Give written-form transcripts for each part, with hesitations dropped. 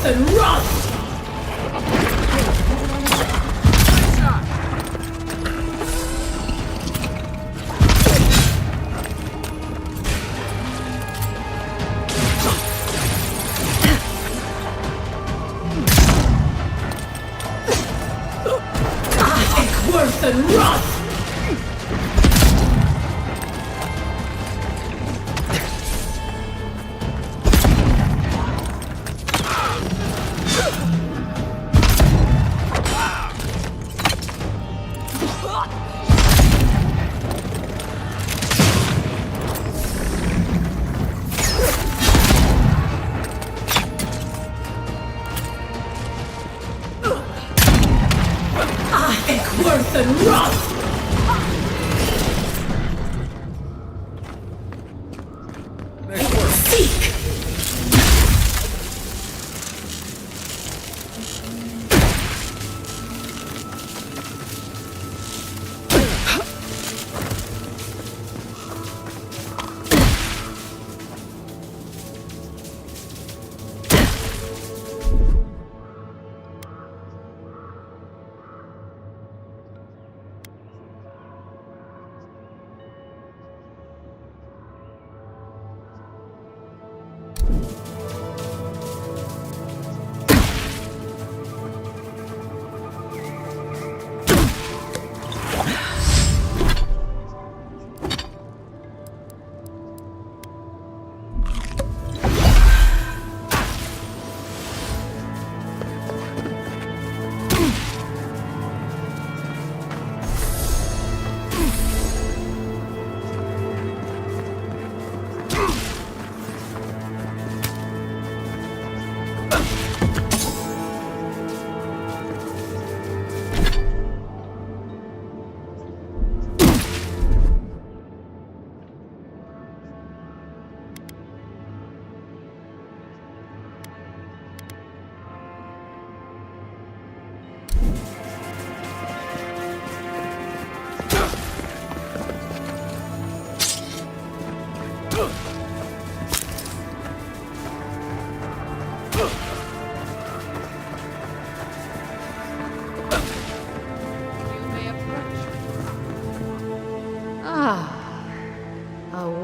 and rust! Worse than rust!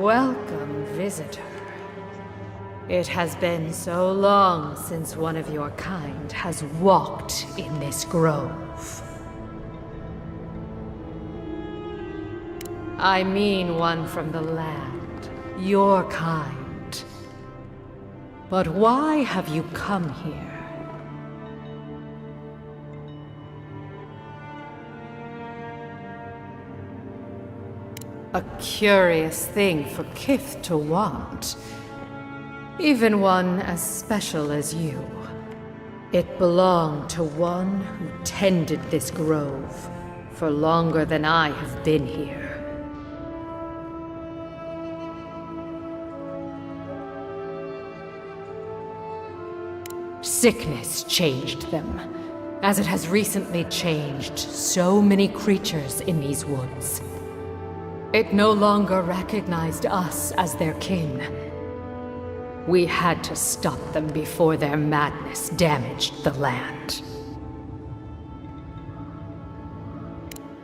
Welcome, visitor. It has been so long since one of your kind has walked in this grove. I mean one from the land, your kind. But why have you come here? A curious thing for Kith to want. Even one as special as you. It belonged to one who tended this grove for longer than I have been here. Sickness changed them, as it has recently changed so many creatures in these woods. It no longer recognized us as their kin. We had to stop them before their madness damaged the land.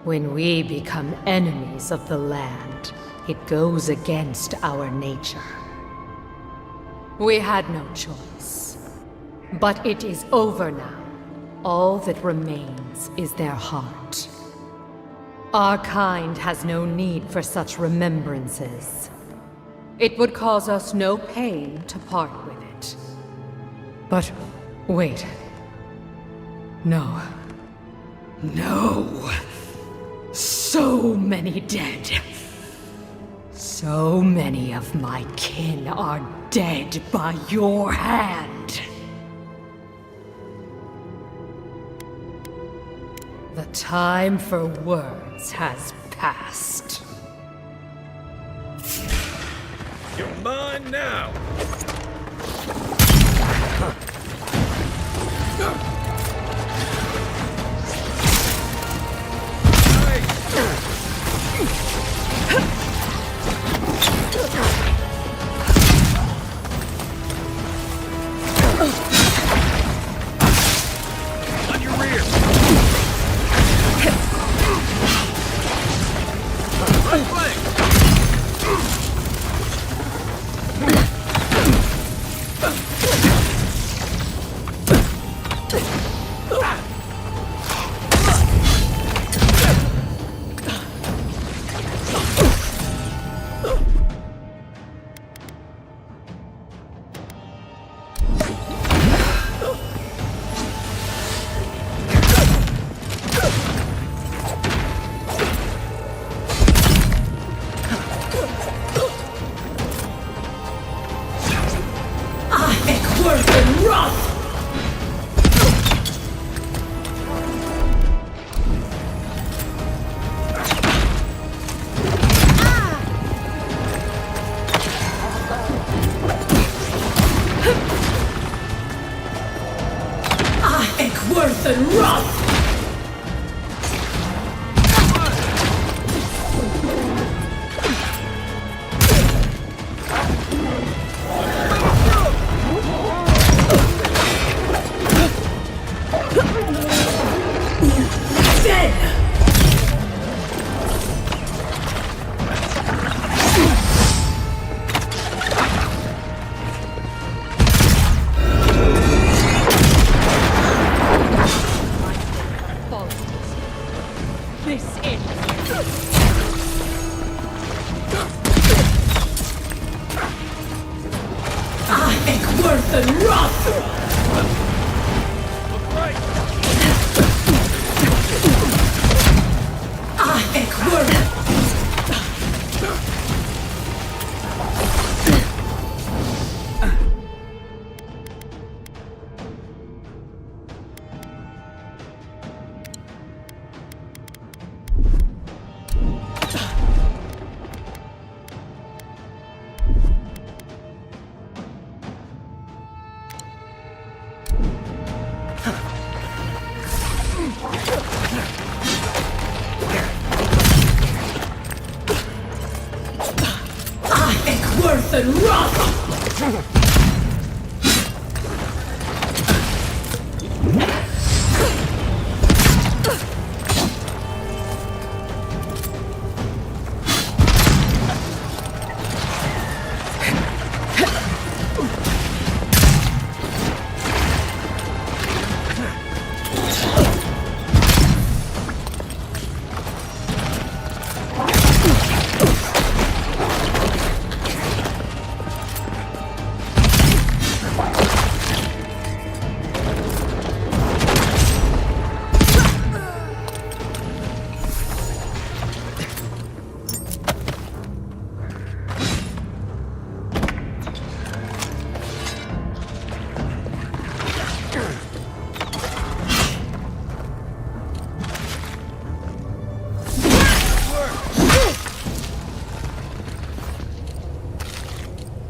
When we become enemies of the land, it goes against our nature. We had no choice. But it is over now. All that remains is their heart. Our kind has no need for such remembrances. It would cause us no pain to part with it. But wait. No. No. So many dead. So many of my kin are dead by your hand. The time for words has passed. You're mine now! On your rear! Right flank!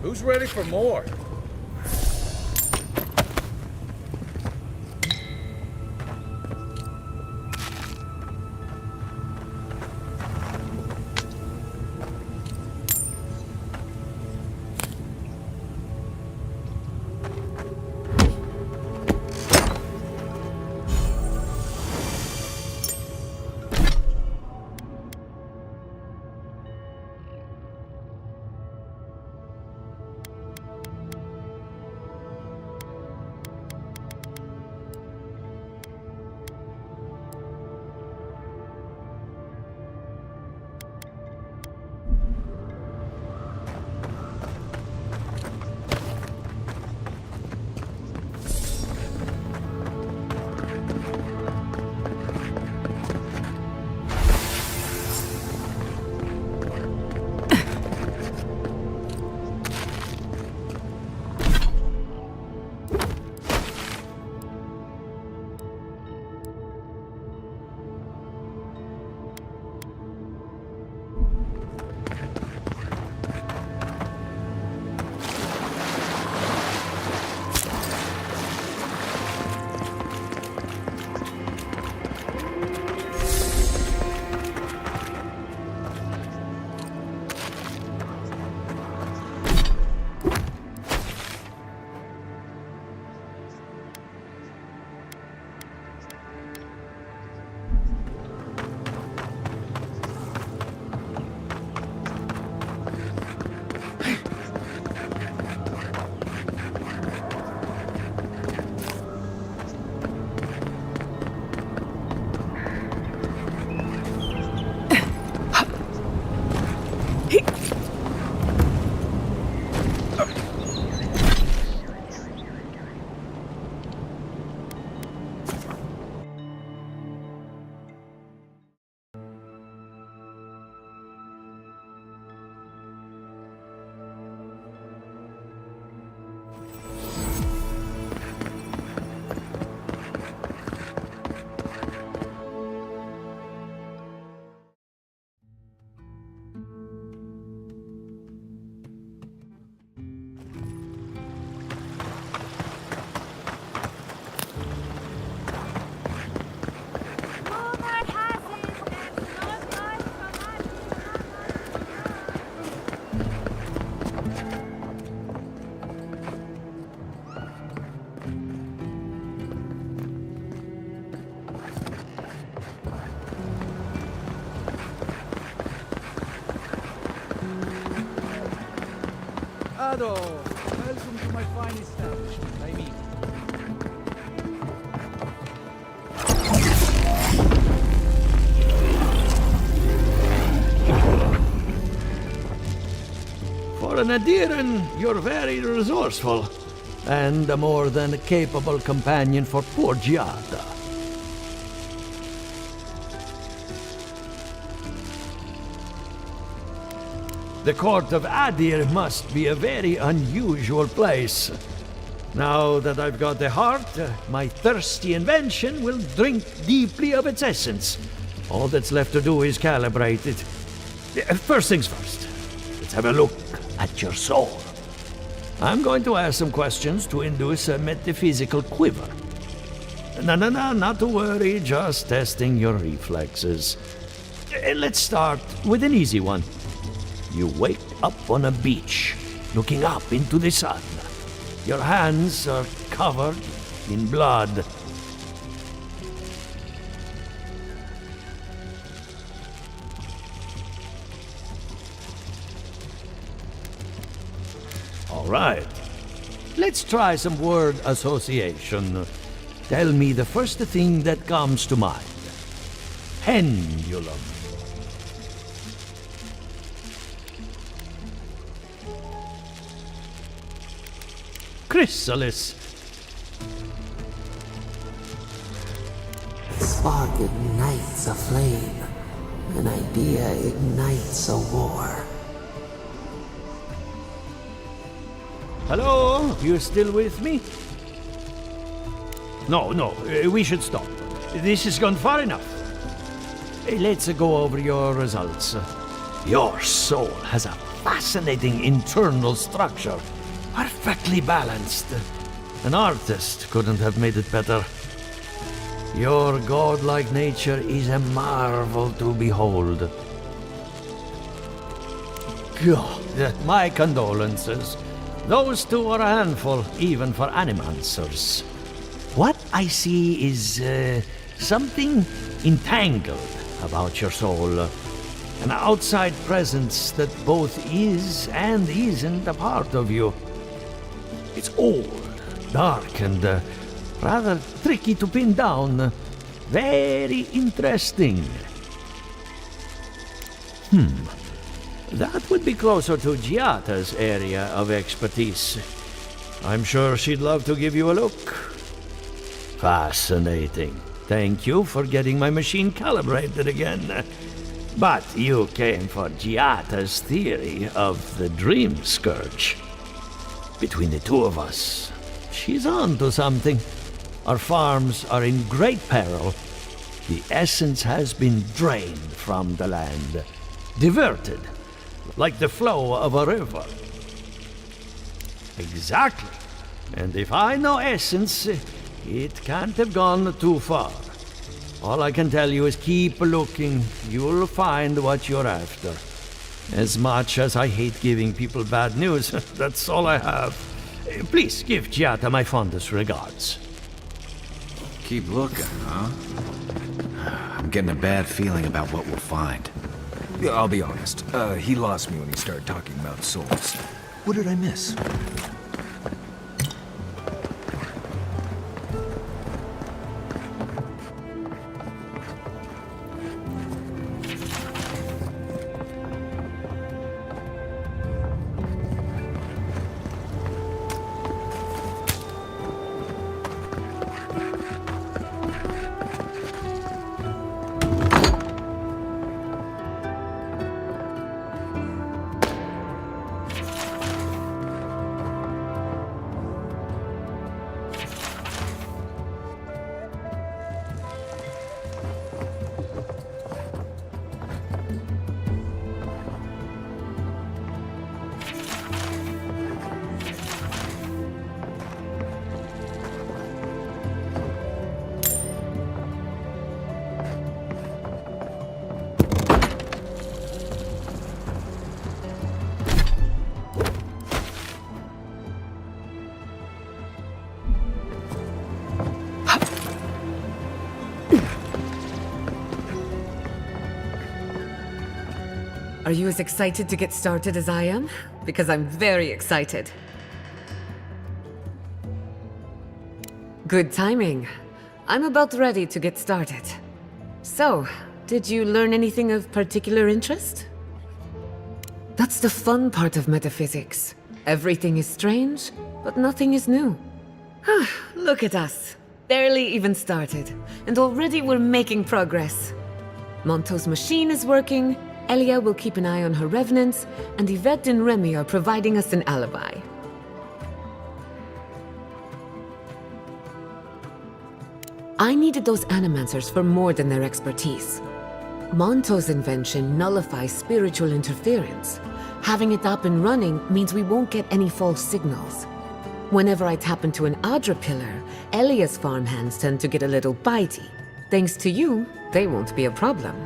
Who's ready for more? Ado, welcome to my fine establishment. I mean, for an Adiran, you're very resourceful, and a more than capable companion for poor Giada. The court of Adir must be a very unusual place. Now that I've got the heart, my thirsty invention will drink deeply of its essence. All that's left to do is calibrate it. First things first, let's have a look at your soul. I'm going to ask some questions to induce a metaphysical quiver. No, not to worry, just testing your reflexes. Let's start with an easy one. You wake up on a beach, looking up into the sun. Your hands are covered in blood. All right. Let's try some word association. Tell me the first thing that comes to mind. Pendulum. Chrysalis. Spark ignites a flame. An idea ignites a war. Hello? You still with me? No, we should stop. This has gone far enough. Let's go over your results. Your soul has a fascinating internal structure. Perfectly balanced. An artist couldn't have made it better. Your godlike nature is a marvel to behold. God, my condolences. Those two are a handful, even for animancers. What I see is something entangled about your soul. An outside presence that both is and isn't a part of you. It's old, dark, and rather tricky to pin down. Very interesting. That would be closer to Giata's area of expertise. I'm sure she'd love to give you a look. Fascinating. Thank you for getting my machine calibrated again. But you came for Giata's theory of the Dream Scourge. Between the two of us, she's on to something. Our farms are in great peril. The essence has been drained from the land, diverted, like the flow of a river. Exactly. And if I know essence, it can't have gone too far. All I can tell you is keep looking. You'll find what you're after. As much as I hate giving people bad news, that's all I have. Please give Giata my fondest regards. Keep looking, huh? I'm getting a bad feeling about what we'll find. Yeah, I'll be honest. He lost me when he started talking about souls. What did I miss? Are you as excited to get started as I am? Because I'm very excited. Good timing. I'm about ready to get started. So, did you learn anything of particular interest? That's the fun part of metaphysics. Everything is strange, but nothing is new. Look at us. Barely even started, and already we're making progress. Monto's machine is working, Elia will keep an eye on her revenants, and Yvette and Remy are providing us an alibi. I needed those animancers for more than their expertise. Monto's invention nullifies spiritual interference. Having it up and running means we won't get any false signals. Whenever I tap into an Adra pillar, Elia's farmhands tend to get a little bitey. Thanks to you, they won't be a problem.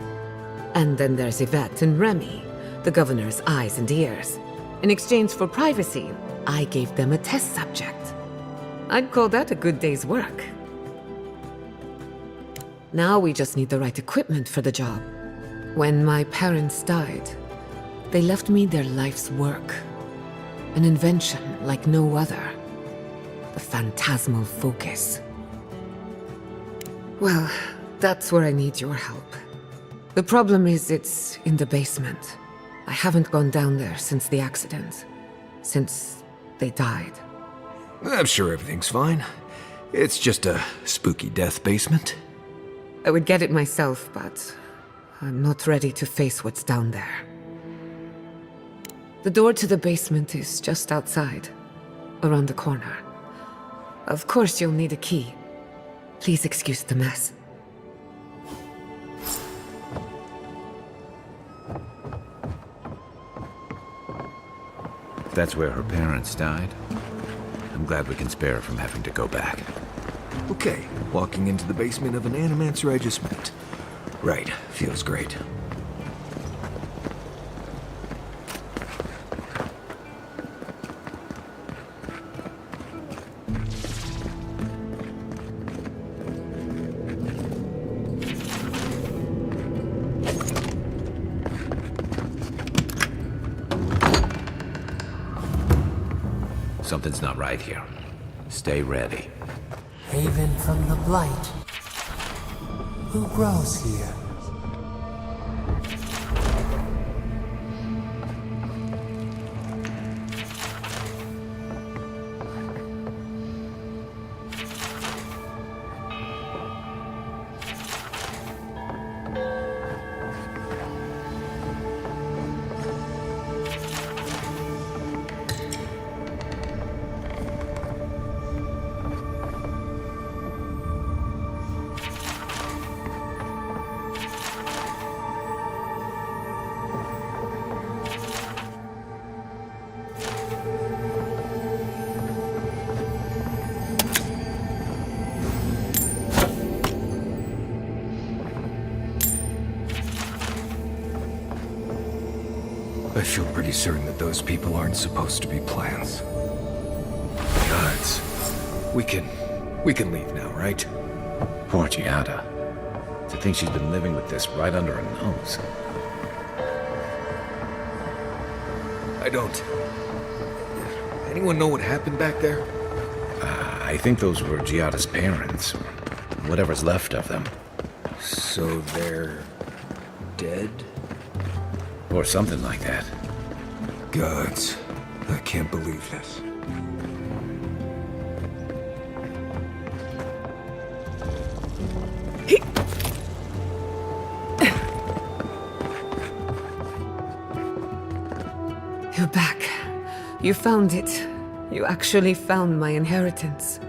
And then there's Yvette and Remy, the governor's eyes and ears. In exchange for privacy, I gave them a test subject. I'd call that a good day's work. Now we just need the right equipment for the job. When my parents died, they left me their life's work. An invention like no other. The phantasmal focus. Well, that's where I need your help. The problem is it's in the basement. I haven't gone down there since the accident. Since they died. I'm sure everything's fine. It's just a spooky death basement. I would get it myself, but I'm not ready to face what's down there. The door to the basement is just outside, around the corner. Of course you'll need a key. Please excuse the mess. That's where her parents died. I'm glad we can spare her from having to go back. Okay, walking into the basement of an animancer I just met. Right, feels great. Something's not right here. Stay ready. Haven from the blight. Who grows here? I feel pretty certain that those people aren't supposed to be plants. Gods. We can leave now, right? Poor Giada. To think she's been living with this right under her nose. I don't... Anyone know what happened back there? I think those were Giada's parents. Whatever's left of them. So they're... dead? Or something like that. Gods. I can't believe this. You're back. You found it. You actually found my inheritance.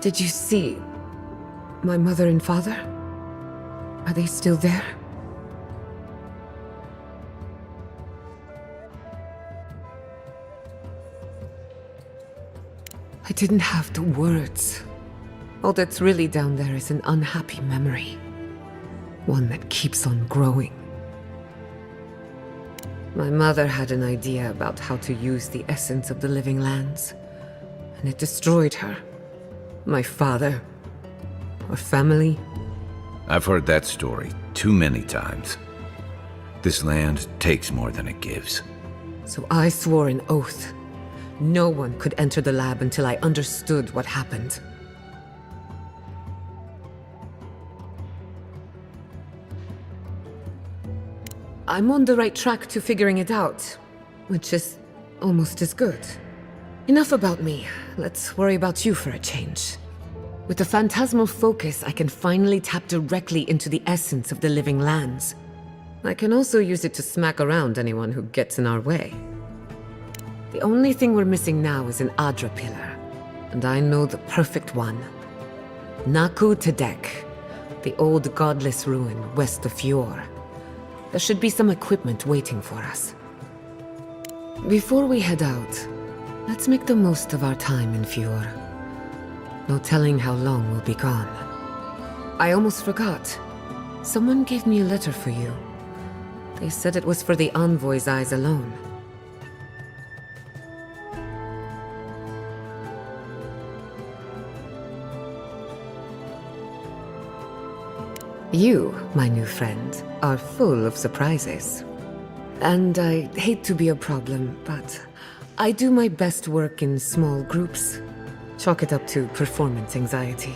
Did you see my mother and father? Are they still there? I didn't have the words. All that's really down there is an unhappy memory. One that keeps on growing. My mother had an idea about how to use the essence of the living lands, and it destroyed her. My father. Our family. I've heard that story too many times. This land takes more than it gives. So I swore an oath. No one could enter the lab until I understood what happened. I'm on the right track to figuring it out, which is almost as good. Enough about me. Let's worry about you for a change. With the phantasmal focus, I can finally tap directly into the essence of the living lands. I can also use it to smack around anyone who gets in our way. The only thing we're missing now is an Adra pillar, and I know the perfect one. Naku Tedek, the old godless ruin west of Fjord. There should be some equipment waiting for us. Before we head out, let's make the most of our time in Fjord. No telling how long we'll be gone. I almost forgot. Someone gave me a letter for you. They said it was for the envoy's eyes alone. You, my new friend, are full of surprises. And I hate to be a problem, but I do my best work in small groups. Chalk it up to performance anxiety.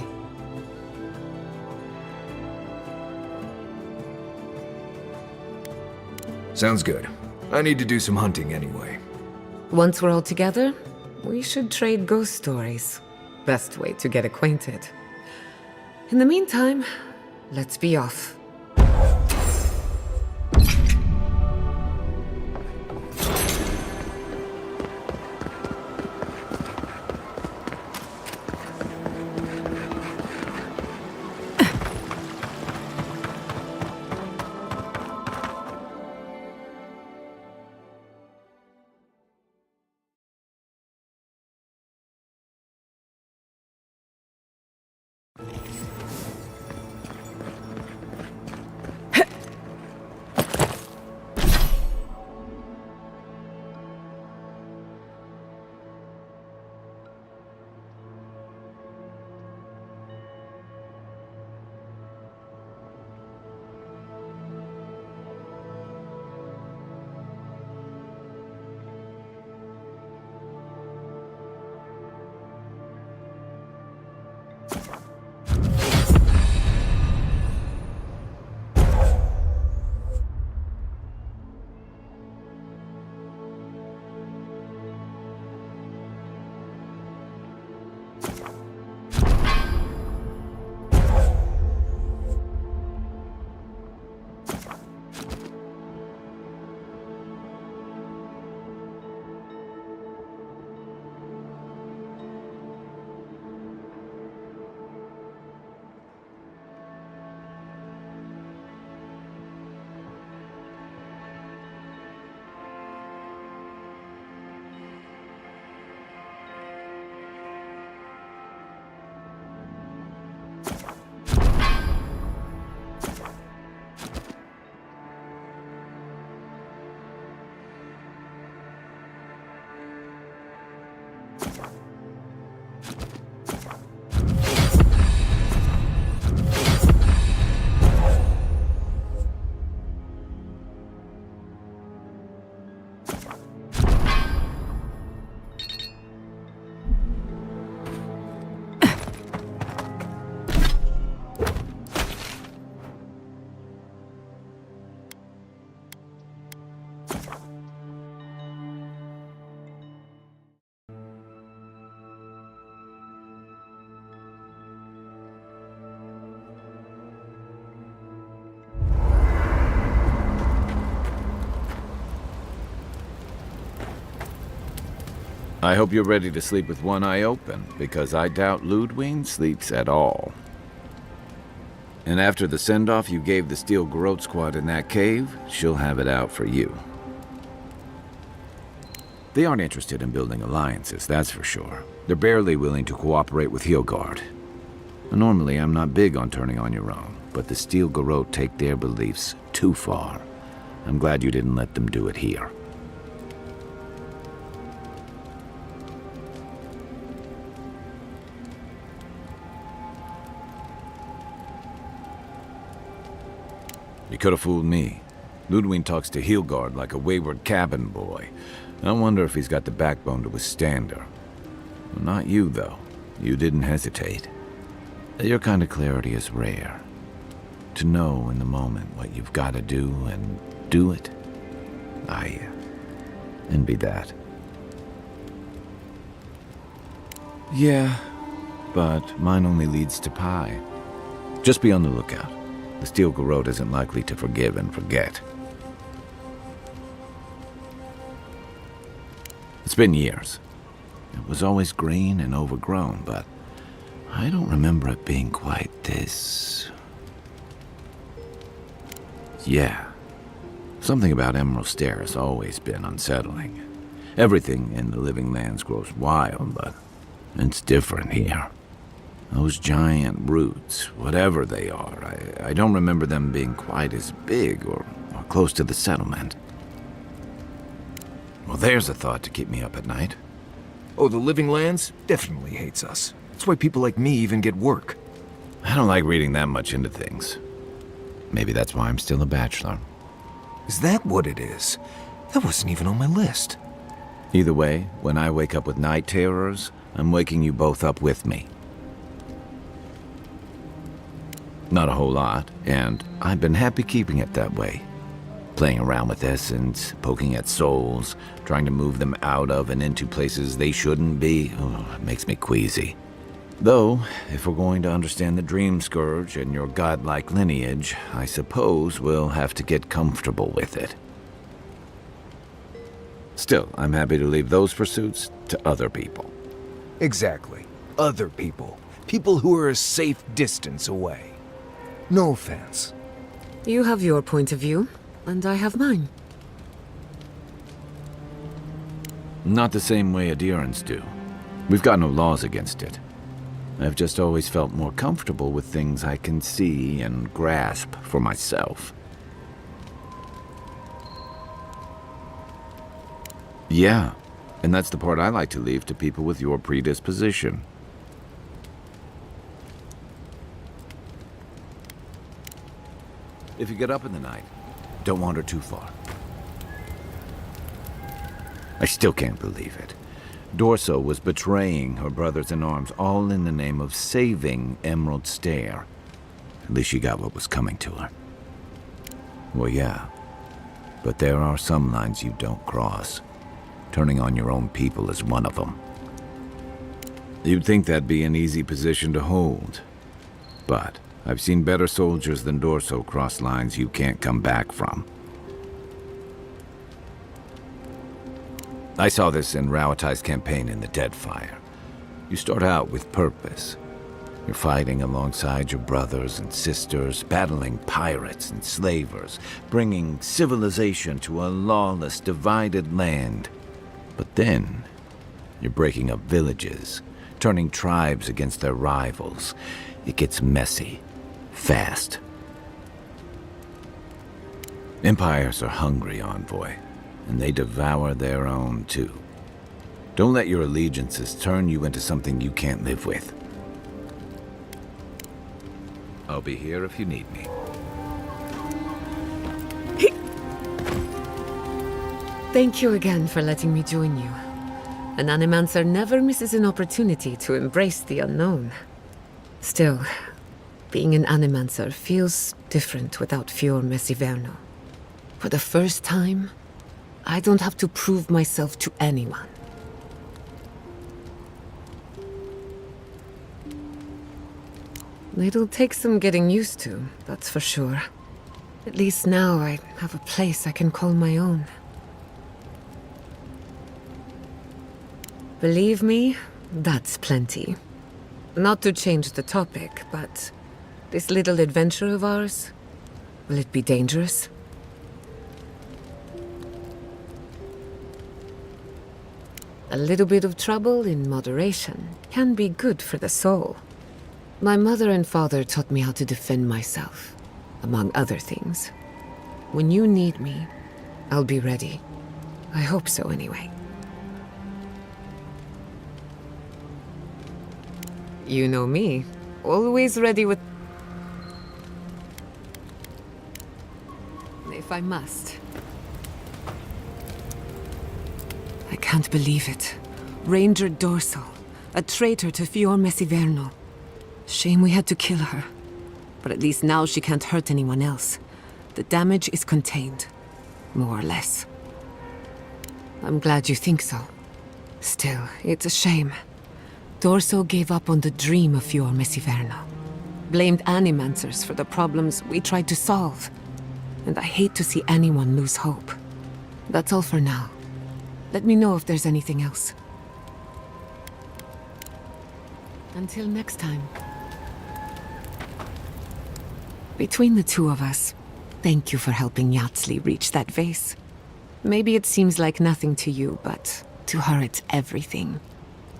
Sounds good. I need to do some hunting anyway. Once we're all together, we should trade ghost stories. Best way to get acquainted. In the meantime, let's be off. I hope you're ready to sleep with one eye open, because I doubt Ludwig sleeps at all. And after the send-off you gave the Steel Garrote squad in that cave, she'll have it out for you. They aren't interested in building alliances, that's for sure. They're barely willing to cooperate with Hilgard. Normally, I'm not big on turning on your own, but the Steel Garrote take their beliefs too far. I'm glad you didn't let them do it here. You could have fooled me. Ludwig talks to Hilgard like a wayward cabin boy. I wonder if he's got the backbone to withstand her. Well, not you, though. You didn't hesitate. Your kind of clarity is rare. To know in the moment what you've got to do and do it. I envy that. Yeah, but mine only leads to pie. Just be on the lookout. The Steel Garrote isn't likely to forgive and forget. It's been years. It was always green and overgrown, but I don't remember it being quite this... Yeah. Something about Emerald Stair has always been unsettling. Everything in the living lands grows wild, but it's different here. Those giant roots, whatever they are, I don't remember them being quite as big or close to the settlement. Well, there's a thought to keep me up at night. Oh, the Living Lands definitely hates us. That's why people like me even get work. I don't like reading that much into things. Maybe that's why I'm still a bachelor. Is that what it is? That wasn't even on my list. Either way, when I wake up with night terrors, I'm waking you both up with me. Not a whole lot, and I've been happy keeping it that way. Playing around with essence, poking at souls, trying to move them out of and into places they shouldn't be, it makes me queasy. Though, if we're going to understand the Dream Scourge and your godlike lineage, I suppose we'll have to get comfortable with it. Still, I'm happy to leave those pursuits to other people. Exactly. Other people. People who are a safe distance away. No offense. You have your point of view, and I have mine. Not the same way adherents do. We've got no laws against it. I've just always felt more comfortable with things I can see and grasp for myself. Yeah, and that's the part I like to leave to people with your predisposition. If you get up in the night, don't wander too far. I still can't believe it. Dorso was betraying her brothers-in-arms, all in the name of saving Emerald Stair. At least she got what was coming to her. Well, yeah. But there are some lines you don't cross. Turning on your own people is one of them. You'd think that'd be an easy position to hold. But I've seen better soldiers than Dorso cross lines you can't come back from. I saw this in Rauatai's campaign in the Deadfire. You start out with purpose. You're fighting alongside your brothers and sisters, battling pirates and slavers, bringing civilization to a lawless, divided land. But then, you're breaking up villages, turning tribes against their rivals. It gets messy, fast. Empires are hungry, Envoy, and they devour their own too. Don't let your allegiances turn you into something you can't live with. I'll be here if you need me. Thank you again for letting me join you. An Animancer never misses an opportunity to embrace the unknown. Still, being an Animancer feels different without Fior Messiverno. For the first time, I don't have to prove myself to anyone. It'll take some getting used to, that's for sure. At least now I have a place I can call my own. Believe me, that's plenty. Not to change the topic, but this little adventure of ours, will it be dangerous? A little bit of trouble in moderation can be good for the soul. My mother and father taught me how to defend myself, among other things. When you need me, I'll be ready. I hope so, anyway. You know me, always ready with... If I must. I can't believe it. Ranger Dorsal, a traitor to Fior Messiverno. Shame we had to kill her. But at least now she can't hurt anyone else. The damage is contained, more or less. I'm glad you think so. Still, it's a shame. Dorso gave up on the dream of Fior Messiverno. Blamed Animancers for the problems we tried to solve. And I hate to see anyone lose hope. That's all for now. Let me know if there's anything else. Until next time. Between the two of us, thank you for helping Yatsli reach that vase. Maybe it seems like nothing to you, but to her it's everything.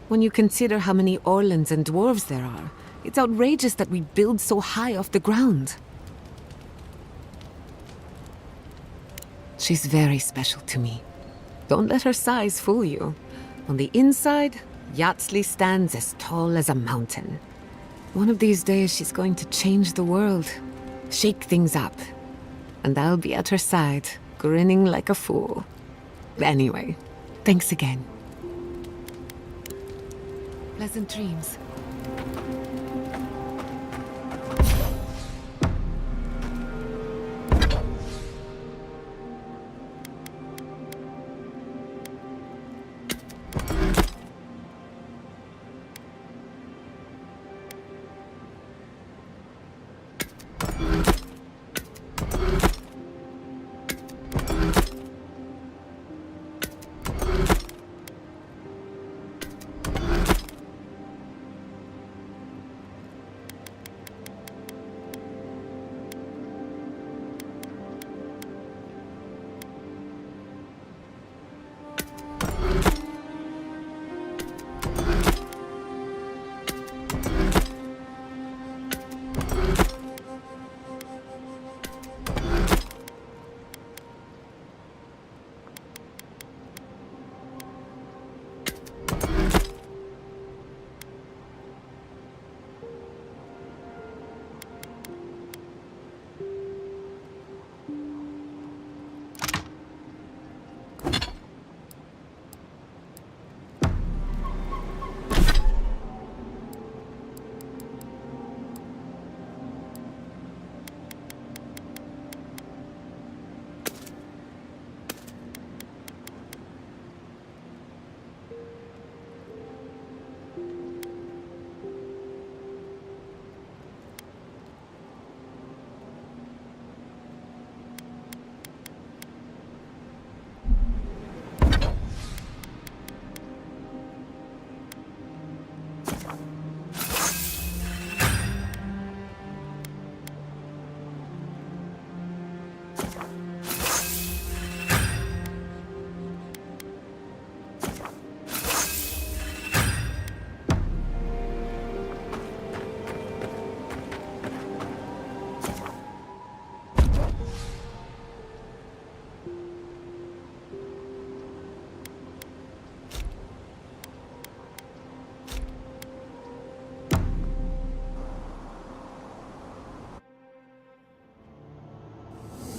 When you consider how many Orlans and dwarves there are, it's outrageous that we build so high off the ground. She's very special to me. Don't let her size fool you. On the inside, Yatsli stands as tall as a mountain. One of these days she's going to change the world, shake things up, and I'll be at her side, grinning like a fool. Anyway, thanks again. Pleasant dreams.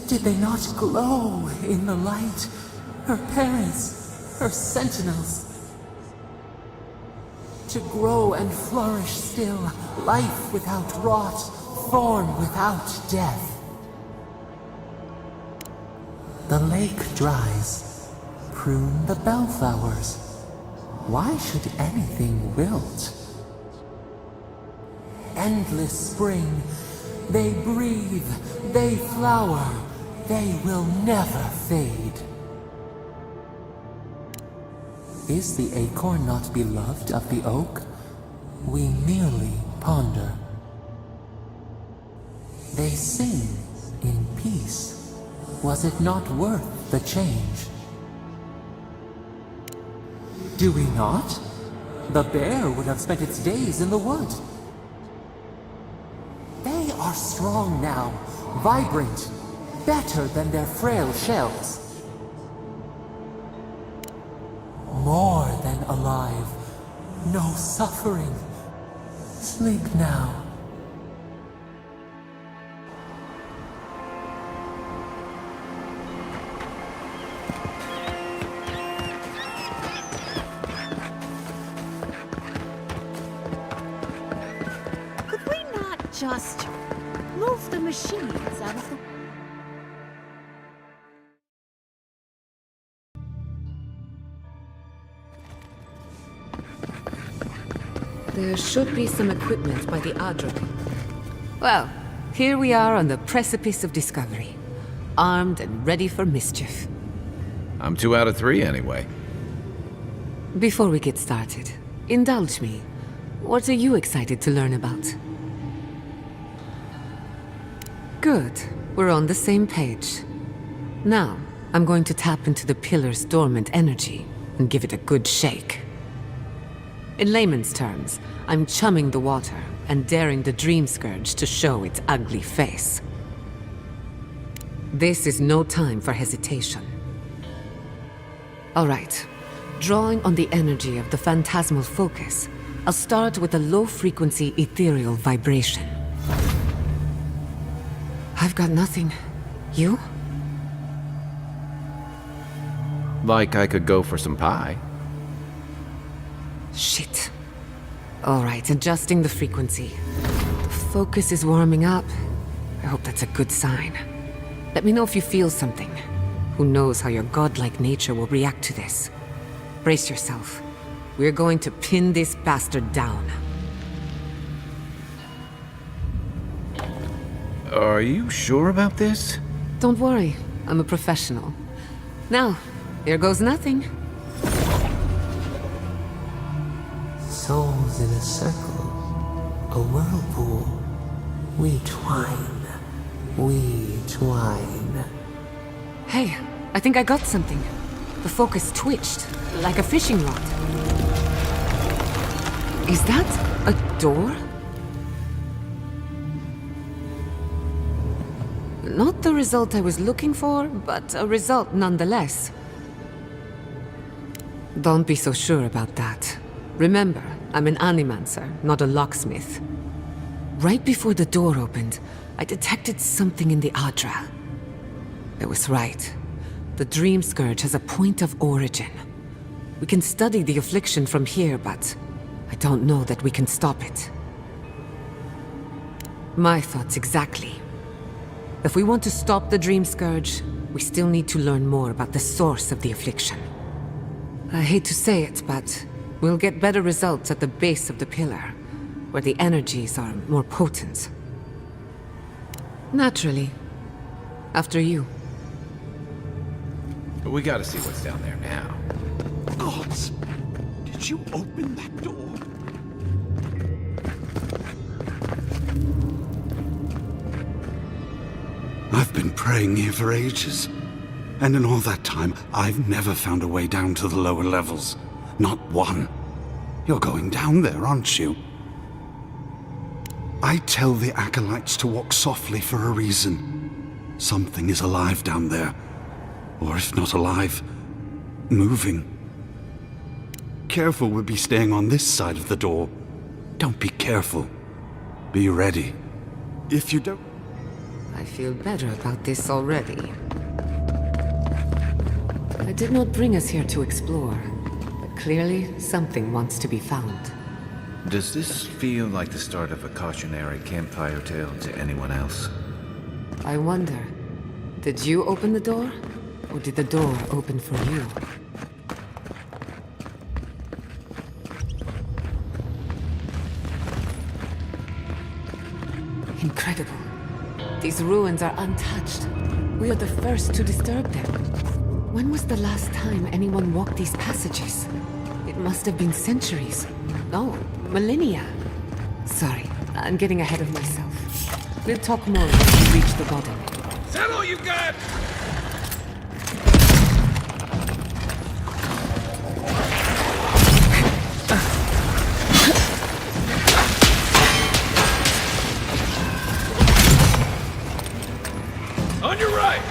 Did they not glow in the light? Her parents, her sentinels. To grow and flourish still, life without rot, form without death. The lake dries. Prune the bellflowers. Why should anything wilt? Endless spring. They breathe, they flower, they will never fade. Is the acorn not beloved of the oak? We merely ponder. They sing in peace. Was it not worth the change? Do we not? The bear would have spent its days in the wood. They are strong now, vibrant, better than their frail shells. More than alive, no suffering. Sleep now. Could we not just move the machines out of the... There should be some equipment by the Adra. Well, here we are on the precipice of discovery. Armed and ready for mischief. I'm 2 out of 3 anyway. Before we get started, indulge me. What are you excited to learn about? Good. We're on the same page. Now, I'm going to tap into the pillar's dormant energy and give it a good shake. In layman's terms, I'm chumming the water and daring the Dream Scourge to show its ugly face. This is no time for hesitation. All right. Drawing on the energy of the phantasmal focus, I'll start with a low-frequency ethereal vibration. I've got nothing. You? Like I could go for some pie. Shit. All right, adjusting the frequency. The focus is warming up. I hope that's a good sign. Let me know if you feel something. Who knows how your godlike nature will react to this. Brace yourself. We're going to pin this bastard down. Are you sure about this? Don't worry, I'm a professional. Now, here goes nothing. Souls in a circle, a whirlpool. We twine, we twine. Hey, I think I got something. The focus twitched, like a fishing rod. Is that a door? Not the result I was looking for, but a result nonetheless. Don't be so sure about that. Remember, I'm an animancer, not a locksmith. Right before the door opened, I detected something in the Adra. I was right. The Dream Scourge has a point of origin. We can study the affliction from here, but I don't know that we can stop it. My thoughts exactly. If we want to stop the Dream Scourge, we still need to learn more about the source of the affliction. I hate to say it, but we'll get better results at the base of the pillar, where the energies are more potent. Naturally. After you. But we gotta see what's down there now. Gods! Did you open that door? I've been praying here for ages. And in all that time, I've never found a way down to the lower levels. Not one. You're going down there, aren't you? I tell the acolytes to walk softly for a reason. Something is alive down there. Or if not alive, moving. Careful would be staying on this side of the door. Don't be careful. Be ready. If you don't... I feel better about this already. I did not bring us here to explore, but clearly something wants to be found. Does this feel like the start of a cautionary campfire tale to anyone else? I wonder, did you open the door? Or did the door open for you? Incredible. These ruins are untouched. We are the first to disturb them. When was the last time anyone walked these passages? It must have been centuries. No, millennia. Sorry, I'm getting ahead of myself. We'll talk more when we reach the bottom. Is that all you got? On your right!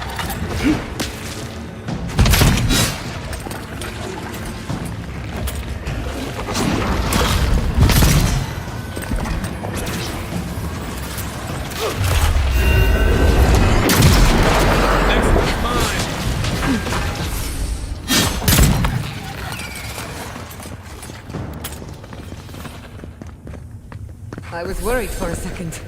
I was worried for a second.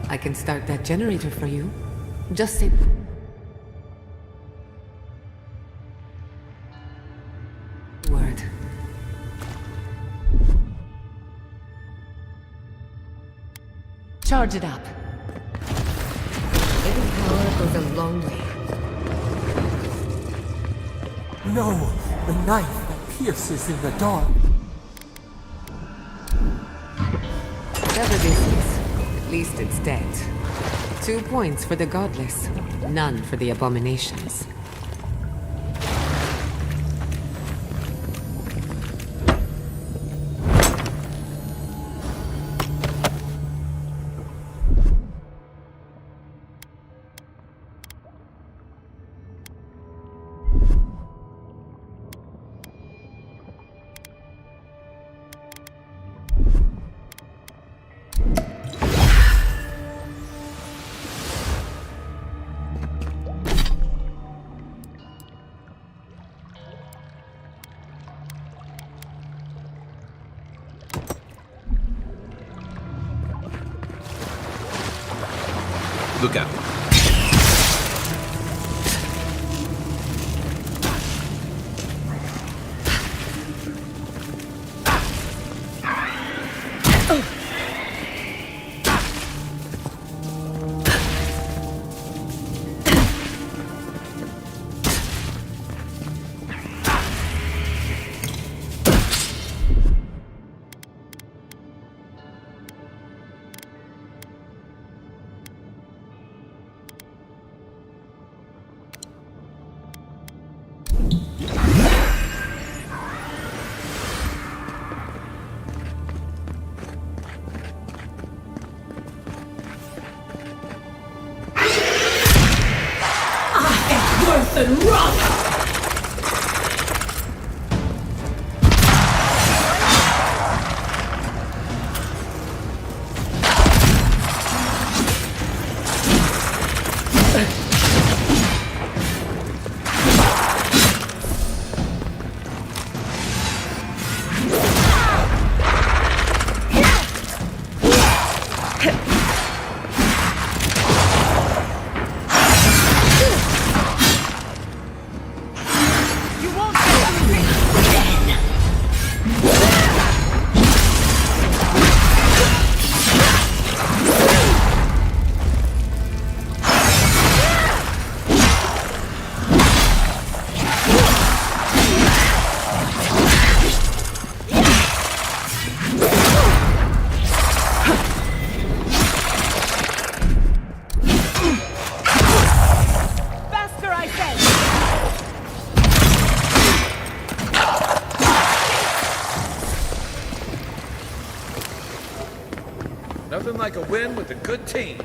I can start that generator for you. Just say... word. Charge it up. Little power goes a long way. No! The knife that pierces in the dark! Whatever this is, at least it's dead. 2 points for the godless, none for the abominations. Look out. Worse than rot! win with a good team.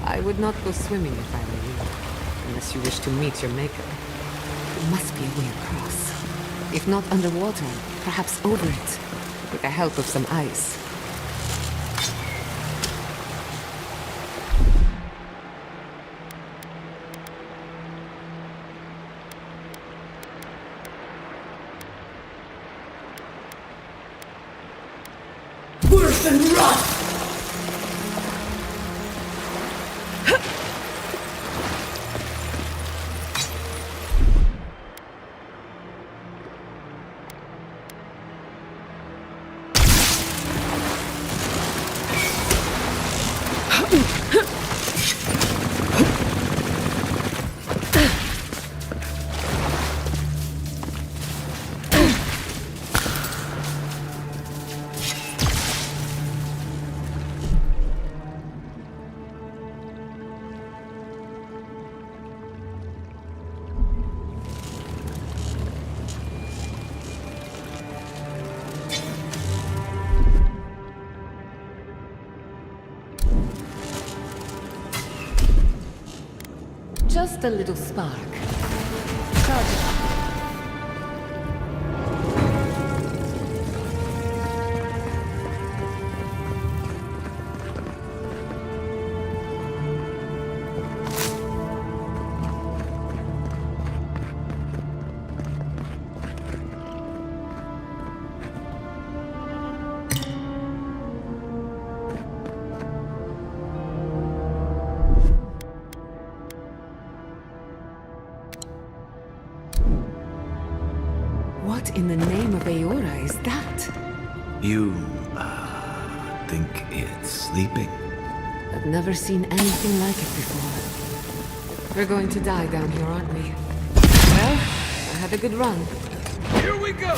I would not go swimming if I were you, unless you wish to meet your maker. There must be a way across. If not underwater, perhaps over it, with the help of some ice. Worse than rust! Just a little spark. Charge it up. What in the name of Aora is that? You, think it's sleeping? I've never seen anything like it before. We're going to die down here, aren't we? Well, I had a good run. Here we go!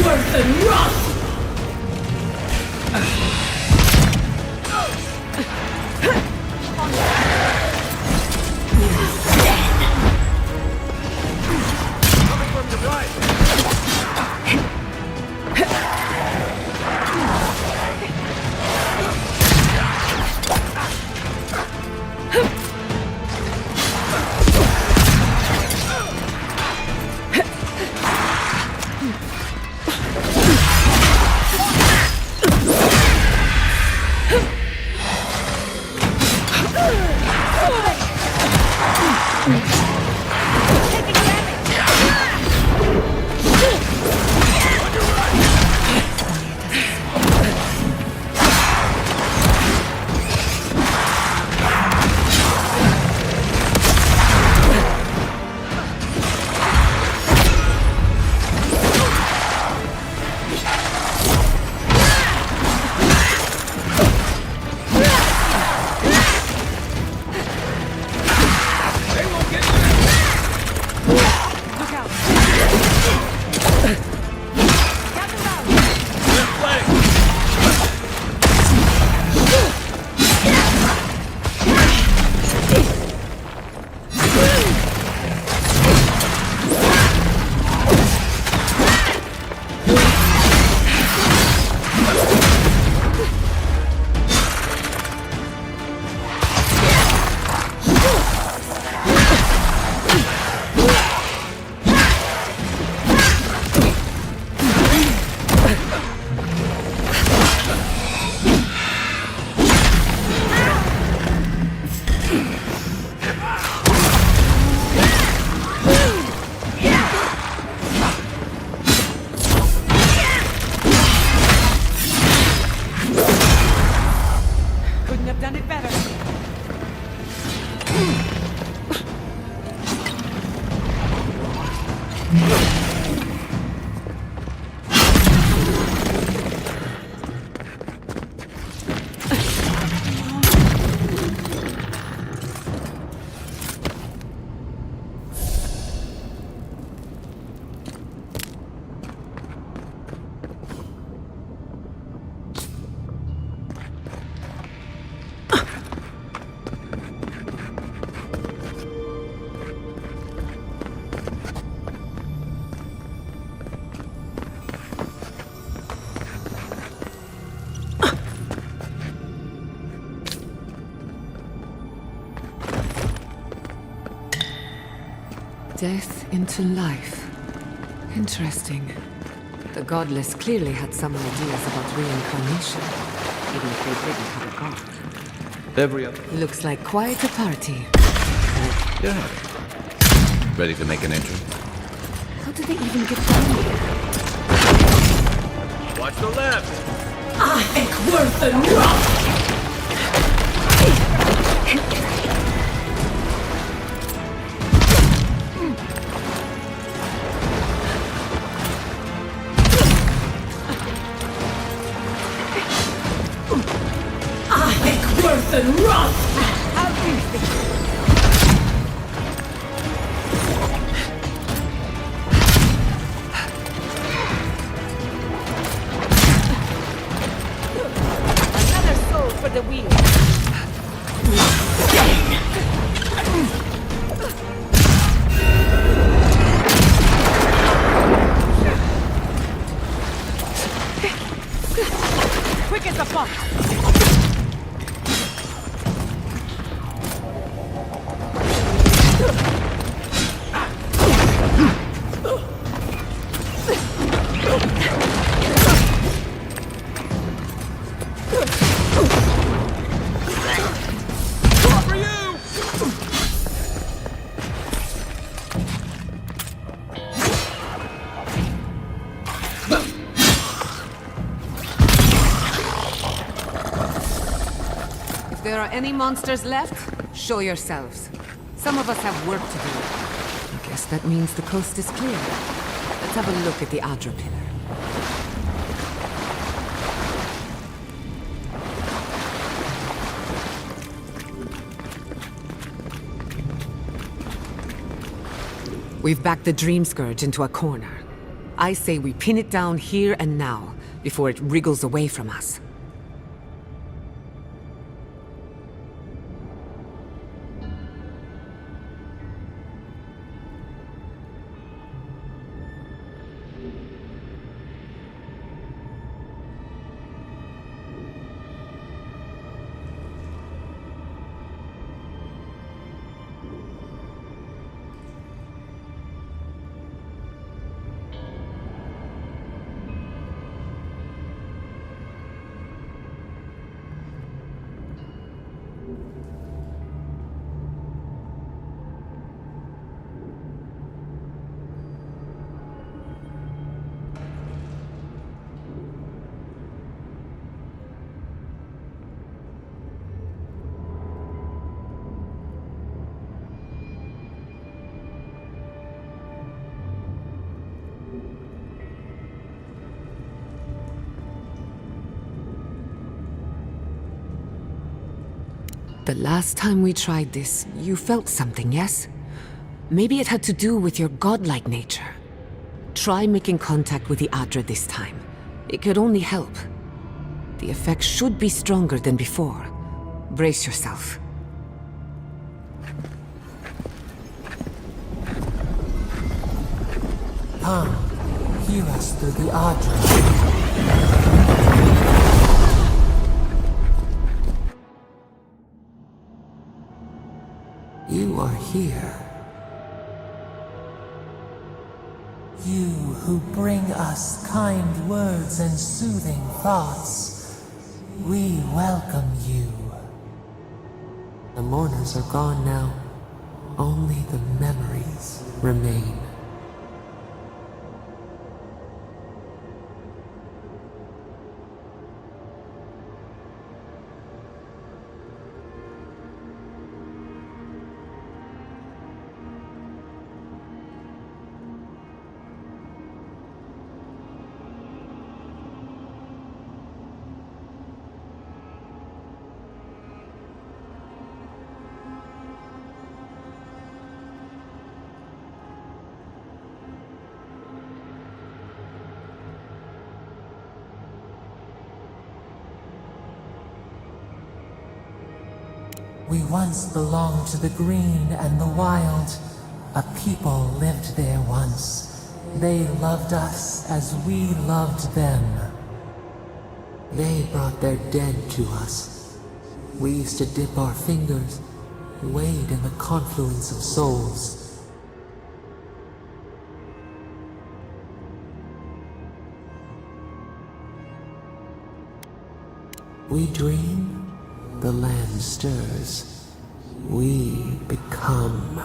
Worse than rust! Coming from the right! Death into life. Interesting. The godless clearly had some ideas about reincarnation, even if they didn't have a god. Every other. Looks like quite a party. Yeah. Ready to make an entry? How did they even get down here? Watch the left! I think worse than rust! I think worse than rust! Another soul for the wheel. Quick as a fox. For you! If there are any monsters left, show yourselves. Some of us have work to do. I guess that means the coast is clear. Let's have a look at the Adra pillar. We've backed the Dream Scourge into a corner. I say we pin it down here and now, before it wriggles away from us. The last time we tried this, you felt something, yes? Maybe it had to do with your godlike nature. Try making contact with the Adra this time. It could only help. The effect should be stronger than before. Brace yourself. Come, heal us through the Adra. You are here. You who bring us kind words and soothing thoughts. We welcome you. The mourners are gone now. Only the memories remain. We once belonged to the green and the wild. A people lived there once. They loved us as we loved them. They brought their dead to us. We used to dip our fingers, wade in the confluence of souls. We dream, the land stirs. We become.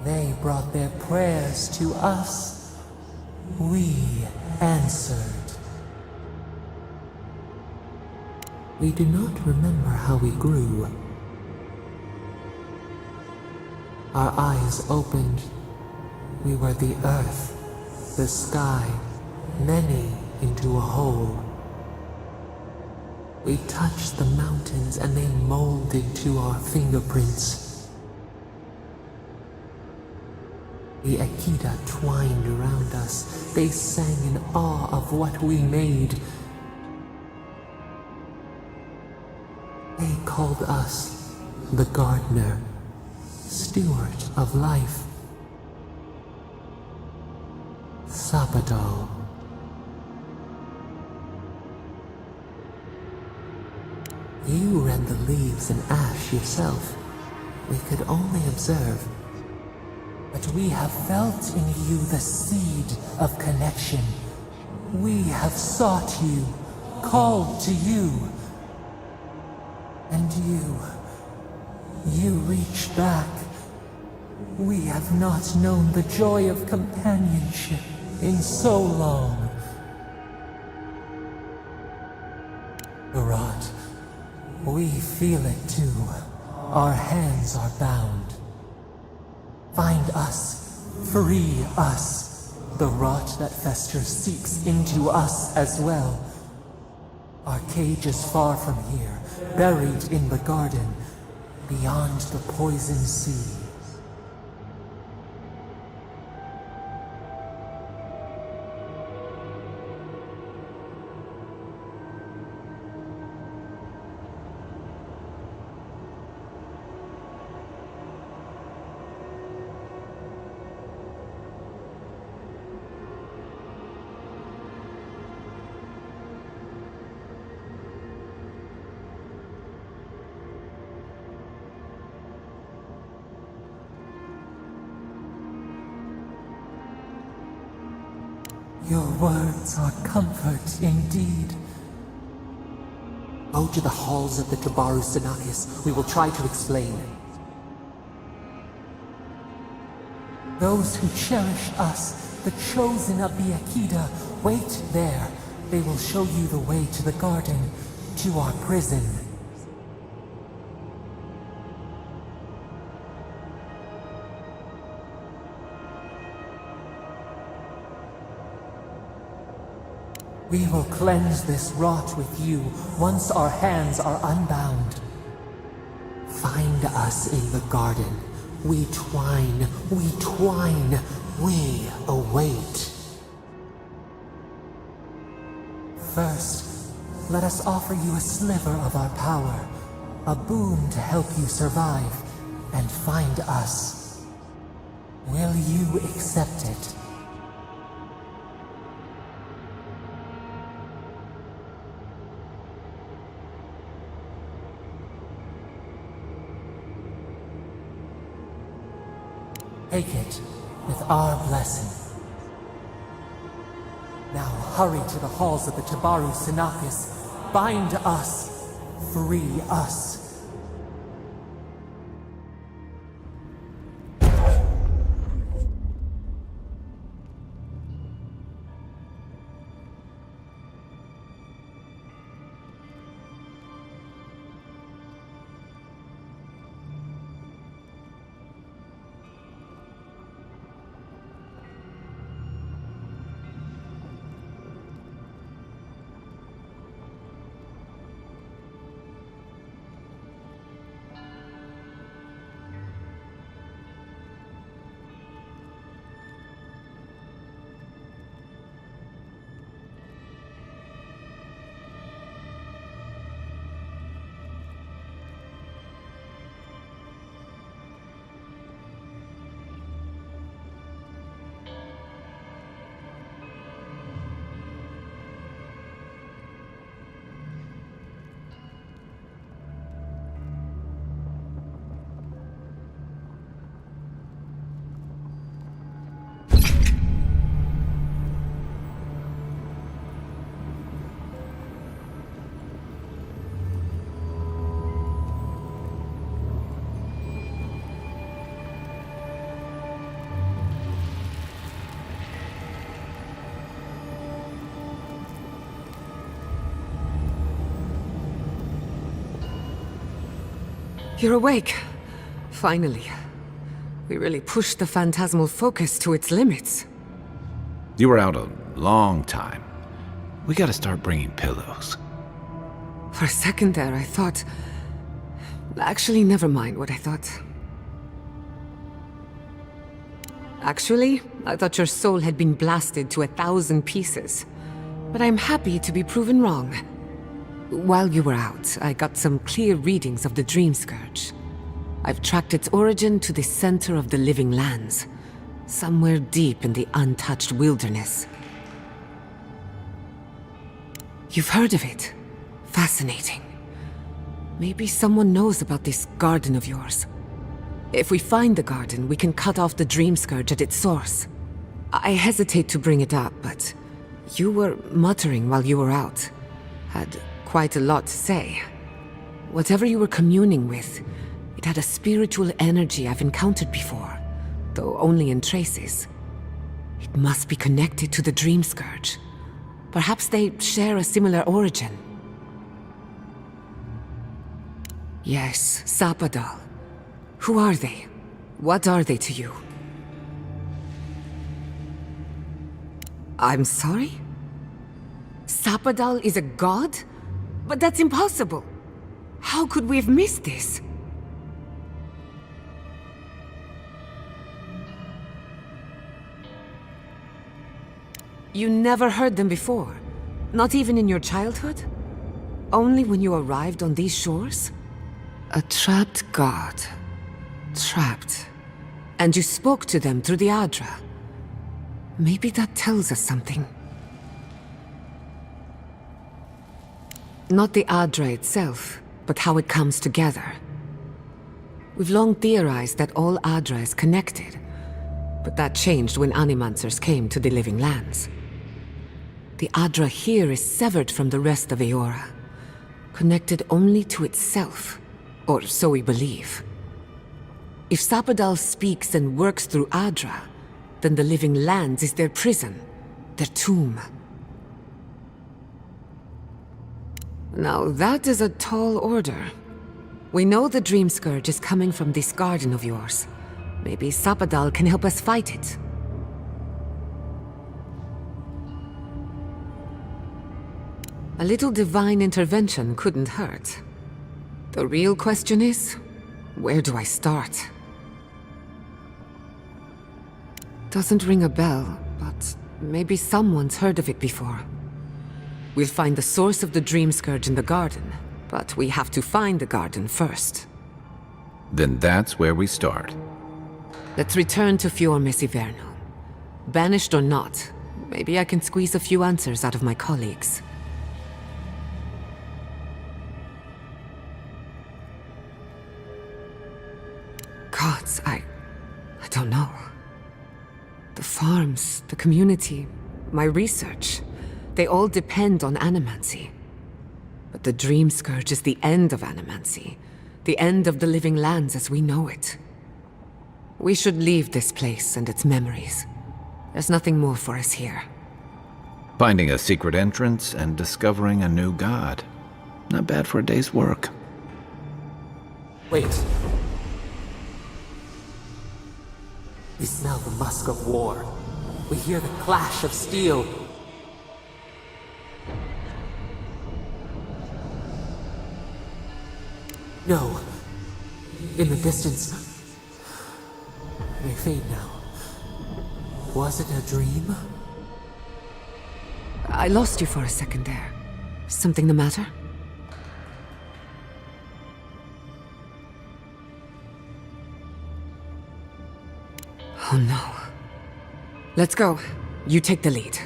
They brought their prayers to us. We answered. We do not remember how we grew. Our eyes opened. We were the earth, the sky, many into a whole. We touched the mountains and they molded to our fingerprints. The Akita twined around us. They sang in awe of what we made. They called us the gardener, steward of life. Sabado. You read the leaves and ash yourself. We could only observe. But we have felt in you the seed of connection. We have sought you, called to you. And you reach back. We have not known the joy of companionship in so long. Barat, we feel it too. Our hands are bound. Find us, free us. The rot that festers seeps into us as well. Our cage is far from here, buried in the garden, beyond the poison sea. Your words are comfort indeed. Go to the halls of the Tabaru Sanakis. We will try to explain. Those who cherish us, the chosen of the Akita, wait there. They will show you the way to the garden, to our prison. We will cleanse this rot with you once our hands are unbound. Find us in the garden. We twine, we await. First, let us offer you a sliver of our power, a boon to help you survive and find us. Will you accept it? Take it with our blessing. Now hurry to the halls of the Tabaru Sanakis. Bind us. Free us. You're awake. Finally. We really pushed the phantasmal focus to its limits. You were out a long time. We gotta start bringing pillows. For a second there, I thought... Actually, never mind what I thought. Actually, I thought your soul had been blasted to 1,000 pieces. But I'm happy to be proven wrong. While you were out, I got some clear readings of the Dream Scourge. I've tracked its origin to the center of the living lands, somewhere deep in the untouched wilderness. You've heard of it? Fascinating. Maybe someone knows about this garden of yours. If we find the garden, we can cut off the Dream Scourge at its source. I hesitate to bring it up, but you were muttering while you were out. Had quite a lot to say. Whatever you were communing with, it had a spiritual energy I've encountered before, though only in traces. It must be connected to the Dream Scourge. Perhaps they share a similar origin. Yes, Sapadal. Who are they? What are they to you? I'm sorry? Sapadal is a god? But that's impossible! How could we have missed this? You never heard them before? Not even in your childhood? Only when you arrived on these shores? A trapped god. Trapped. And you spoke to them through the Adra. Maybe that tells us something. Not the Adra itself, but how it comes together. We've long theorized that all Adra is connected, but that changed when Animancers came to the Living Lands. The Adra here is severed from the rest of Eora, connected only to itself, or so we believe. If Sapadal speaks and works through Adra, then the Living Lands is their prison, their tomb. Now that is a tall order. We know the Dream Scourge is coming from this garden of yours. Maybe Sapadal can help us fight it. A little divine intervention couldn't hurt. The real question is, where do I start? Doesn't ring a bell, but maybe someone's heard of it before. We'll find the source of the Dream Scourge in the garden, but we have to find the garden first. Then that's where we start. Let's return to Fior Mesiverno. Banished or not, maybe I can squeeze a few answers out of my colleagues. Gods, I don't know. The farms, the community, my research, they all depend on animancy. But the Dream Scourge is the end of animancy, the end of the Living Lands as we know it. We should leave this place and its memories. There's nothing more for us here. Finding a secret entrance and discovering a new god. Not bad for a day's work. Wait. We smell the musk of war. We hear the clash of steel. No. In the distance. May fade now. Was it a dream? I lost you for a second there. Something the matter? Oh no. Let's go. You take the lead.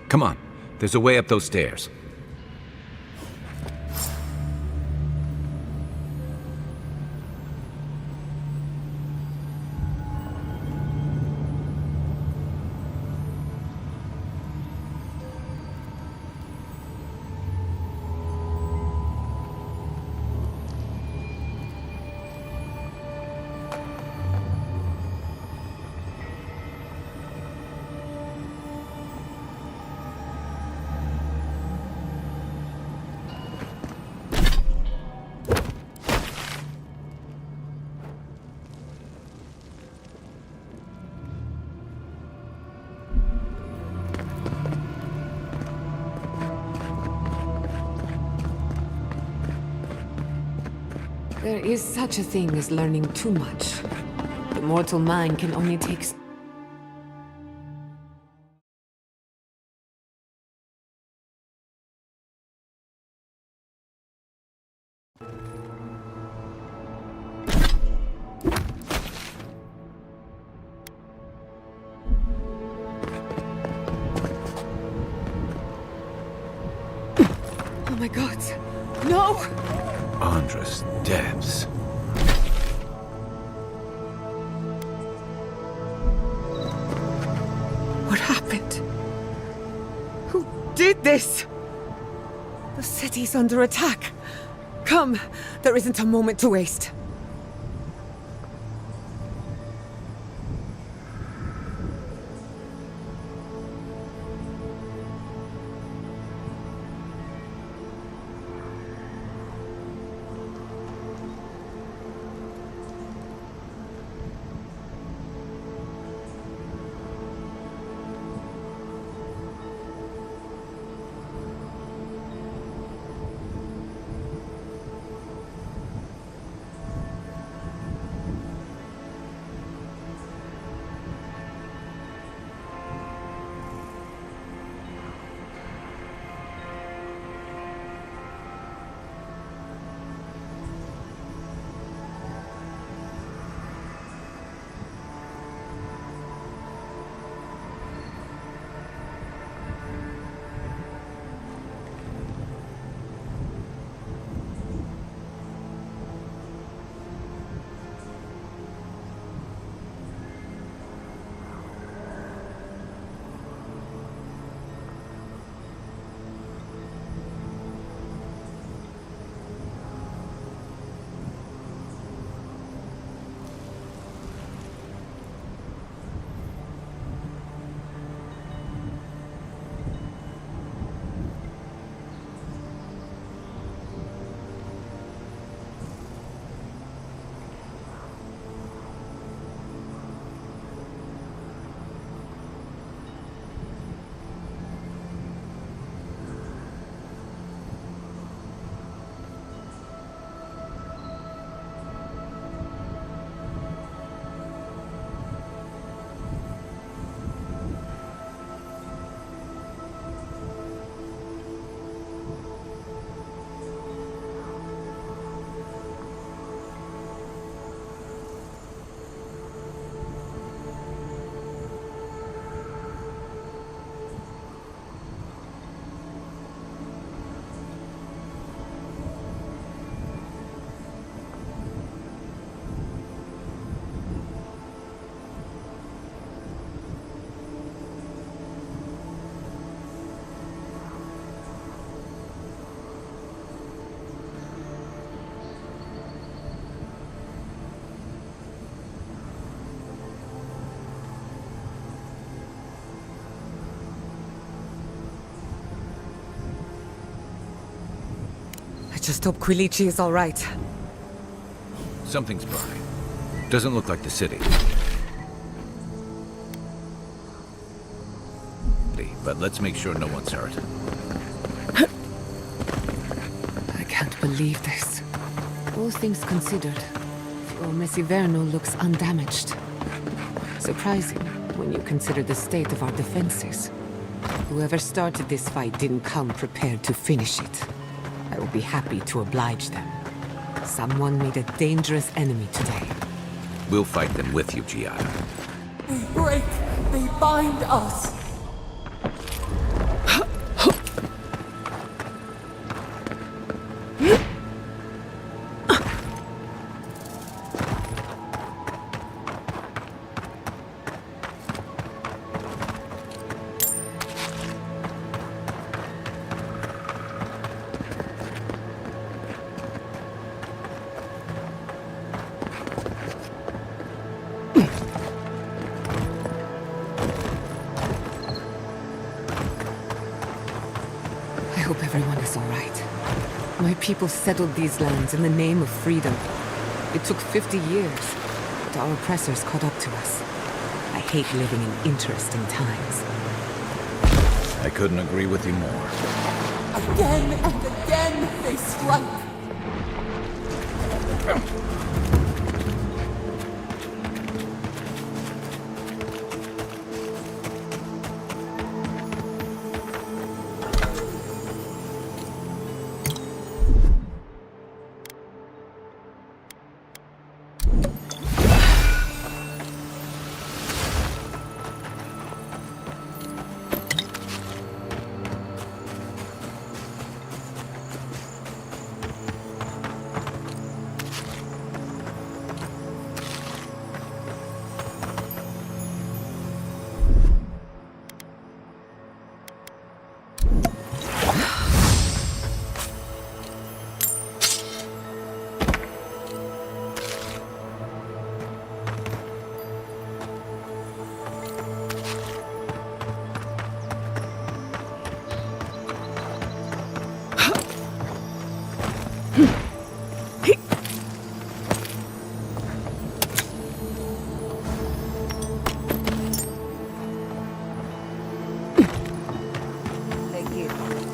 Come on, there's a way up those stairs. There is such a thing as learning too much. The mortal mind can only take... Oh my god! No! Andra's depths. What happened? Who did this? The city's under attack. Come, there isn't a moment to waste. I just hope Quilichi is all right. Something's burning. Doesn't look like the city. But let's make sure no one's hurt. I can't believe this. All things considered, Fior Messiverno looks undamaged. Surprising when you consider the state of our defenses. Whoever started this fight didn't come prepared to finish it. I will be happy to oblige them. Someone made a dangerous enemy today. We'll fight them with you, Giada. They break, they bind us. I hope everyone is all right. My people settled these lands in the name of freedom. It took 50 years, but our oppressors caught up to us. I hate living in interesting times. I couldn't agree with you more. Again and again they strike.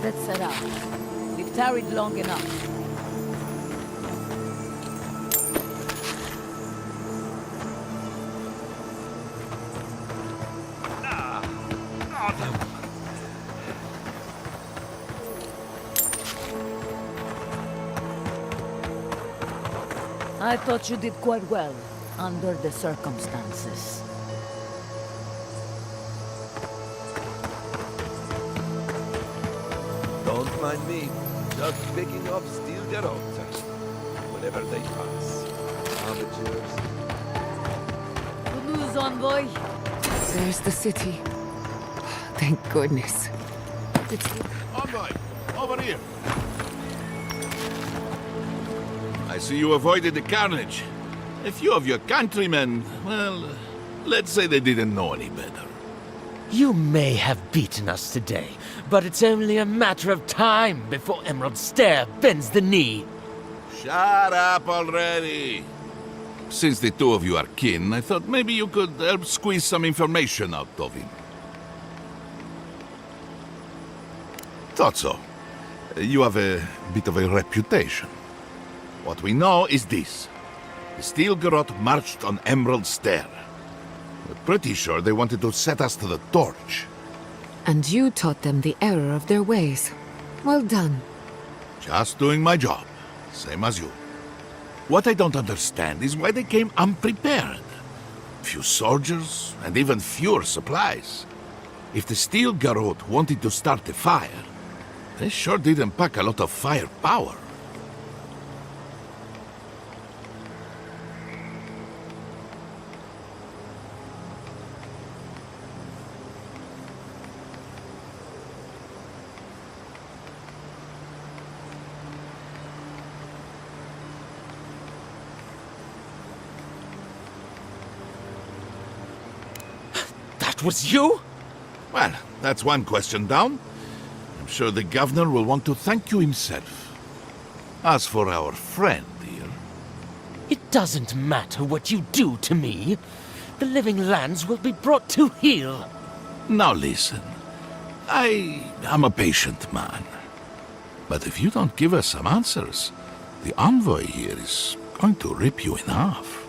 Let's set out. We've tarried long enough. I thought you did quite well, under the circumstances. Don't mind me. Just picking up steel devote whenever they pass. Amateurs. Good news, envoy. There's the city. Thank goodness. It's... Envoy, over here. I see you avoided the carnage. A few of your countrymen, well, let's say they didn't know any better. You may have beaten us today, but it's only a matter of time before Emerald Stair bends the knee. Shut up already. Since the two of you are kin, I thought maybe you could help squeeze some information out of him. Thought so. You have a bit of a reputation. What we know is this. The Steel Garrote marched on Emerald Stair. We're pretty sure they wanted to set us to the torch. And you taught them the error of their ways. Well done. Just doing my job, same as you. What I don't understand is why they came unprepared. Few soldiers, and even fewer supplies. If the Steel Garrote wanted to start a fire, they sure didn't pack a lot of firepower. Was you? Well, that's one question down. I'm sure the governor will want to thank you himself. As for our friend here... It doesn't matter what you do to me. The living lands will be brought to heel. Now listen. I am a patient man. But if you don't give us some answers, the envoy here is going to rip you in half.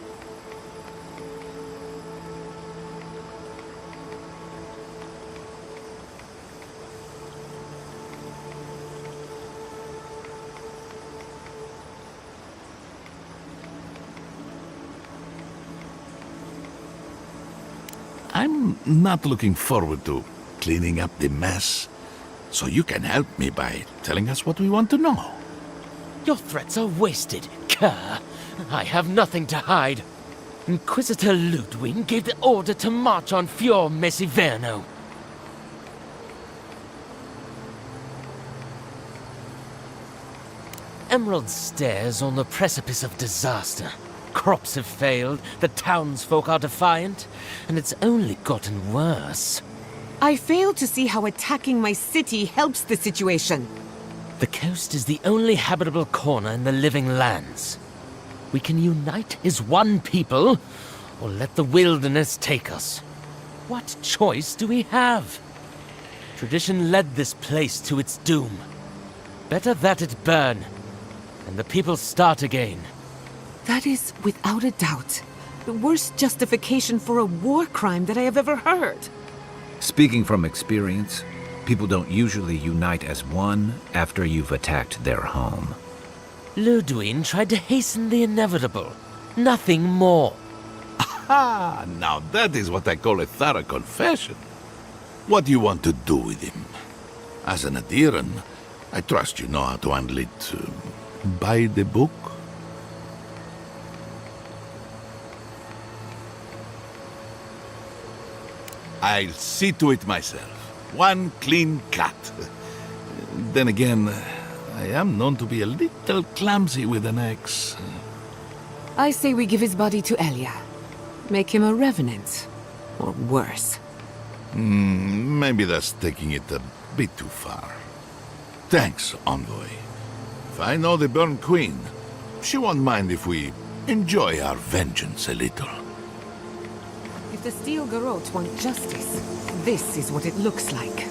I'm not looking forward to cleaning up the mess, so you can help me by telling us what we want to know. Your threats are wasted, cur. I have nothing to hide. Inquisitor Ludwig gave the order to march on Fior Mesiverno. Emerald Stair's on the precipice of disaster. Crops have failed, the townsfolk are defiant, and it's only gotten worse. I fail to see how attacking my city helps the situation. The coast is the only habitable corner in the living lands. We can unite as one people, or let the wilderness take us. What choice do we have? Tradition led this place to its doom. Better that it burn, and the people start again. That is, without a doubt, the worst justification for a war crime that I have ever heard. Speaking from experience, people don't usually unite as one after you've attacked their home. Ludwig tried to hasten the inevitable. Nothing more. Ah, now that is what I call a thorough confession. What do you want to do with him? As an adherent, I trust you know how to handle it by the book. I'll see to it myself. One clean cut. Then again, I am known to be a little clumsy with an axe. I say we give his body to Elia. Make him a revenant. Or worse. Maybe that's taking it a bit too far. Thanks, Envoy. If I know the Burn Queen, she won't mind if we enjoy our vengeance a little. If the Steel Garrote want justice, this is what it looks like.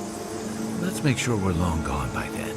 Let's make sure we're long gone by then.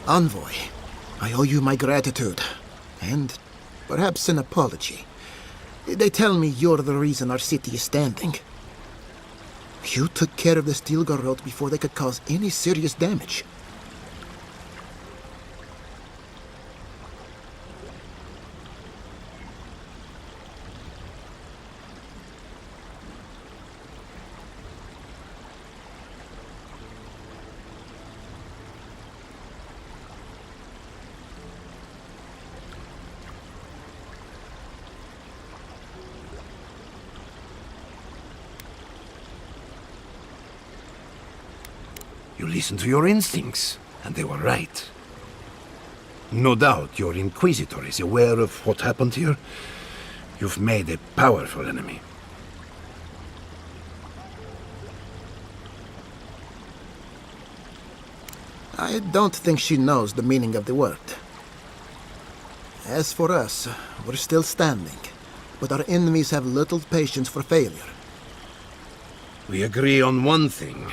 Envoy, I owe you my gratitude, and perhaps an apology. They tell me you're the reason our city is standing. You took care of the Steel Garrote before they could cause any serious damage. You listened to your instincts, and they were right. No doubt your Inquisitor is aware of what happened here. You've made a powerful enemy. I don't think she knows the meaning of the word. As for us, we're still standing, but our enemies have little patience for failure. We agree on one thing.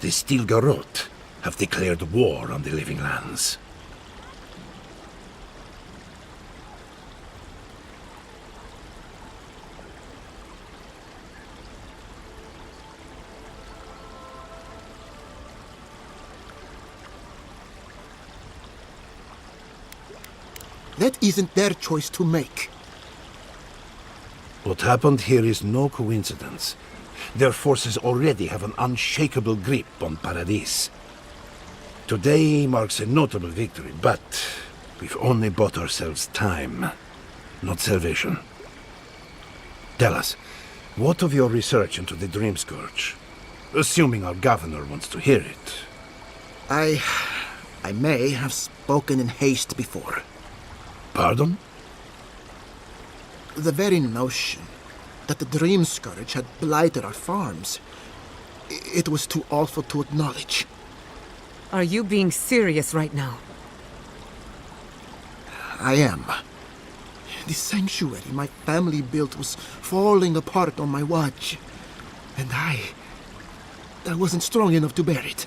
The Steel Garrote have declared war on the living lands. That isn't their choice to make. What happened here is no coincidence. Their forces already have an unshakable grip on Paradis. Today marks a notable victory, but we've only bought ourselves time, not salvation. Tell us, what of your research into the Dream Scourge? Assuming our governor wants to hear it. I may have spoken in haste before. Pardon? The very notion that the Dream Scourge had blighted our farms, it was too awful to acknowledge. Are you being serious right now? I am. The sanctuary my family built was falling apart on my watch, and I wasn't strong enough to bear it.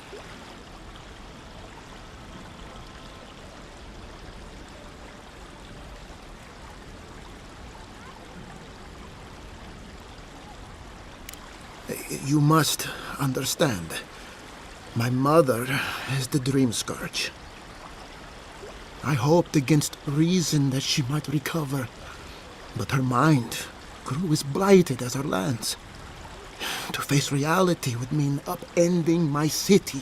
You must understand. My mother is the Dream Scourge. I hoped against reason that she might recover, but her mind grew as blighted as her lands. To face reality would mean upending my city,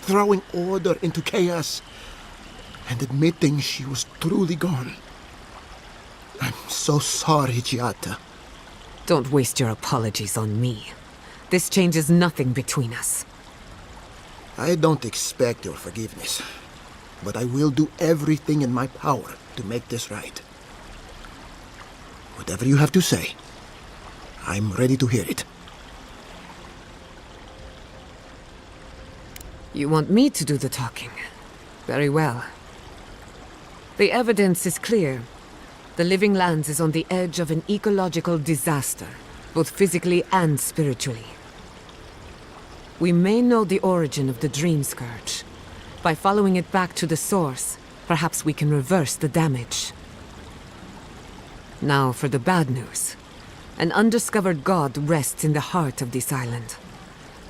throwing order into chaos, and admitting she was truly gone. I'm so sorry, Giata. Don't waste your apologies on me. This changes nothing between us. I don't expect your forgiveness, but I will do everything in my power to make this right. Whatever you have to say, I'm ready to hear it. You want me to do the talking? Very well. The evidence is clear. The Living Lands is on the edge of an ecological disaster, both physically and spiritually. We may know the origin of the Dream Scourge. By following it back to the source, perhaps we can reverse the damage. Now for the bad news. An undiscovered god rests in the heart of this island.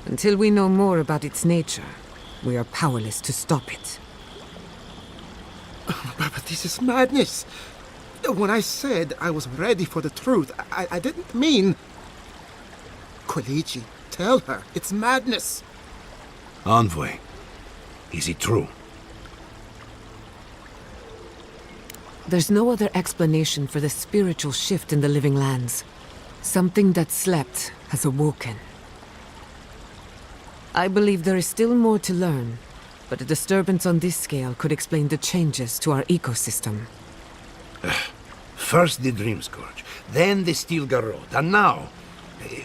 Until we know more about its nature, we are powerless to stop it. But this is madness. When I said I was ready for the truth, I didn't mean... Koichi, tell her, it's madness. Envoy, is it true? There's no other explanation for the spiritual shift in the Living Lands. Something that slept has awoken. I believe there is still more to learn, but a disturbance on this scale could explain the changes to our ecosystem. First the Dream Scourge, then the Steel Garrote, and now...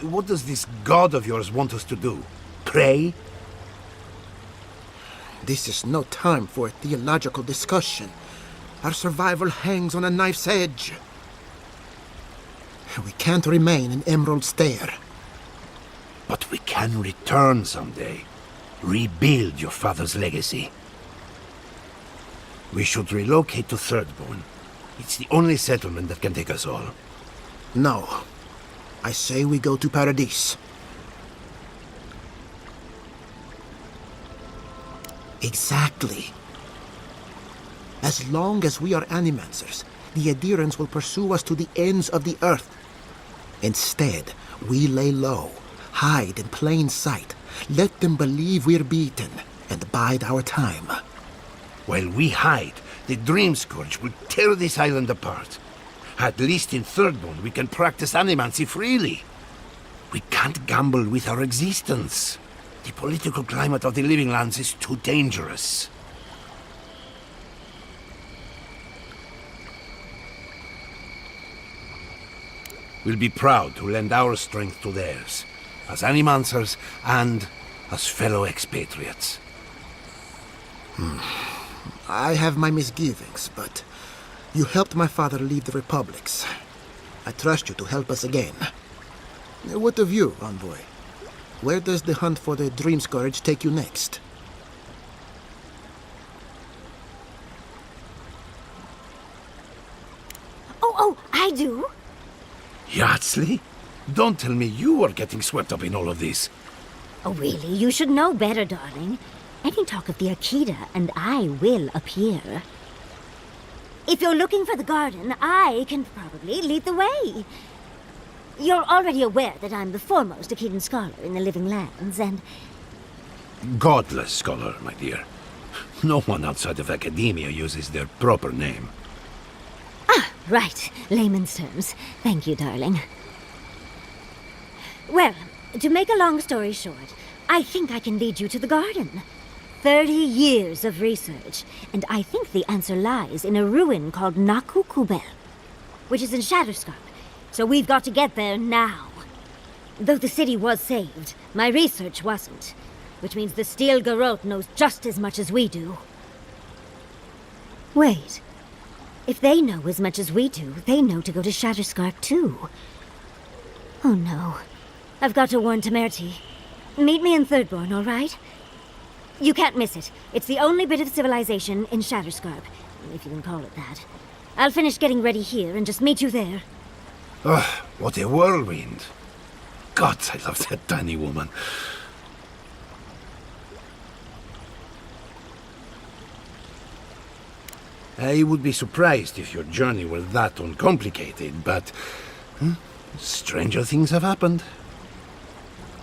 what does this god of yours want us to do? Pray? This is no time for a theological discussion. Our survival hangs on a knife's edge. We can't remain in Emerald Stair. But we can return someday. Rebuild your father's legacy. We should relocate to Thirdborn. It's the only settlement that can take us all. No. I say we go to Paradise. Exactly. As long as we are Animancers, the Adherents will pursue us to the ends of the earth. Instead, we lay low, hide in plain sight, let them believe we're beaten, and bide our time. While we hide, the Dream Scourge will tear this island apart. At least in Thirdborn, we can practice animancy freely. We can't gamble with our existence. The political climate of the Living Lands is too dangerous. We'll be proud to lend our strength to theirs, as animancers and as fellow expatriates. I have my misgivings, but you helped my father leave the Republics. I trust you to help us again. What of you, Envoy? Where does the hunt for the Dream Scourge take you next? Oh, I do. Yardsley? Don't tell me you are getting swept up in all of this. Oh, really? You should know better, darling. Any talk of the Akita, and I will appear. If you're looking for the garden, I can probably lead the way. You're already aware that I'm the foremost Akitan scholar in the Living Lands, and... Godless scholar, my dear. No one outside of academia uses their proper name. Ah, right. Layman's terms. Thank you, darling. Well, to make a long story short, I think I can lead you to the garden. 30 years of research, and I think the answer lies in a ruin called Nakukubel, which is in Shatterscarp, so we've got to get there now. Though the city was saved, my research wasn't, which means the Steel Garrote knows just as much as we do. Wait. If they know as much as we do, they know to go to Shatterscarp too. Oh no. I've got to warn Temerity. Meet me in Thirdborn, all right? You can't miss it. It's the only bit of civilization in Shatterscarp, if you can call it that. I'll finish getting ready here and just meet you there. Ugh, what a whirlwind. gods, I love that tiny woman. I would be surprised if your journey were that uncomplicated, but stranger things have happened.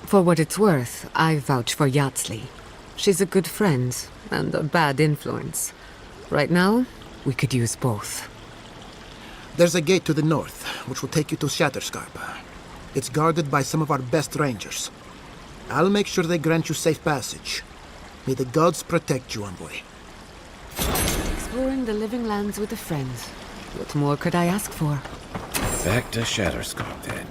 For what it's worth, I vouch for Yatsley. She's a good friend and a bad influence. Right now, we could use both. There's a gate to the north, which will take you to Shatterscarp. It's guarded by some of our best rangers. I'll make sure they grant you safe passage. May the gods protect you, envoy. Exploring the living lands with a friend. What more could I ask for? Back to Shatterscarp, then.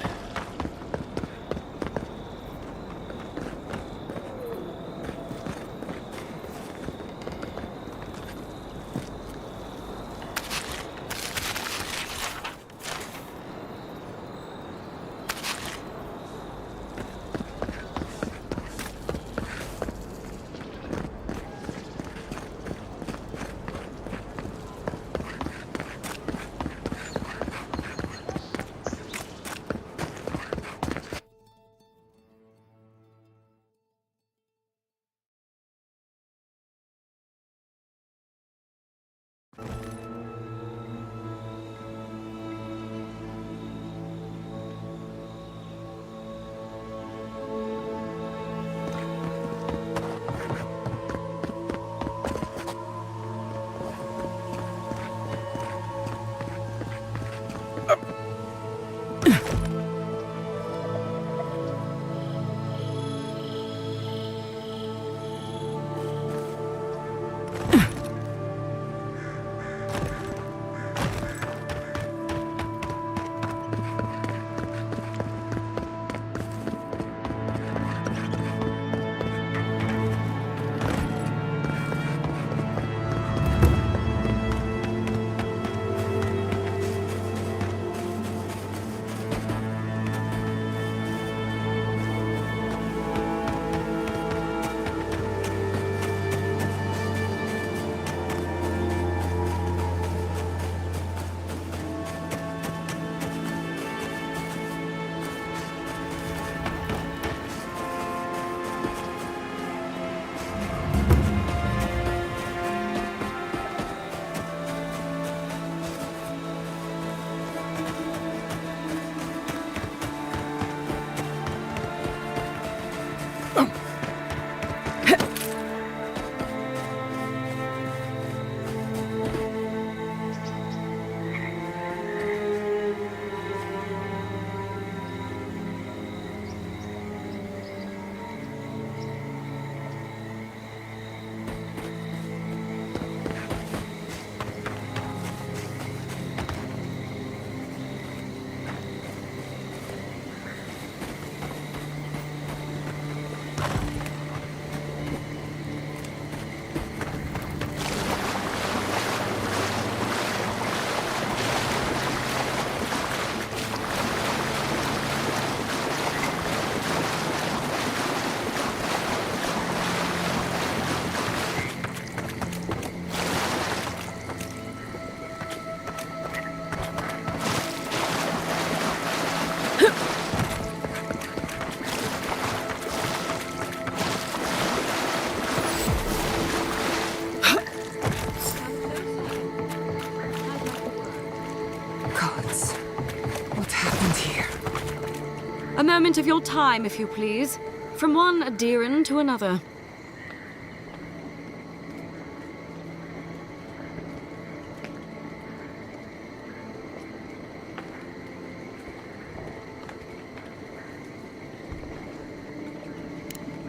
A moment of your time, if you please. From one Adiran to another.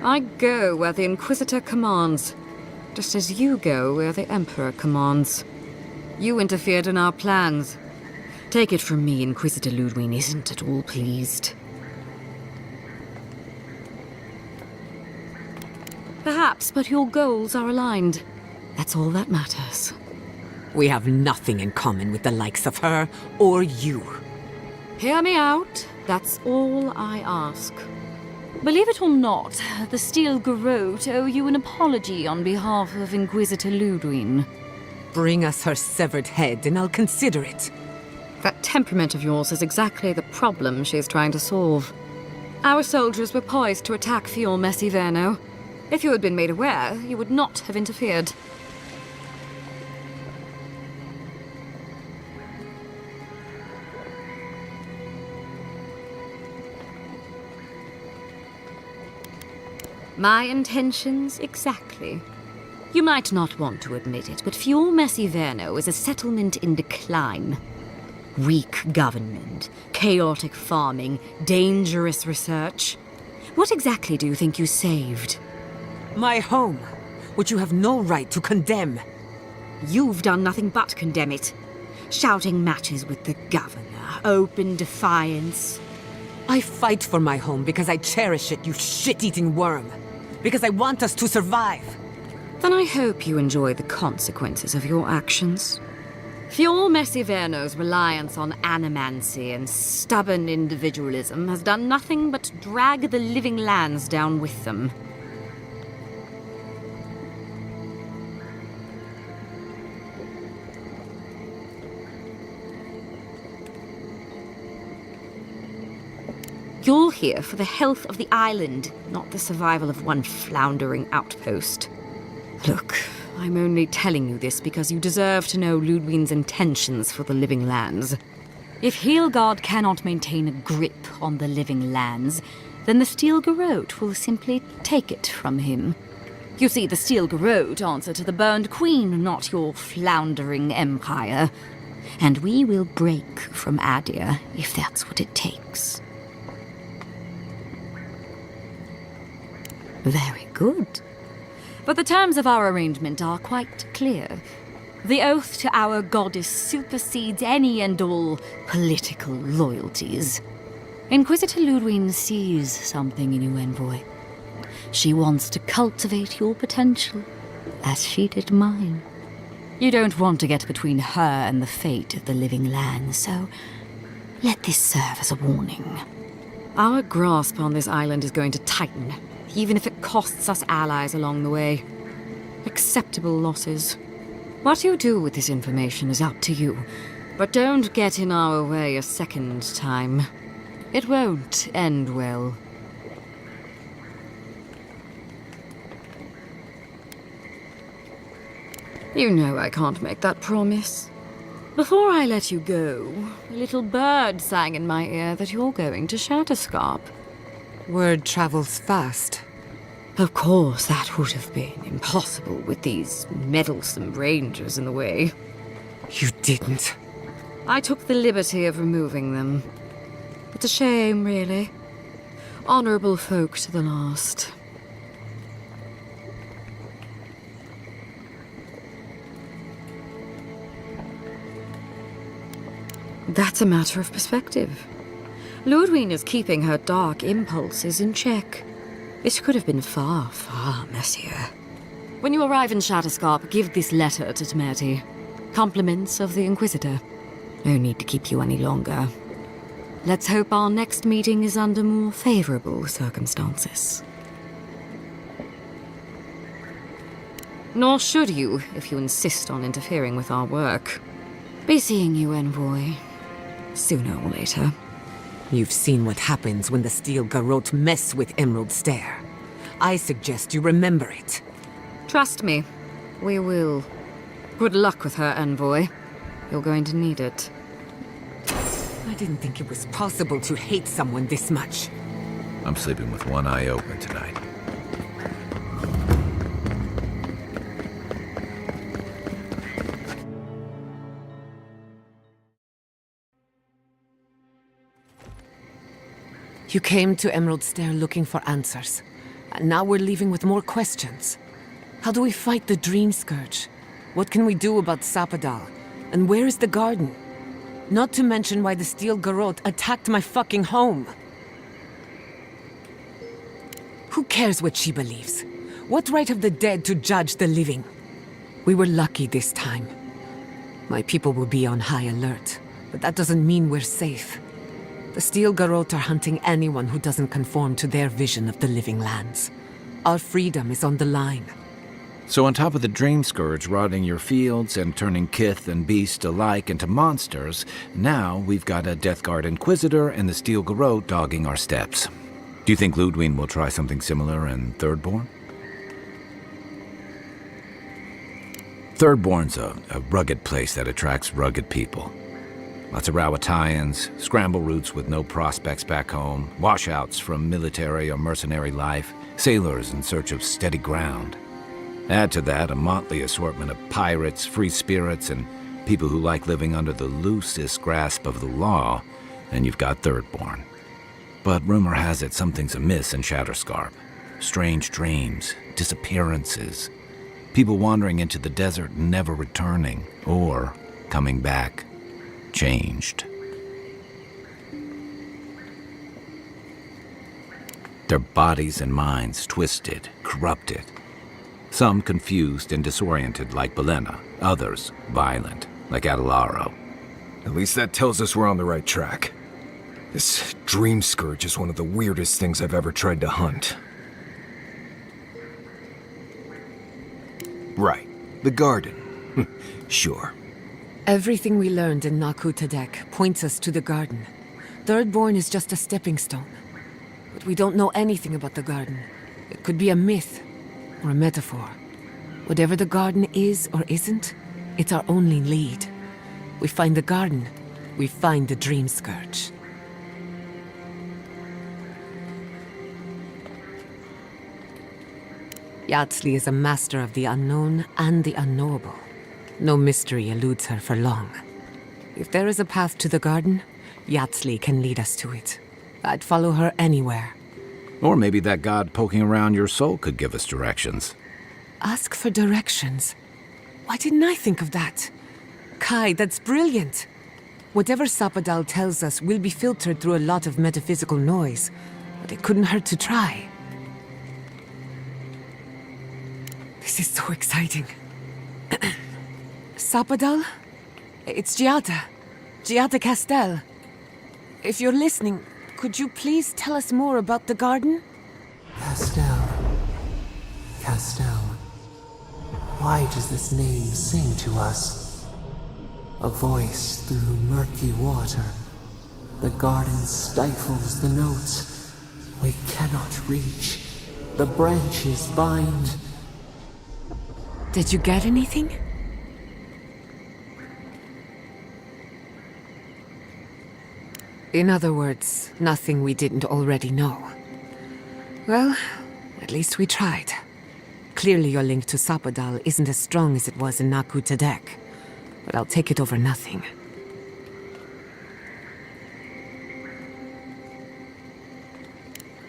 I go where the Inquisitor commands, just as you go where the Emperor commands. You interfered in our plans. Take it from me, Inquisitor Ludwig isn't at all pleased. Perhaps, but your goals are aligned. That's all that matters. We have nothing in common with the likes of her or you. Hear me out. That's all I ask. Believe it or not, the Steel Garrote owe you an apology on behalf of Inquisitor Ludwig. Bring us her severed head and I'll consider it. That temperament of yours is exactly the problem she's trying to solve. Our soldiers were poised to attack Fior Messiverno. If you had been made aware, you would not have interfered. My intentions exactly. You might not want to admit it, but Fior Messiverno is a settlement in decline. Weak government, chaotic farming, dangerous research. What exactly do you think you saved? My home, which you have no right to condemn. You've done nothing but condemn it. Shouting matches with the governor, open defiance. I fight for my home because I cherish it, you shit-eating worm. Because I want us to survive. Then I hope you enjoy the consequences of your actions. Fior Messiverno's reliance on animancy and stubborn individualism has done nothing but drag the living lands down with them. You're here for the health of the island, not the survival of one floundering outpost. Look, I'm only telling you this because you deserve to know Ludwig's intentions for the living lands. If Heelgard cannot maintain a grip on the living lands, then the Steel Garrote will simply take it from him. You see, the Steel Garrote answer to the Burned Queen, not your floundering empire. And we will break from Adir if that's what it takes. Very good. But the terms of our arrangement are quite clear. The oath to our goddess supersedes any and all political loyalties. Inquisitor Ludwig sees something in you, Envoy. She wants to cultivate your potential, as she did mine. You don't want to get between her and the fate of the living land, so let this serve as a warning. Our grasp on this island is going to tighten, even if it costs us allies along the way. Acceptable losses. What you do with this information is up to you, but don't get in our way a second time. It won't end well. You know I can't make that promise. Before I let you go, a little bird sang in my ear that you're going to Shatterscarp. Word travels fast. Of course, that would have been impossible with these meddlesome rangers in the way. You didn't. I took the liberty of removing them. It's a shame, really. Honorable folk to the last. That's a matter of perspective. Ludwig is keeping her dark impulses in check. It could have been far, far messier. When you arrive in Shatterscarp, give this letter to Temerty. Compliments of the Inquisitor. No need to keep you any longer. Let's hope our next meeting is under more favorable circumstances. Nor should you, if you insist on interfering with our work. Be seeing you, Envoy. Sooner or later. You've seen what happens when the Steel Garrote mess with Emerald Stair. I suggest you remember it. Trust me, we will. Good luck with her, Envoy. You're going to need it. I didn't think it was possible to hate someone this much. I'm sleeping with one eye open tonight. You came to Emerald Stair looking for answers. And now we're leaving with more questions. How do we fight the Dream Scourge? What can we do about Sapadal? And where is the garden? Not to mention why the Steel Garrote attacked my fucking home. Who cares what she believes? What right have the dead to judge the living? We were lucky this time. My people will be on high alert, but that doesn't mean we're safe. The Steel Garrote are hunting anyone who doesn't conform to their vision of the living lands. Our freedom is on the line. So on top of the Dream Scourge rotting your fields and turning kith and beast alike into monsters, now we've got a Death Guard Inquisitor and the Steel Garrote dogging our steps. Do you think Ludwig will try something similar in Thirdborn? Thirdborn's a rugged place that attracts rugged people. Lots of Rawatayans, scramble routes with no prospects back home, washouts from military or mercenary life, sailors in search of steady ground. Add to that a motley assortment of pirates, free spirits, and people who like living under the loosest grasp of the law, and you've got Thirdborn. But rumor has it something's amiss in Shatterscarp. Strange dreams, disappearances, people wandering into the desert and never returning, or coming back changed. Their bodies and minds twisted, corrupted. Some confused and disoriented like Belena, others violent like Adelaro. At least that tells us we're on the right track. This dream scourge is one of the weirdest things I've ever tried to hunt. Right, the garden. Sure. Everything we learned in Nakutadek points us to the garden. Thirdborn is just a stepping stone. But we don't know anything about the garden. It could be a myth or a metaphor. Whatever the garden is or isn't, it's our only lead. We find the garden, we find the dream scourge. Yatsli is a master of the unknown and the unknowable. No mystery eludes her for long. If there is a path to the garden, Yatsli can lead us to it. I'd follow her anywhere. Or maybe that god poking around your soul could give us directions. Ask for directions. Why didn't I think of that? Kai, that's brilliant. Whatever Sapadal tells us will be filtered through a lot of metaphysical noise, but it couldn't hurt to try. This is so exciting. Sapadal? It's Giada Castel. If you're listening, could you please tell us more about the garden? Castel. Why does this name sing to us? A voice through murky water. The garden stifles the notes. We cannot reach. The branches bind. Did you get anything? In other words, nothing we didn't already know. Well, at least we tried. Clearly your link to Sapadal isn't as strong as it was in Nakutadek, but I'll take it over nothing.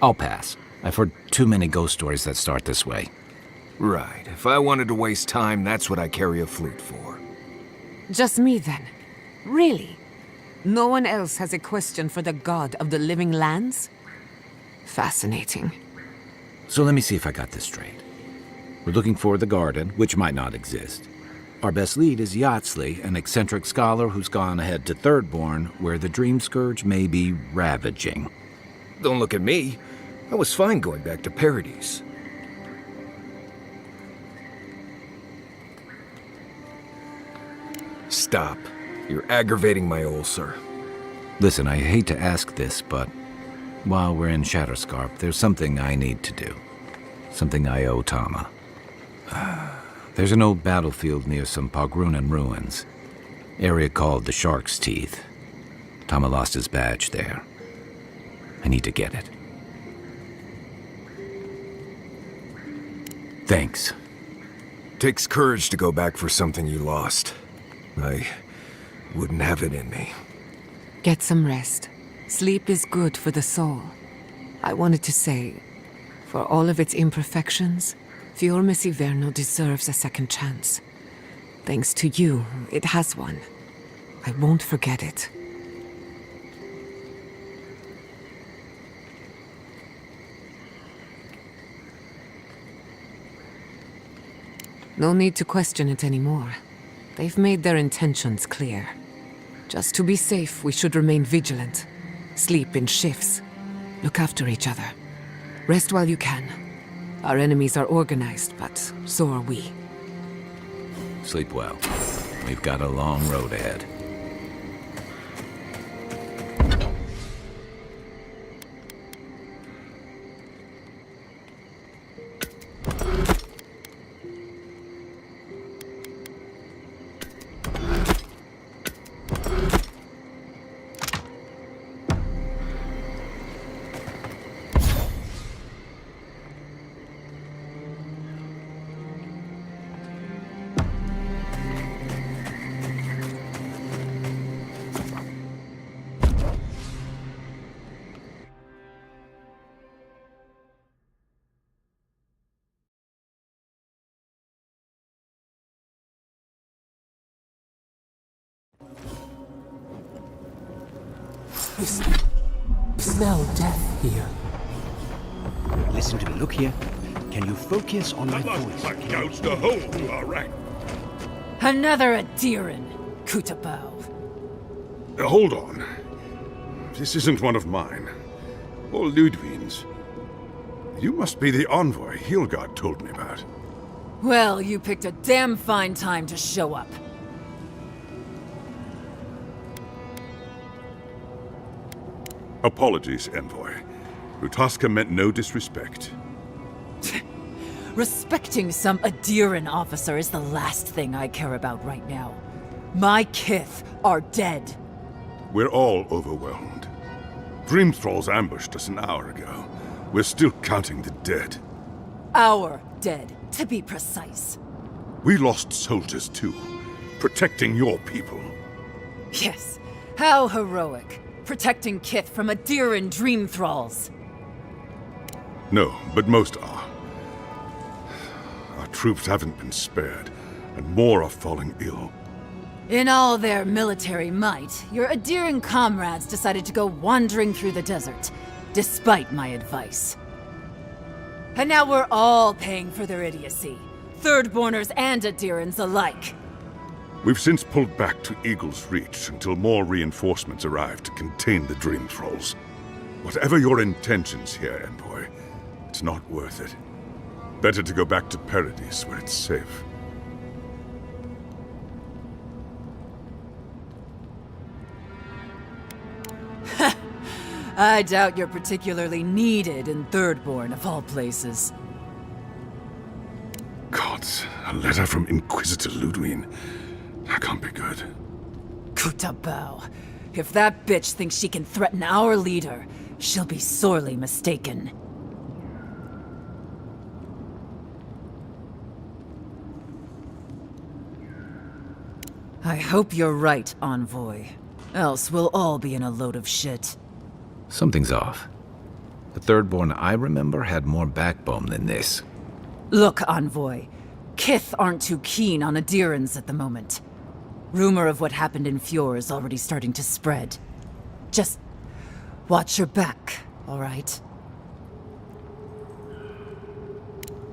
I'll pass. I've heard too many ghost stories that start this way. Right. If I wanted to waste time, that's what I carry a flute for. Just me then? Really? No one else has a question for the god of the living lands? Fascinating. So let me see if I got this straight. We're looking for the garden, which might not exist. Our best lead is Yatsli, an eccentric scholar who's gone ahead to Thirdborn, where the Dream Scourge may be ravaging. Don't look at me. I was fine going back to Paradise. Stop. You're aggravating my ulcer. Listen, I hate to ask this, but while we're in Shatterscarp, there's something I need to do. Something I owe Tama. There's an old battlefield near some Pogrunan ruins. Area called the Shark's Teeth. Tama lost his badge there. I need to get it. Thanks. Takes courage to go back for something you lost. I wouldn't have it in me. Get some rest. Sleep is good for the soul. I wanted to say, for all of its imperfections, Fiorme Siverno deserves a second chance. Thanks to you, it has one. I won't forget it. No need to question it anymore. They've made their intentions clear. Just to be safe, we should remain vigilant. Sleep in shifts. Look after each other. Rest while you can. Our enemies are organized, but so are we. Sleep well. We've got a long road ahead. Smell death here. Listen to me. Look here. Can you focus on my voice? That gouged a hole through our rank. Another Adiran, Kutabao. Hold on. This isn't one of mine. Or Ludwig's. You must be the envoy Hilgard told me about. Well, you picked a damn fine time to show up. Apologies, envoy. Rutaska meant no disrespect. Respecting some Adiran officer is the last thing I care about right now. My kith are dead. We're all overwhelmed. Dream Thralls ambushed us an hour ago. We're still counting the dead. Our dead, to be precise. We lost soldiers too, protecting your people. Yes, how heroic. Protecting kith from Adiran dream thralls. No, but most are. Our troops haven't been spared, and more are falling ill. In all their military might, your Adiran comrades decided to go wandering through the desert, despite my advice. And now we're all paying for their idiocy. Thirdborners and Adirans alike. We've since pulled back to Eagle's Reach until more reinforcements arrive to contain the Dream Thralls. Whatever your intentions here, Envoy, it's not worth it. Better to go back to Paradise where it's safe. I doubt you're particularly needed in Thirdborn, of all places. Gods, a letter from Inquisitor Ludwig. That can't be good. Kutabao. If that bitch thinks she can threaten our leader, she'll be sorely mistaken. I hope you're right, Envoy. Else we'll all be in a load of shit. Something's off. The Thirdborn I remember had more backbone than this. Look, Envoy. Kith aren't too keen on Adirans at the moment. Rumor of what happened in Fjord is already starting to spread. Just watch your back, all right?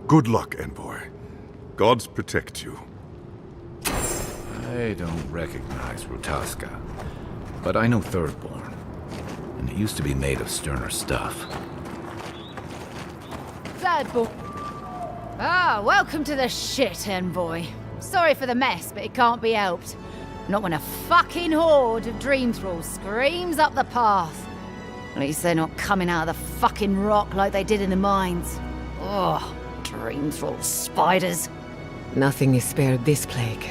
Good luck, Envoy. Gods protect you. I don't recognize Rutaska, but I know Thirdborn, and it used to be made of sterner stuff. Thirdborn. Ah, welcome to the shit, Envoy. Sorry for the mess, but it can't be helped. Not when a fucking horde of Dream Thralls screams up the path. At least they're not coming out of the fucking rock like they did in the mines. Oh, Dream Thrall spiders. Nothing is spared this plague.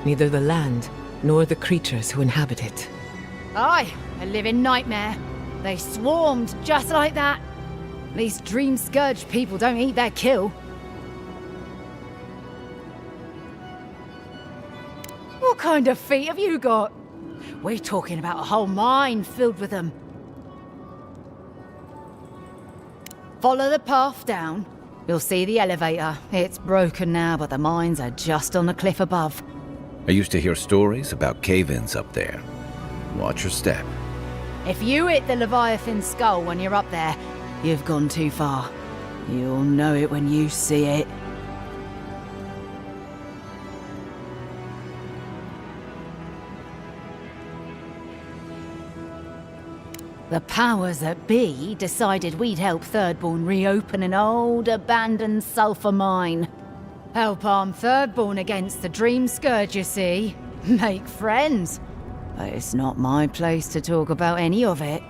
Neither the land, nor the creatures who inhabit it. Aye, a living nightmare. They swarmed just like that. These Dream Scourge people don't eat their kill. What kind of feet have you got? We're talking about a whole mine filled with them. Follow the path down. You'll see the elevator. It's broken now, but the mines are just on the cliff above. I used to hear stories about cave-ins up there. Watch your step. If you hit the Leviathan skull when you're up there, you've gone too far. You'll know it when you see it. The powers that be decided we'd help Thirdborn reopen an old, abandoned sulfur mine. Help arm Thirdborn against the Dream Scourge, you see. Make friends. But it's not my place to talk about any of it.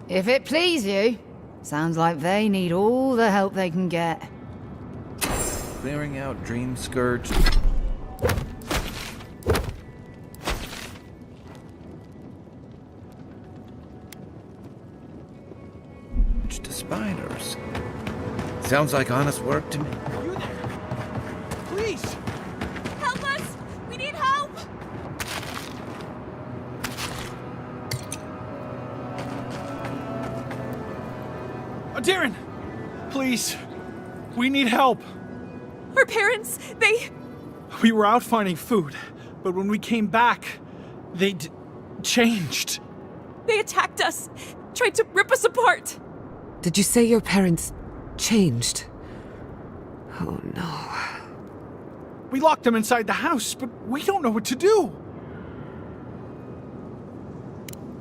If it please you, sounds like they need all the help they can get. Clearing out Dream Scourge. To spiders. Sounds like honest work to me. You there? Please! Help us! We need help! Darren! Please! We need help! Our parents, We were out finding food, but when we came back, they'd changed. They attacked us, tried to rip us apart. Did you say your parents changed? Oh no. We locked them inside the house, but we don't know what to do.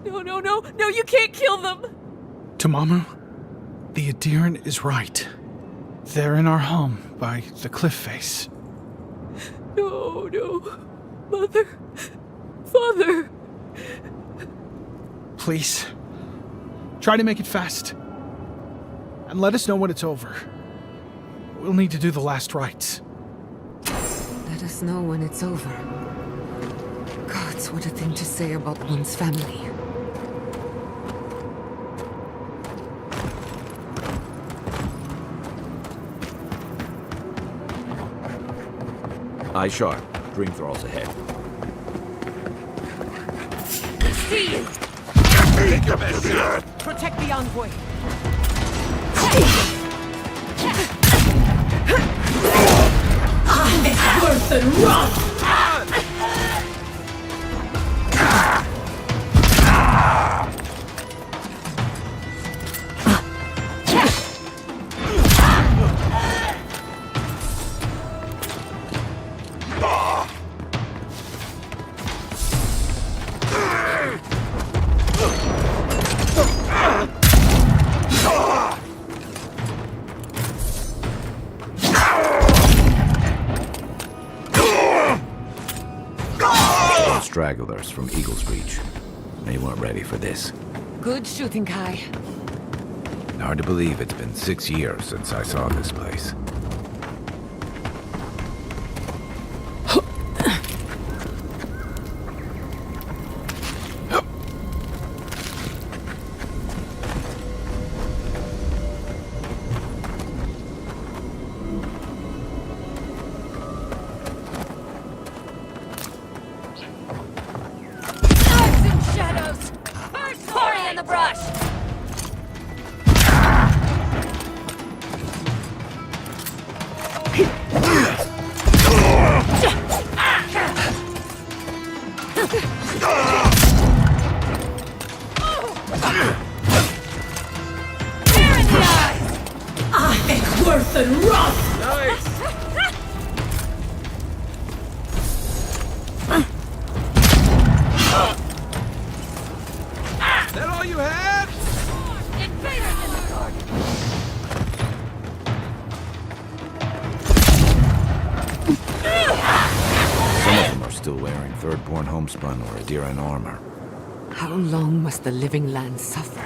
No, you can't kill them. Tamamu, the Adiran is right. They're in our home by the cliff face. No. Mother. Father. Please, try to make it fast. And let us know when it's over. We'll need to do the last rites. Let us know when it's over. Gods, what a thing to say about one's family. Eye sharp. Dream thralls ahead. See you! Take your best shot! Protect the envoy. It's worse than rot! Stragglers from Eagle's Reach. They weren't ready for this. Good shooting, Kai. Hard to believe it's been 6 years since I saw this place. Third-born homespun or Adiran armor. How long must the living land suffer?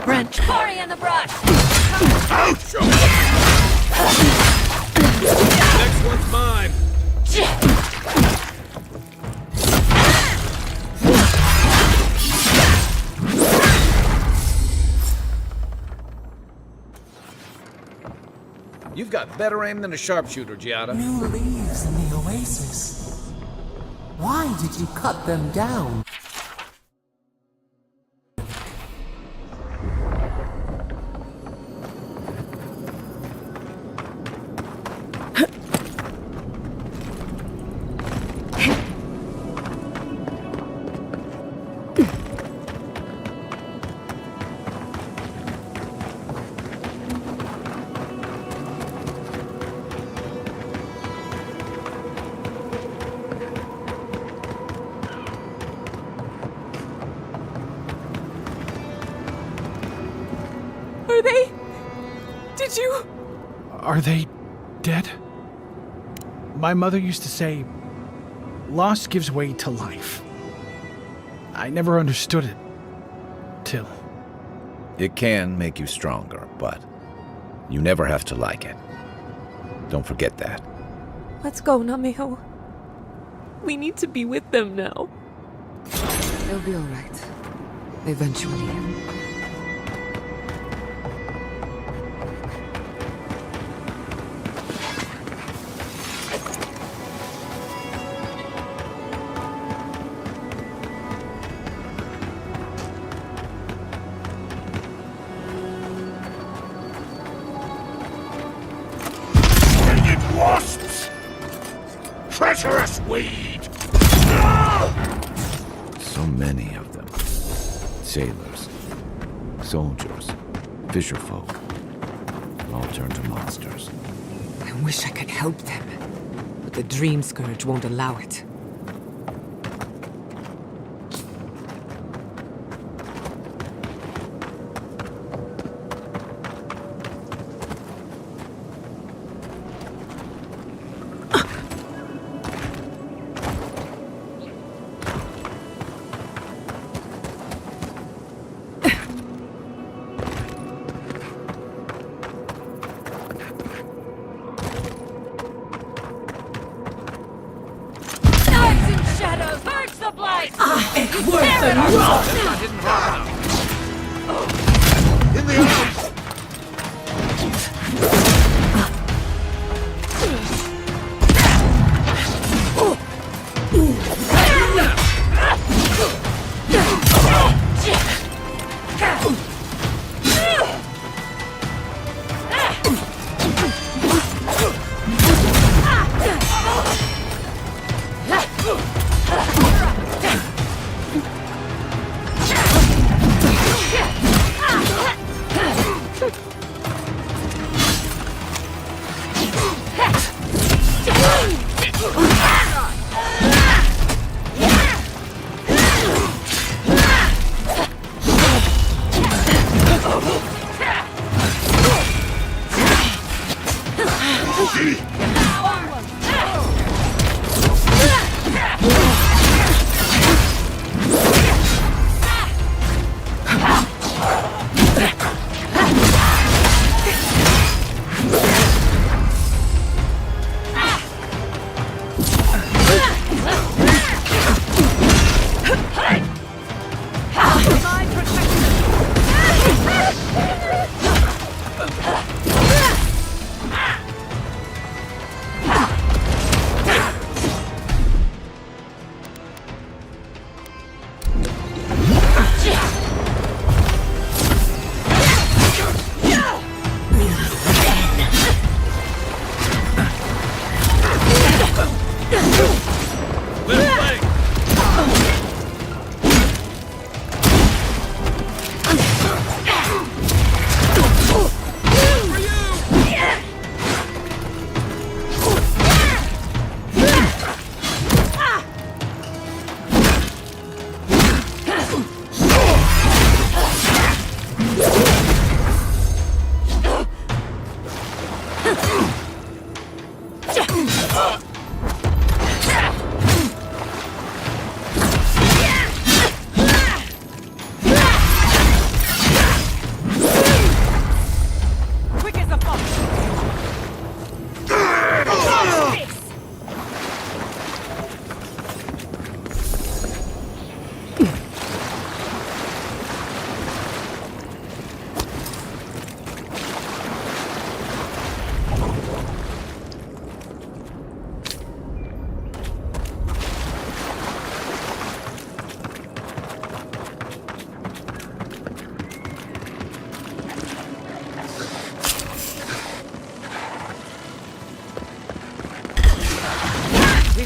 Branch. Cory in the brush! Ouch! Next one's mine! You've got better aim than a sharpshooter, Giada. New leaves in the oasis. Why did you cut them down? Are they? Did you? Are they dead? My mother used to say, loss gives way to life. I never understood it. Till. It can make you stronger, but you never have to like it. Don't forget that. Let's go, Namiho. We need to be with them now. They'll be alright. Eventually. Wasps! Treacherous weed! So many of them. Sailors, soldiers, fisherfolk. All turned to monsters. I wish I could help them, but the Dream Scourge won't allow it. Shadows, purge the blight! Worth the loss! In the arms!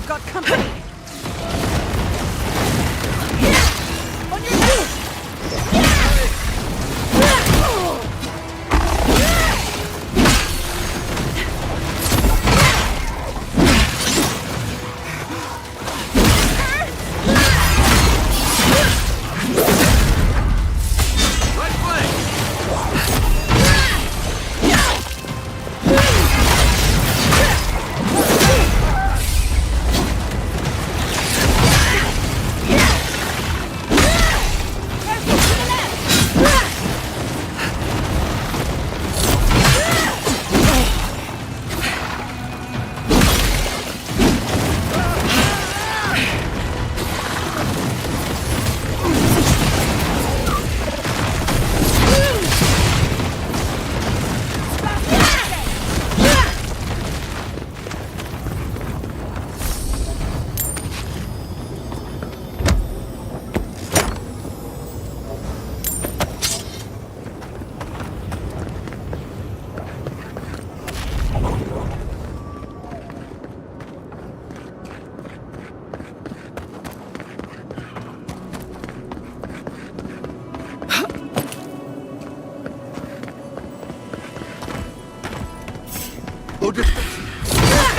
We've got company! On your knees!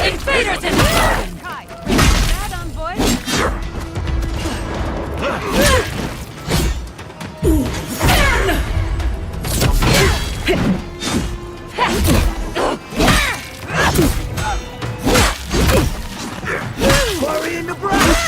Invaders in the garden! Kai, bad envoy? Quarry in the brush!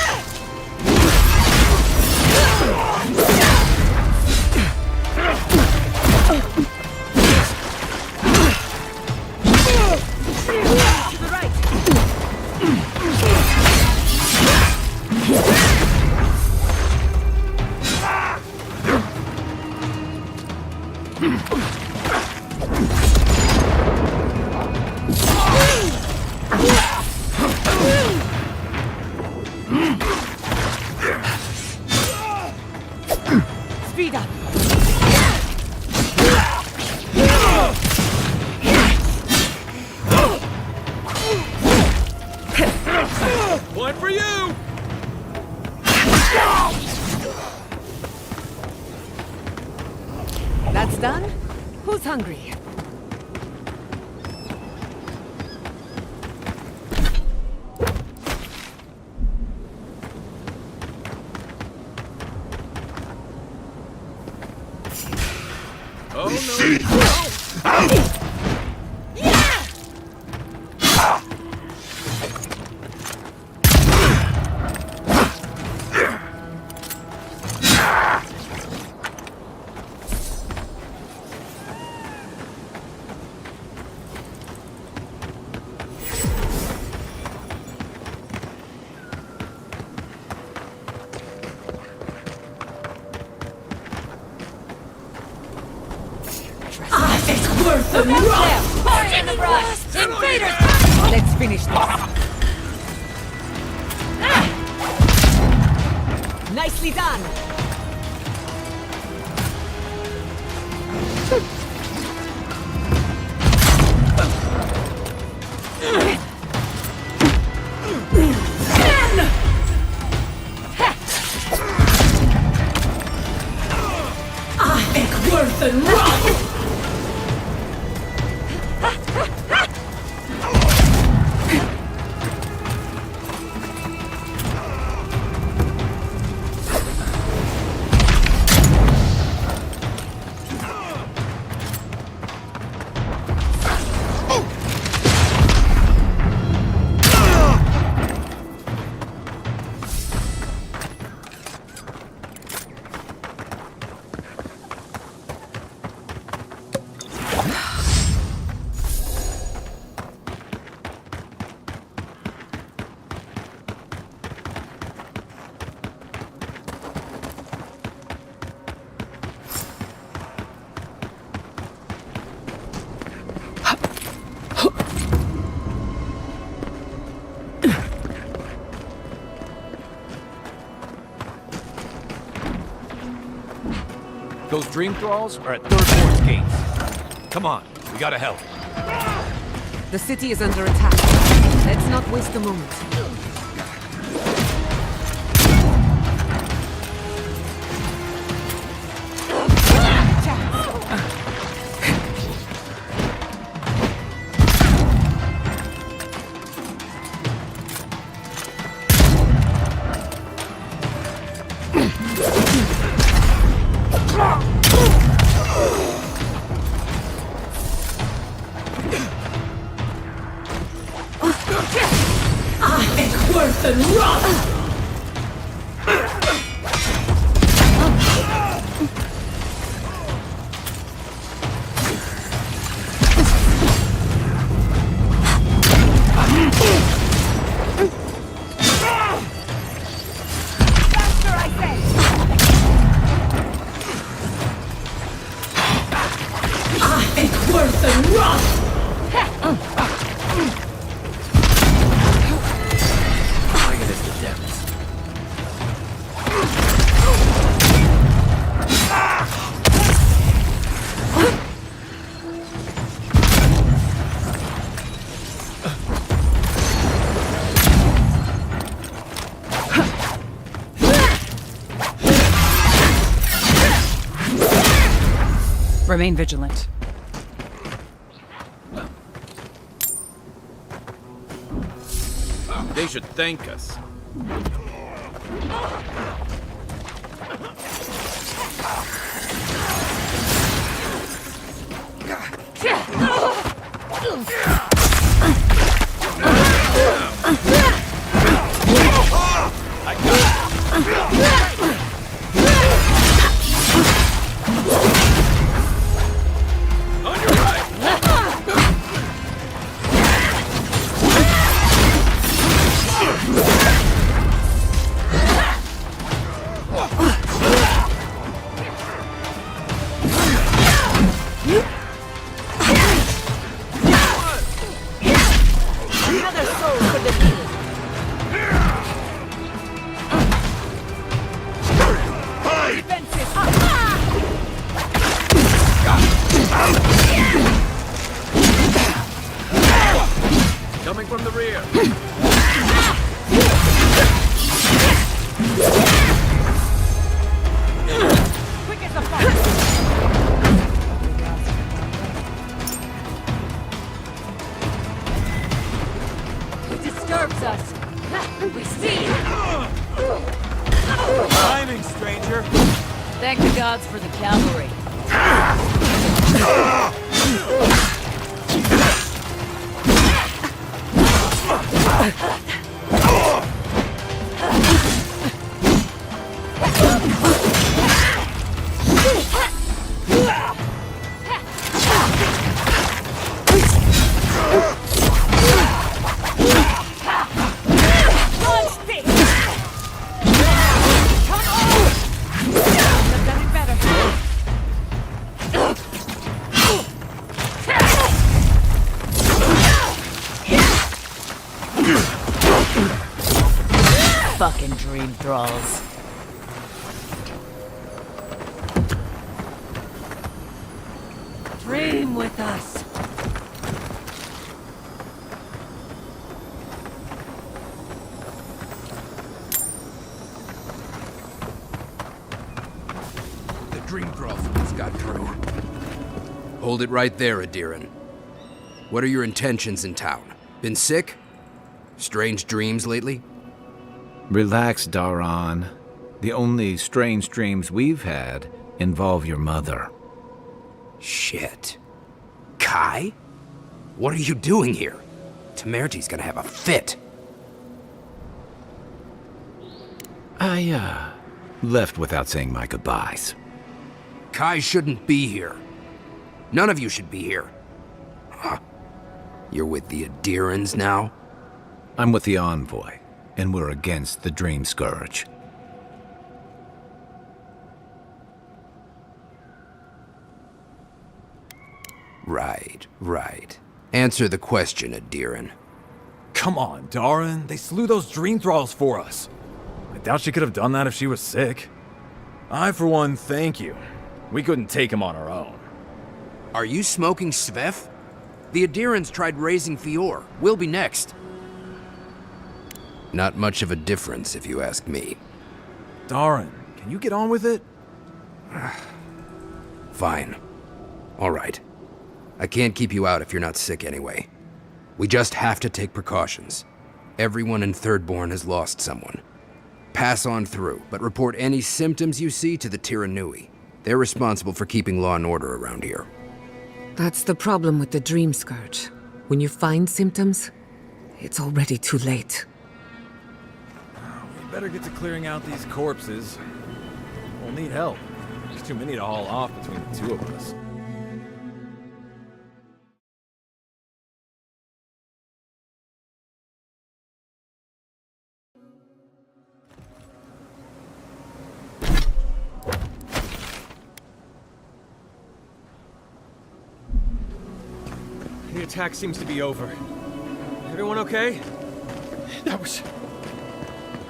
Speed up! One for you! That's done? Who's hungry? Oh no! It's worth the run! Party in the brush! Invaders! Let's finish this. Nicely done! It's worth the run! Those dream thralls are at Third Ward's gates. Come on, we gotta help. The city is under attack. Let's not waste a moment. and rot! Worse than rot! Bring it as the depths. Remain vigilant. They should thank us. Coming from the rear. Quick as a fox! It disturbs us. We see you. Timing, stranger. Thank the gods for the cavalry. Fucking dream thralls. Dream with us. The dream thralls almost got through. Hold it right there, Adiran. What are your intentions in town? Been sick? Strange dreams lately? Relax, Daran. The only strange dreams we've had involve your mother. Shit. Kai? What are you doing here? Temerti's gonna have a fit. I, left without saying my goodbyes. Kai shouldn't be here. None of you should be here. Huh. You're with the Adirans now? I'm with the Envoy, and we're against the Dream Scourge. Right. Answer the question, Adiran. Come on, Daran. They slew those dream thralls for us. I doubt she could have done that if she was sick. I, for one, thank you. We couldn't take him on our own. Are you smoking Sveth? The Adirans tried raising Fior. We'll be next. Not much of a difference, if you ask me. Daran, can you get on with it? Fine. All right. I can't keep you out if you're not sick anyway. We just have to take precautions. Everyone in Thirdborn has lost someone. Pass on through, but report any symptoms you see to the Tiranui. They're responsible for keeping law and order around here. That's the problem with the Dream Scourge. When you find symptoms, it's already too late. better get to clearing out these corpses. We'll need help. There's too many to haul off between the two of us. The attack seems to be over. Everyone okay? That was...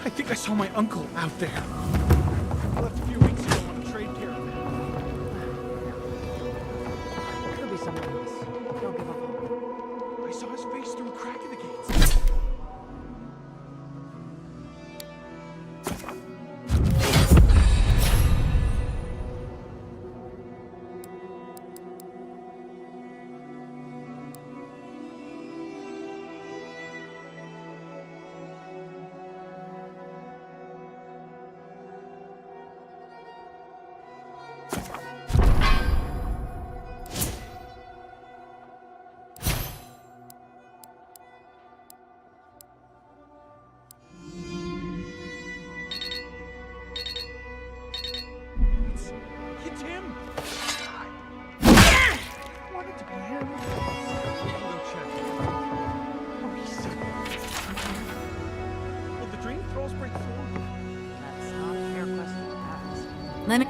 I think I saw my uncle out there. He left a few weeks ago on a trade caravan. Could be someone else. Don't give up hope. I saw his face through a crack in the gates. It's him! I want it to be him. Go check. Oh, he's sick. Will the dream thralls break through? That's not a fair question to ask. Let me...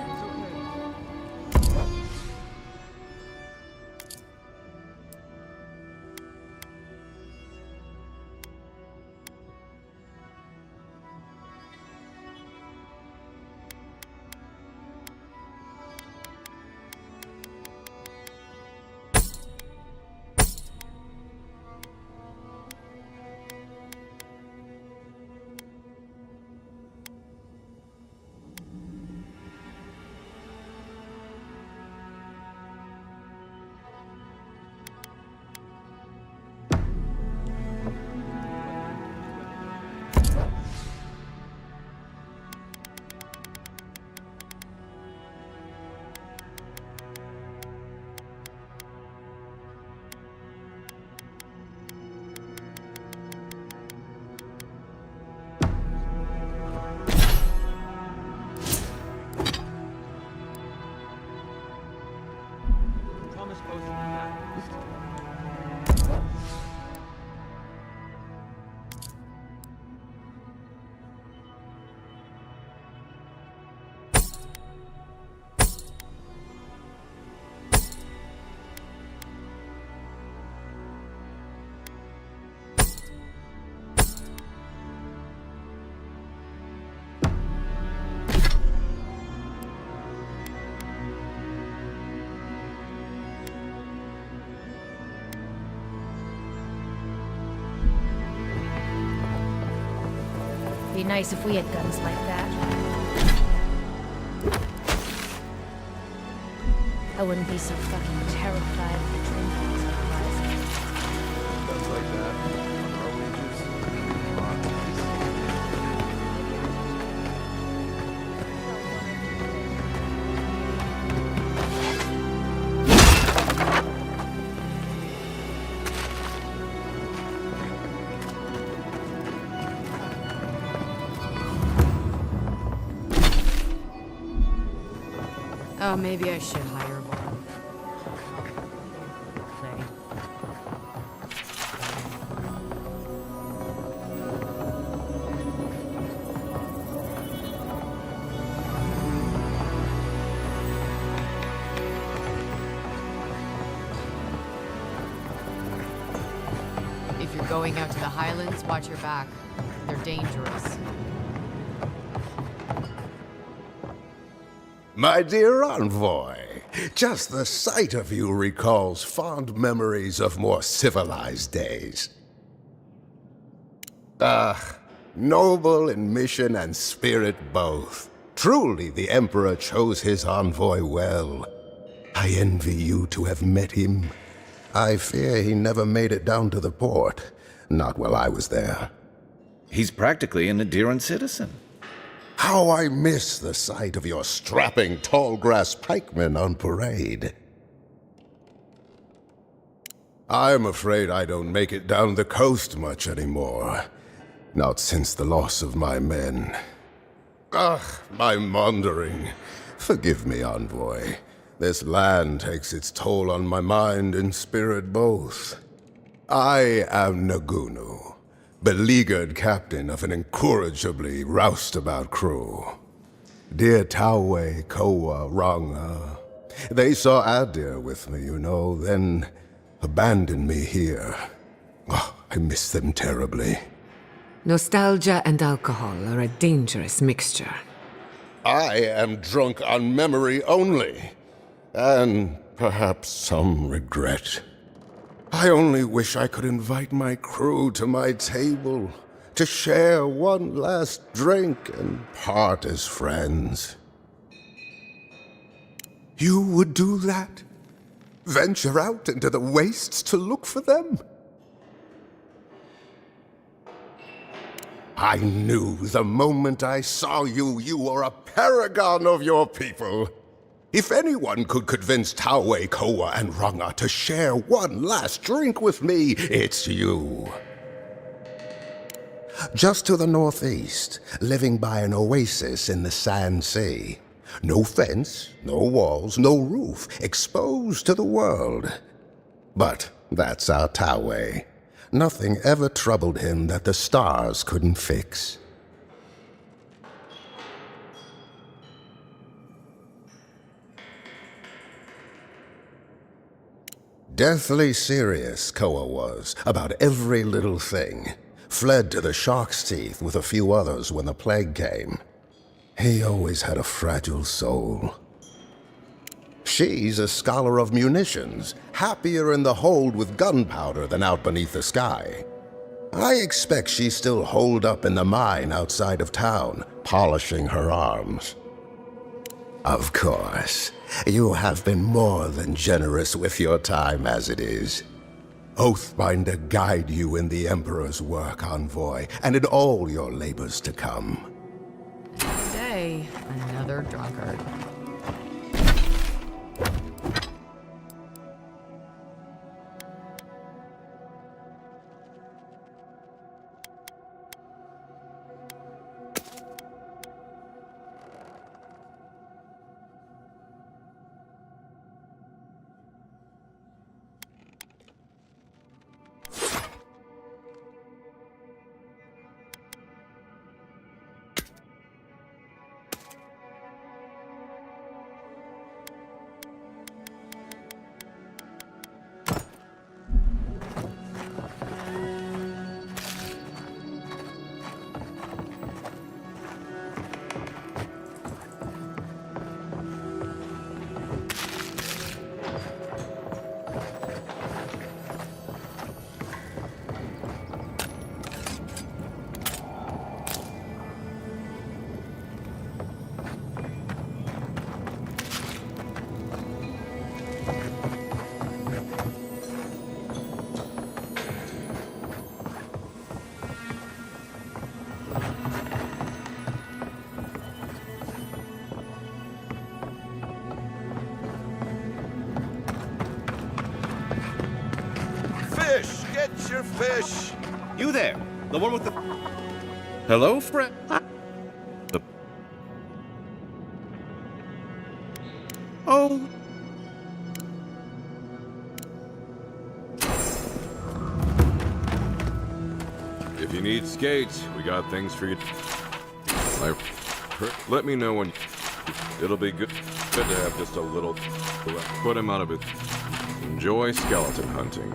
Promise both of you that. Be nice if we had guns like that. I wouldn't be so fucking terrified of the dream falls on the horizon. Guns like that on our wages. Come on, Oh, maybe I should hire one. If you're going out to the Highlands, watch your back. They're dangerous. My dear envoy, just the sight of you recalls fond memories of more civilized days. Noble in mission and spirit both. Truly the Emperor chose his envoy well. I envy you to have met him. I fear he never made it down to the port. Not while I was there. He's practically an Adiran citizen. How I miss the sight of your strapping tall-grass pikemen on parade. I'm afraid I don't make it down the coast much anymore. Not since the loss of my men. Ugh, my maundering. Forgive me, envoy. This land takes its toll on my mind and spirit both. I am Nagunu, beleaguered captain of an incorrigibly roustabout crew. Dear Taue, Koa, Ranga, they saw Adir with me, then abandoned me here. Oh, I miss them terribly. Nostalgia and alcohol are a dangerous mixture. I am drunk on memory only, and perhaps some regret. I only wish I could invite my crew to my table, to share one last drink and part as friends. You would do that? Venture out into the wastes to look for them? I knew the moment I saw you, you were a paragon of your people. If anyone could convince Taue, Koa, and Ranga to share one last drink with me, it's you. Just to the northeast, living by an oasis in the Sand Sea. No fence, no walls, no roof, exposed to the world. But that's our Taue. Nothing ever troubled him that the stars couldn't fix. Deathly serious, Koa was, about every little thing. Fled to the shark's teeth with a few others when the plague came. He always had a fragile soul. She's a scholar of munitions, happier in the hold with gunpowder than out beneath the sky. I expect she's still holed up in the mine outside of town, polishing her arms. Of course, you have been more than generous with your time as it is. Oathbinder guide you in the Emperor's work, envoy, and in all your labors to come. Today, another drunkard. Get your fish! You there, the one with the... Hello, friend? Oh. If you need skates, we got things for you. Let me know when... It'll be good to have just a little... Put him out of it. Enjoy skeleton hunting.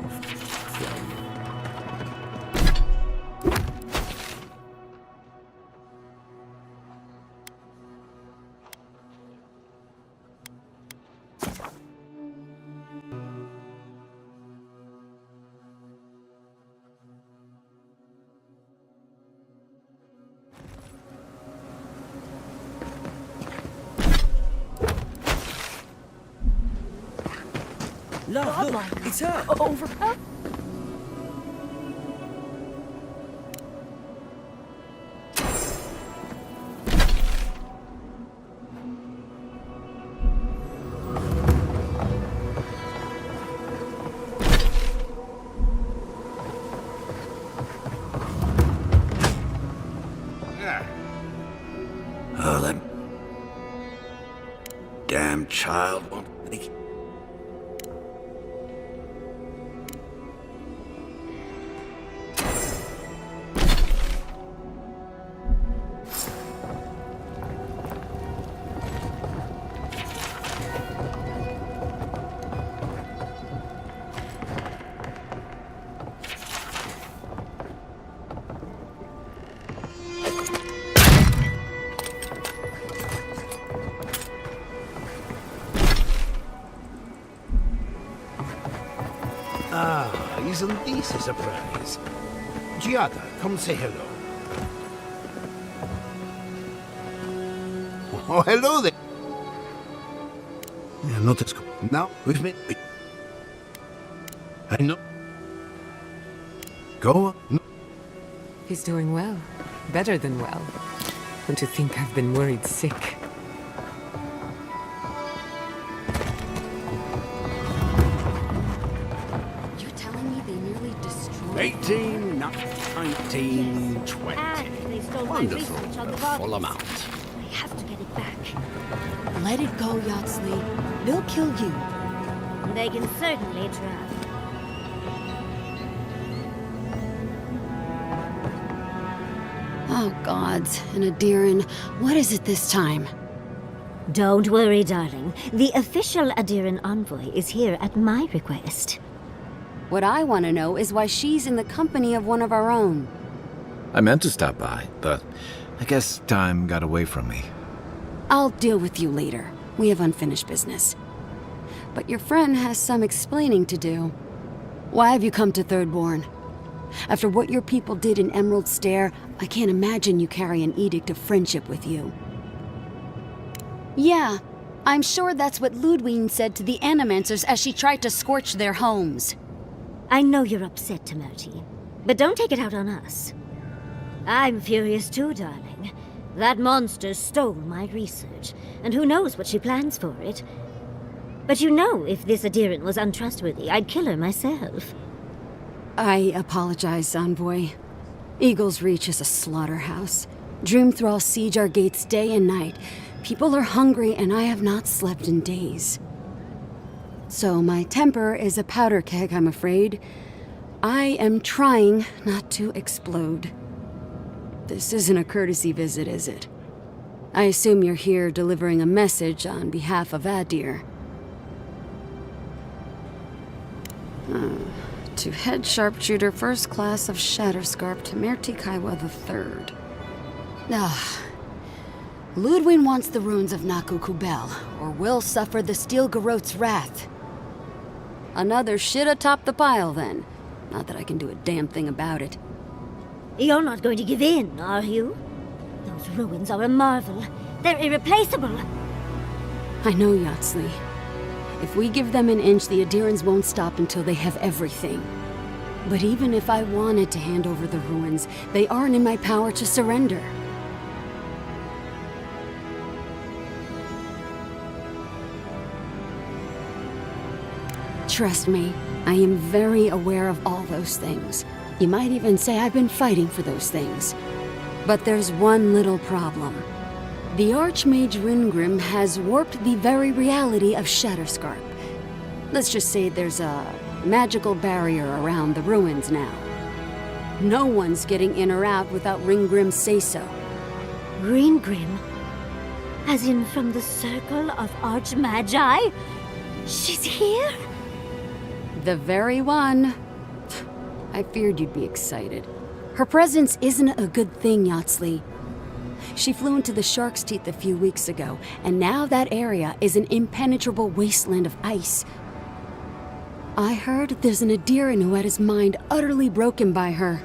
Look, it's her. Over. Ah, isn't this a surprise? Giada, come say hello. Oh, hello there. Yeah, not as cool. Now, we've been... I know. Go on. No. He's doing well. Better than well. And to think I've been worried sick. You're telling me they nearly destroyed... 18, 19, 20. And they stole my Wonderful. research on the Full bodies. amount. I have to get it back. Let it go, Yatsley. They'll kill you. They can certainly try. Oh, gods. And Adiran, what is it this time? Don't worry, darling. The official Adiran envoy is here at my request. What I want to know is why she's in the company of one of our own. I meant to stop by, but I guess time got away from me. I'll deal with you later. We have unfinished business. But your friend has some explaining to do. Why have you come to Thirdborn? After what your people did in Emerald Stair, I can't imagine you carry an edict of friendship with you. Yeah, I'm sure that's what Ludwig said to the Animancers as she tried to scorch their homes. I know you're upset, Temerity, but don't take it out on us. I'm furious too, darling. That monster stole my research, and who knows what she plans for it. But you know, if this Adiran was untrustworthy, I'd kill her myself. I apologize, Envoy. Eagle's Reach is a slaughterhouse. Dreamthralls siege our gates day and night. People are hungry, and I have not slept in days. So my temper is a powder keg, I'm afraid. I am trying not to explode. This isn't a courtesy visit, is it? I assume you're here delivering a message on behalf of Adir. To Head Sharpshooter, First Class of Shatterscarp, Temerty Kaiwa III. Ludwig wants the ruins of Naku Kubel, or will suffer the Steel Garrote's wrath. Another shit atop the pile, then. Not that I can do a damn thing about it. You're not going to give in, are you? Those ruins are a marvel. They're irreplaceable. I know, Yatsley. If we give them an inch, the Adirans won't stop until they have everything. But even if I wanted to hand over the ruins, they aren't in my power to surrender. Trust me, I am very aware of all those things. You might even say I've been fighting for those things. But there's one little problem. The Archmage Ringrim has warped the very reality of Shatterscarp. Let's just say there's a magical barrier around the ruins now. No one's getting in or out without Ringgrim's say-so. Ringgrim? As in from the Circle of Archmagi? She's here? The very one. I feared you'd be excited. Her presence isn't a good thing, Yatsley. She flew into the Shark's Teeth a few weeks ago, and now that area is an impenetrable wasteland of ice. I heard there's an Adiran who had his mind utterly broken by her.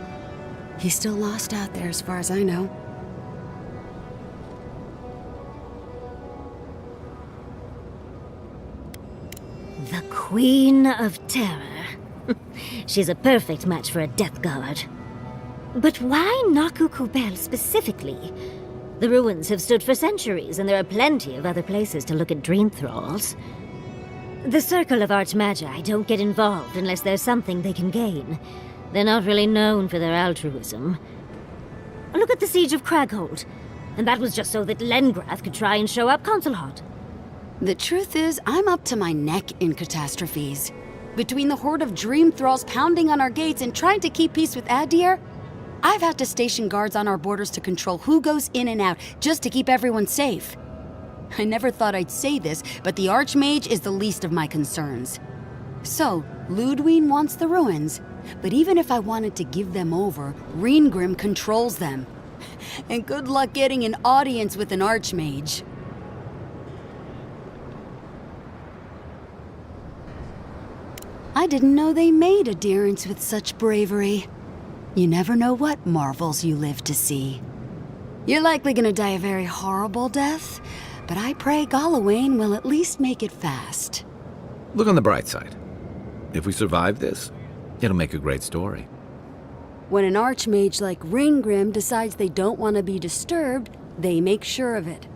He's still lost out there as far as I know. The Queen of Terror. She's a perfect match for a Death Guard. But why Naku Kubel specifically? The ruins have stood for centuries, and there are plenty of other places to look at dream thralls. The Circle of Archmagi don't get involved unless there's something they can gain. They're not really known for their altruism. Look at the Siege of Craghold. And that was just so that Lengrath could try and show up Consulhot. The truth is, I'm up to my neck in catastrophes. Between the horde of dream thralls pounding on our gates and trying to keep peace with Adir, I've had to station guards on our borders to control who goes in and out, just to keep everyone safe. I never thought I'd say this, but the Archmage is the least of my concerns. So, Ludwig wants the ruins, but even if I wanted to give them over, Ringrim controls them. And good luck getting an audience with an Archmage. I didn't know they made adherents with such bravery. You never know what marvels you live to see. You're likely gonna die a very horrible death, but I pray Galawain will at least make it fast. Look on the bright side. If we survive this, it'll make a great story. When an archmage like Ringgrim decides they don't want to be disturbed, they make sure of it.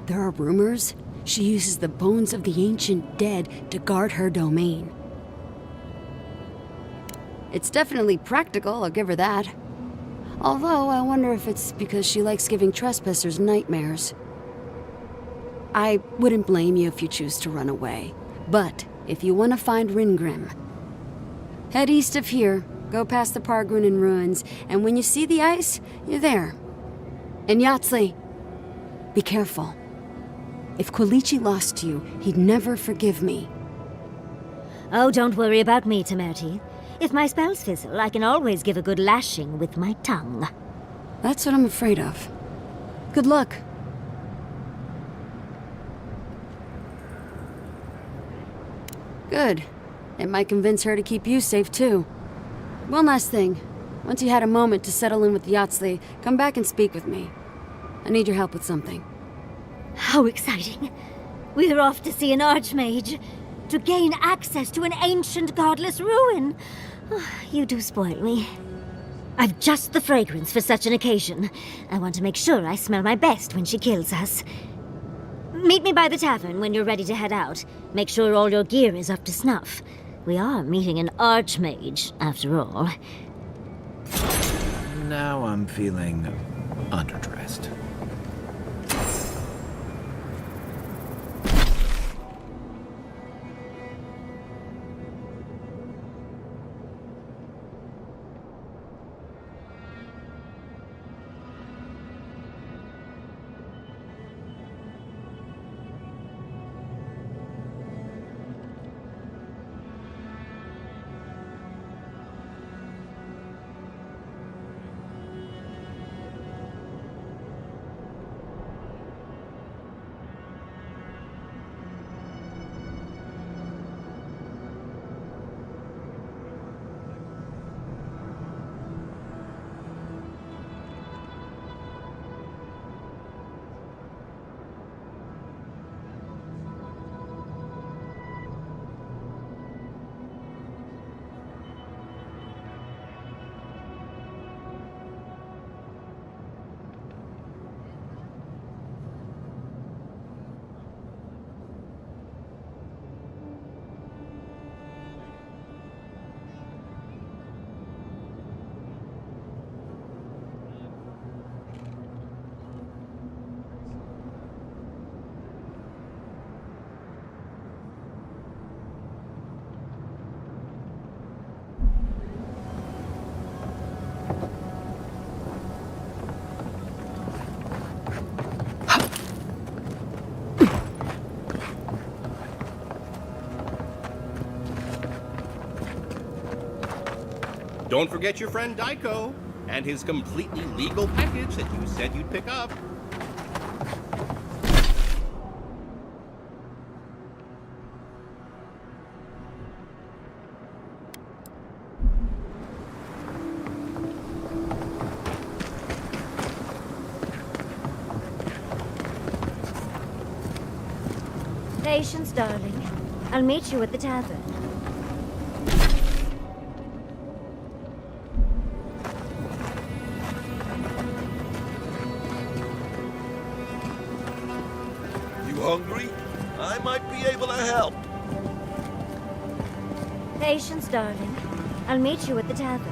There are rumors she uses the bones of the ancient dead to guard her domain. It's definitely practical, I'll give her that. Although, I wonder if it's because she likes giving trespassers nightmares. I wouldn't blame you if you choose to run away. But, if you want to find Ringgrim, head east of here, go past the Pargrunin ruins, and when you see the ice, you're there. And Yatzli, be careful. If Quilichi lost you, he'd never forgive me. Oh, don't worry about me, Temerti. If my spells fizzle, I can always give a good lashing with my tongue. That's what I'm afraid of. Good luck. Good. It might convince her to keep you safe, too. One last thing. Once you had a moment to settle in with Yatzli, come back and speak with me. I need your help with something. How exciting. We're off to see an archmage. To gain access to an ancient godless ruin. Oh, you do spoil me. I've just the fragrance for such an occasion. I want to make sure I smell my best when she kills us. Meet me by the tavern when you're ready to head out. Make sure all your gear is up to snuff. We are meeting an archmage, after all. Now I'm feeling underdressed. Don't forget your friend Daiko and his completely legal package that you said you'd pick up. Patience, darling. I'll meet you at the tavern. Hungry? I might be able to help. Patience, darling. I'll meet you at the tavern.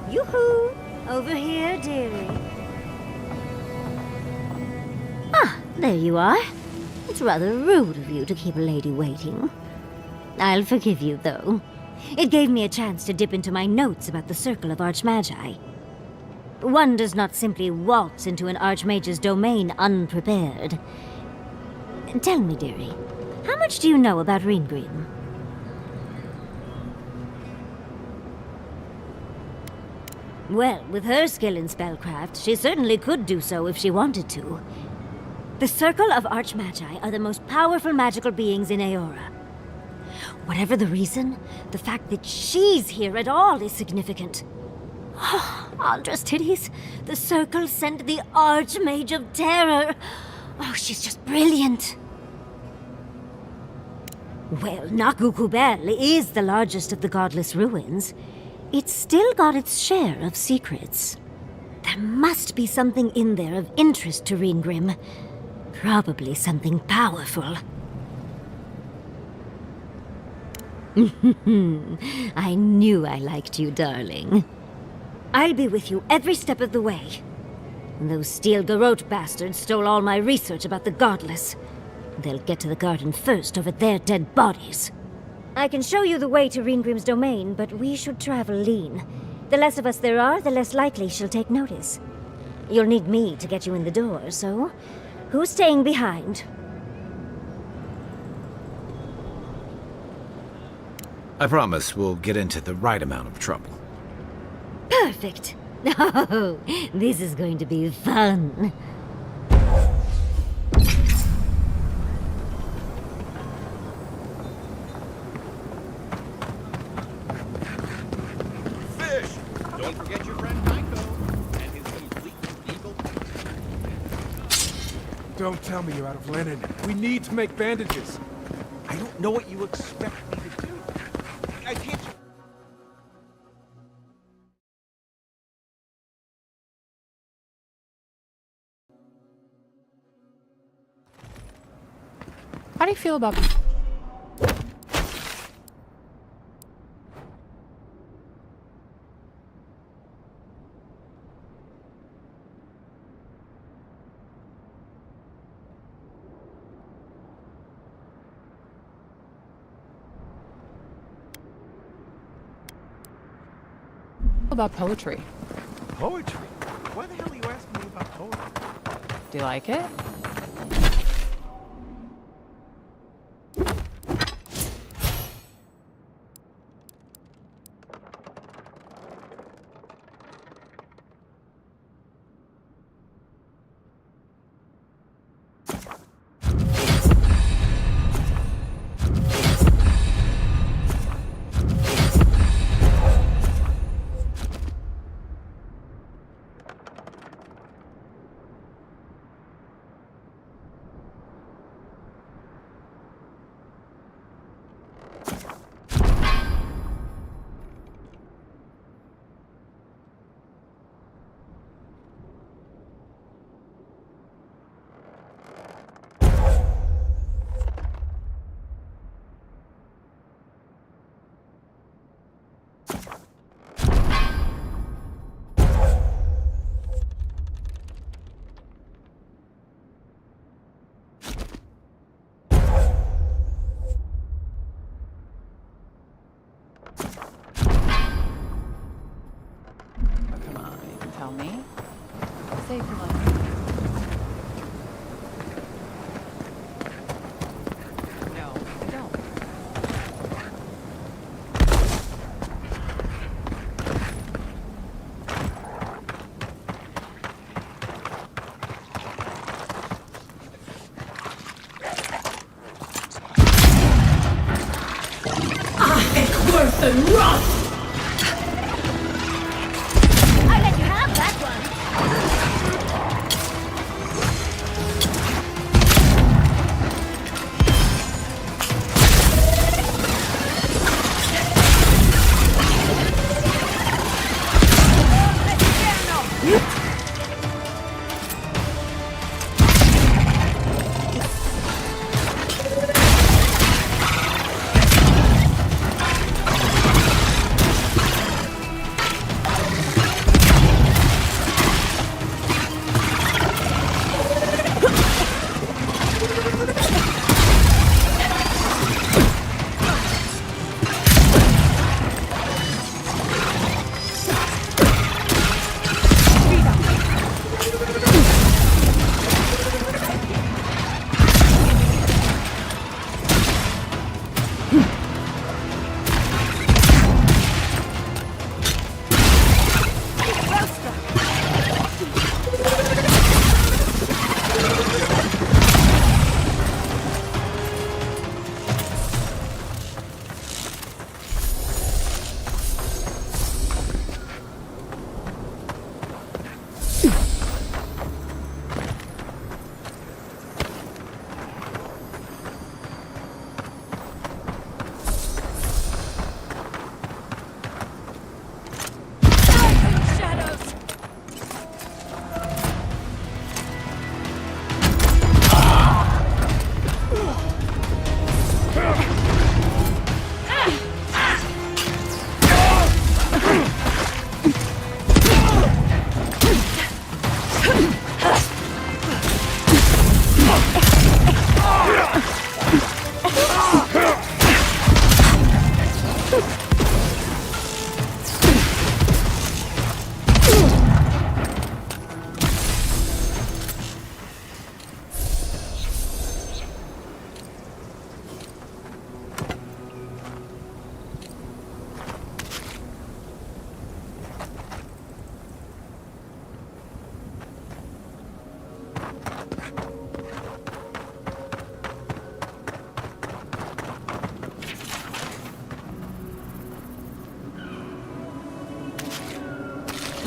Yoo-hoo! Over here, dearie. There you are. It's rather rude of you to keep a lady waiting. I'll forgive you, though. It gave me a chance to dip into my notes about the Circle of Archmagi. One does not simply waltz into an Archmage's domain unprepared. Tell me, dearie, how much do you know about Ringgrim? Well, with her skill in spellcraft, she certainly could do so if she wanted to. The Circle of Archmagi are the most powerful magical beings in Aora. Whatever the reason, the fact that she's here at all is significant. Oh, Aldra's titties. The Circle sent the Archmage of Terror. Oh, she's just brilliant. Well, Nakukubel is the largest of the godless ruins. It's still got its share of secrets. There must be something in there of interest to Reengrim. Probably something powerful. I knew I liked you, darling. I'll be with you every step of the way. Those steel garrote bastards stole all my research about the godless. They'll get to the garden first over their dead bodies. I can show you the way to Reengrim's domain, but we should travel lean. The less of us there are, the less likely she'll take notice. You'll need me to get you in the door, so who's staying behind? I promise we'll get into the right amount of trouble. Perfect. Oh, this is going to be fun. Fish! Don't forget your friend Tycho and his complete legal... Don't tell me you're out of linen. We need to make bandages. I don't know what you expect me to do. I can't... How do you feel about... about poetry? Poetry? Why the hell are you asking me about poetry? Do you like it? Tell me. Save your life. No, I don't. It's worth the rot!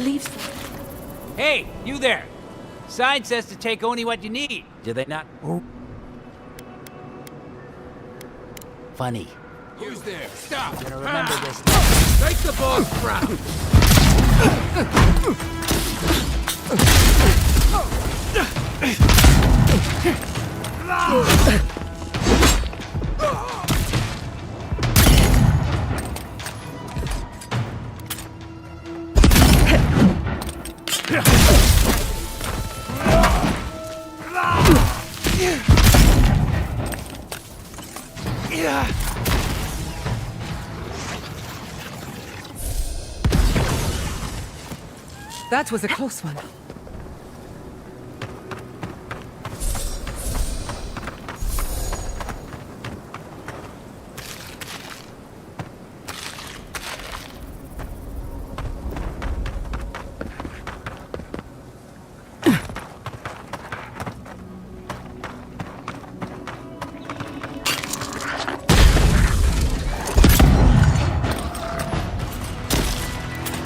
leave. Hey, you there! Sign says to take only what you need. Do they not? Oh. Funny. Who's there? Stop! You're gonna remember this. Make the boss proud! That was a close one.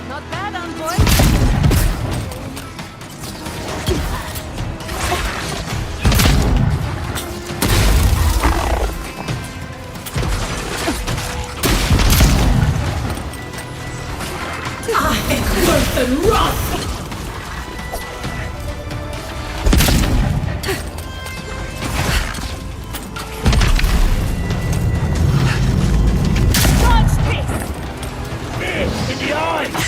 Not bad, envoy. Worth and wrath! Dodge this! In the eyes!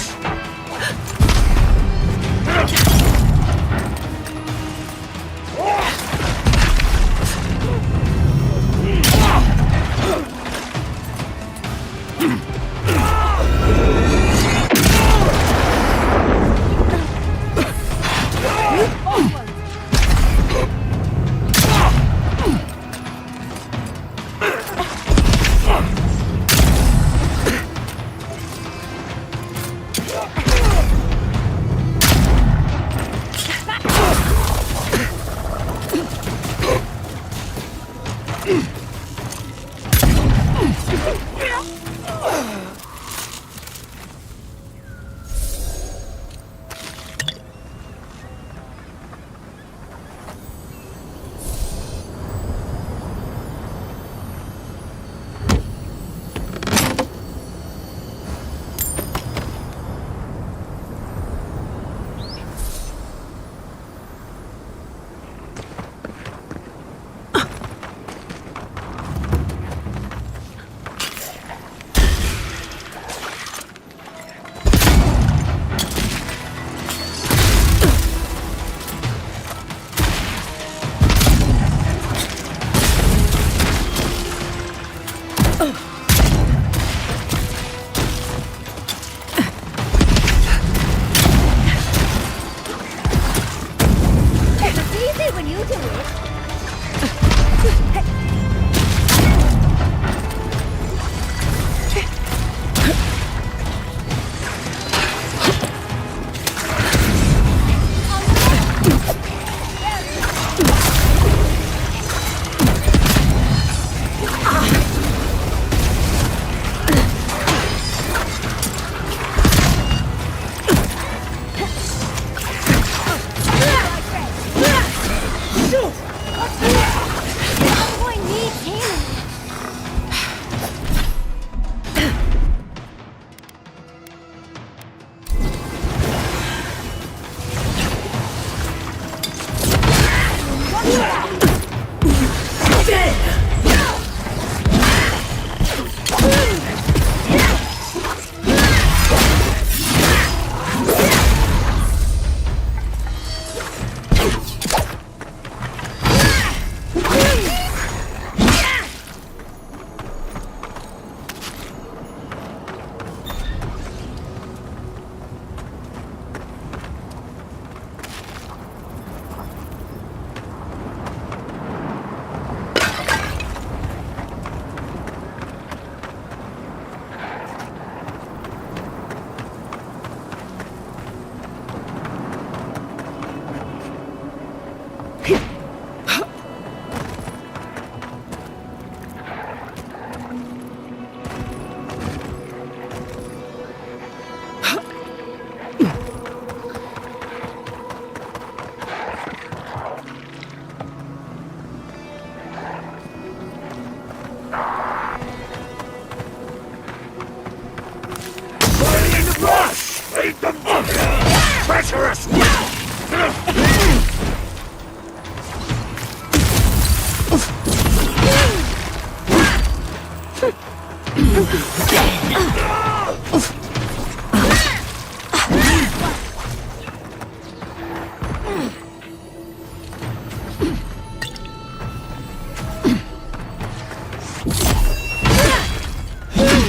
treacherous!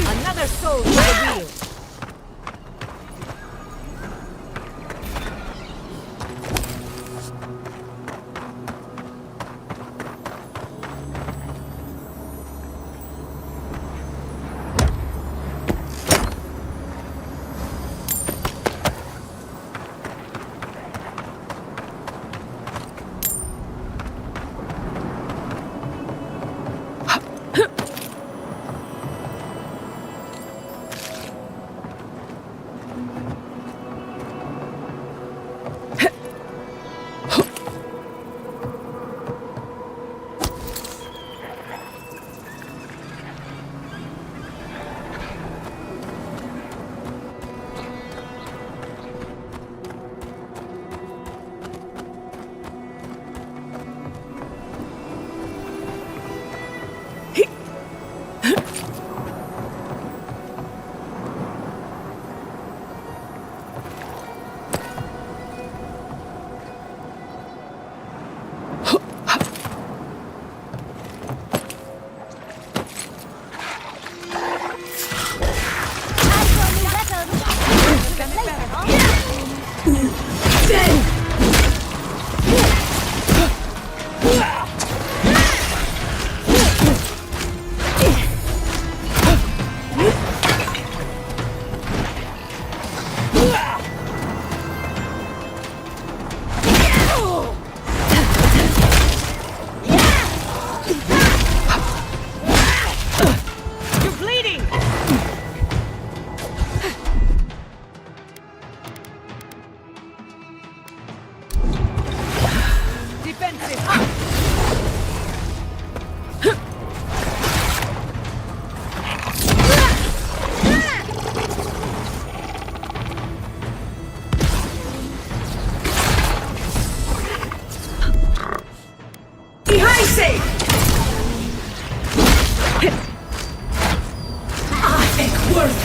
Another soul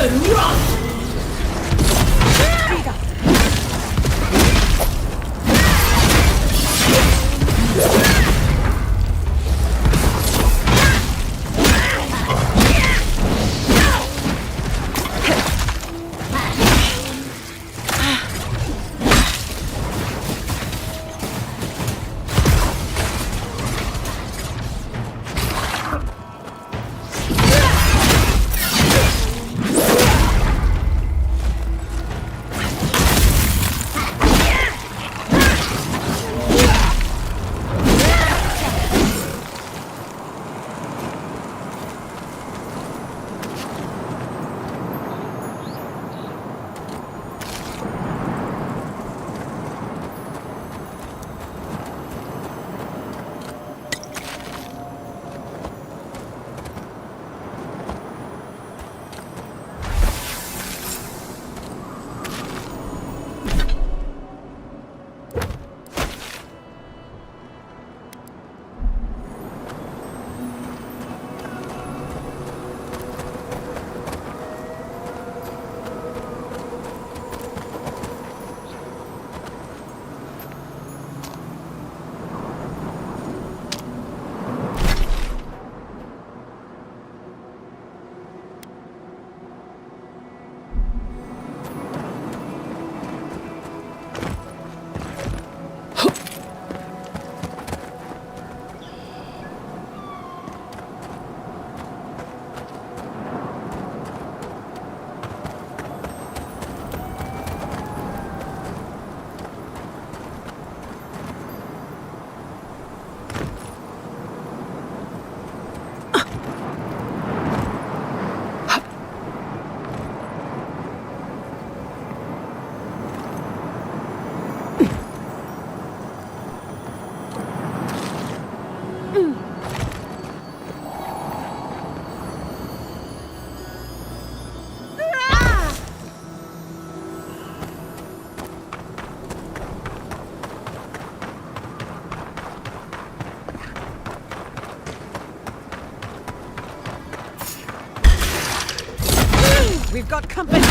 to the wheel. We've got company!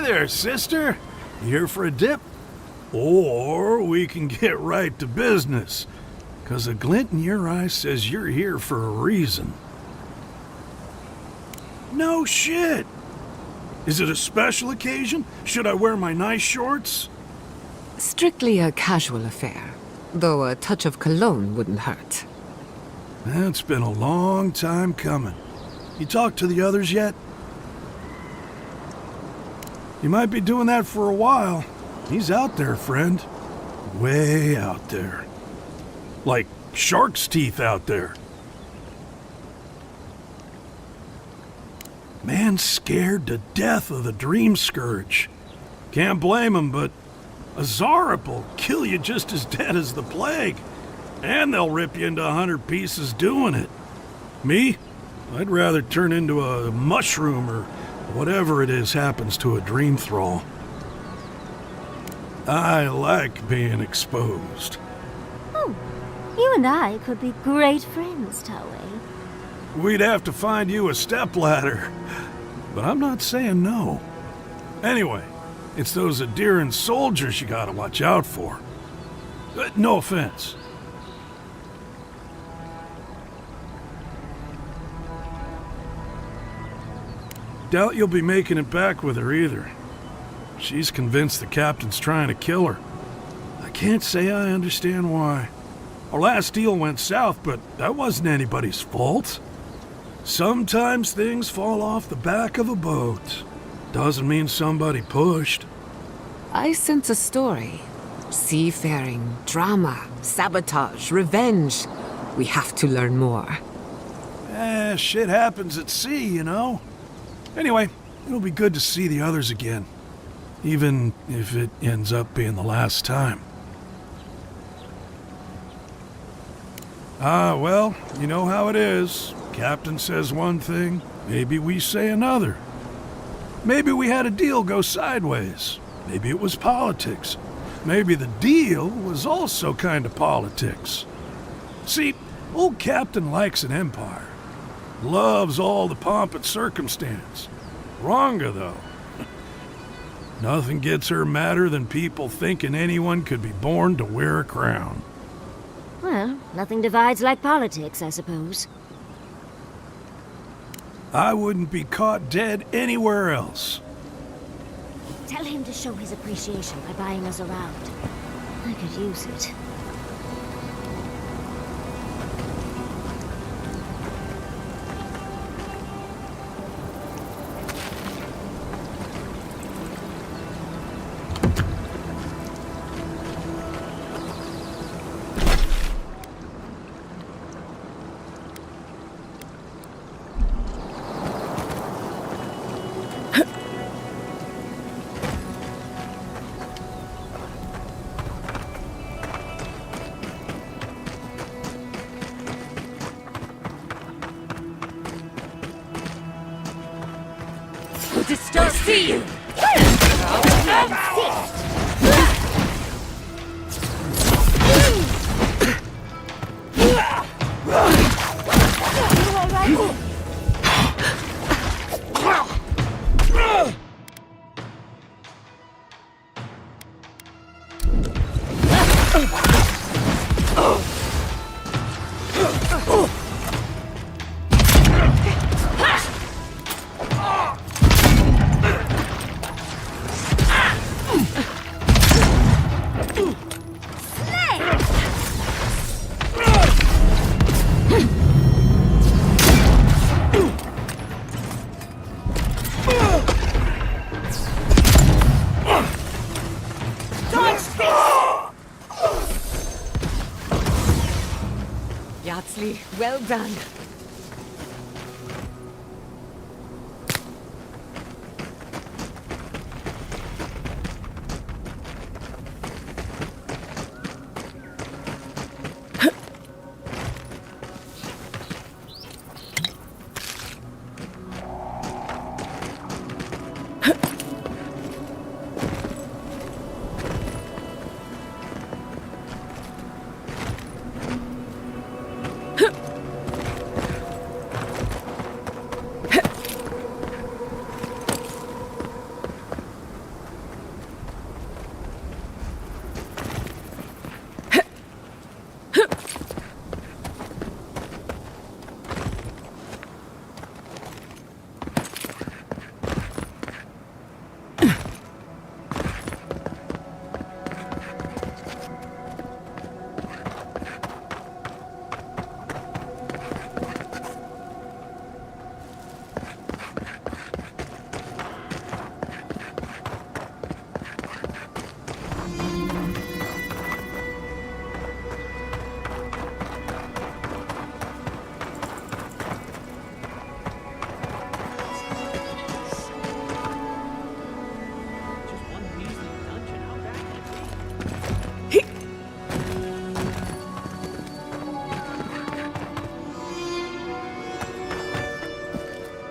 There, sister. You here for a dip? Or we can get right to business. 'Cause a glint in your eye says you're here for a reason. No shit! Is it a special occasion? Should I wear my nice shorts? Strictly a casual affair, though a touch of cologne wouldn't hurt. It's been a long time coming. You talked to the others yet? You might be doing that for a while. He's out there, friend. Way out there. Like shark's teeth out there. Man's scared to death of the Dream Scourge. Can't blame him, but a Zarep will kill you just as dead as the plague. And they'll rip you into 100 pieces doing it. Me? I'd rather turn into a mushroom or whatever it is happens to a dream thrall. I like being exposed. Oh, you and I could be great friends, Towie. We'd have to find you a stepladder, but I'm not saying no. Anyway, it's those Adiran soldiers you gotta watch out for. No offense. Doubt you'll be making it back with her either. She's convinced the captain's trying to kill her. I can't say I understand why. Our last deal went south, but that wasn't anybody's fault. Sometimes things fall off the back of a boat. Doesn't mean somebody pushed. I sense a story. Seafaring, drama, sabotage, revenge. We have to learn more. Shit happens at sea, you know? Anyway, it'll be good to see the others again. Even if it ends up being the last time. Well, you know how it is. Captain says one thing, maybe we say another. Maybe we had a deal go sideways. Maybe it was politics. Maybe the deal was also kind of politics. See, old Captain likes an empire. Loves all the pomp and circumstance. Wronga, though. Nothing gets her madder than people thinking anyone could be born to wear a crown. Well, nothing divides like politics, I suppose. I wouldn't be caught dead anywhere else. Tell him to show his appreciation by buying us around. I could use it. Disturb see you! Yatsli, well done.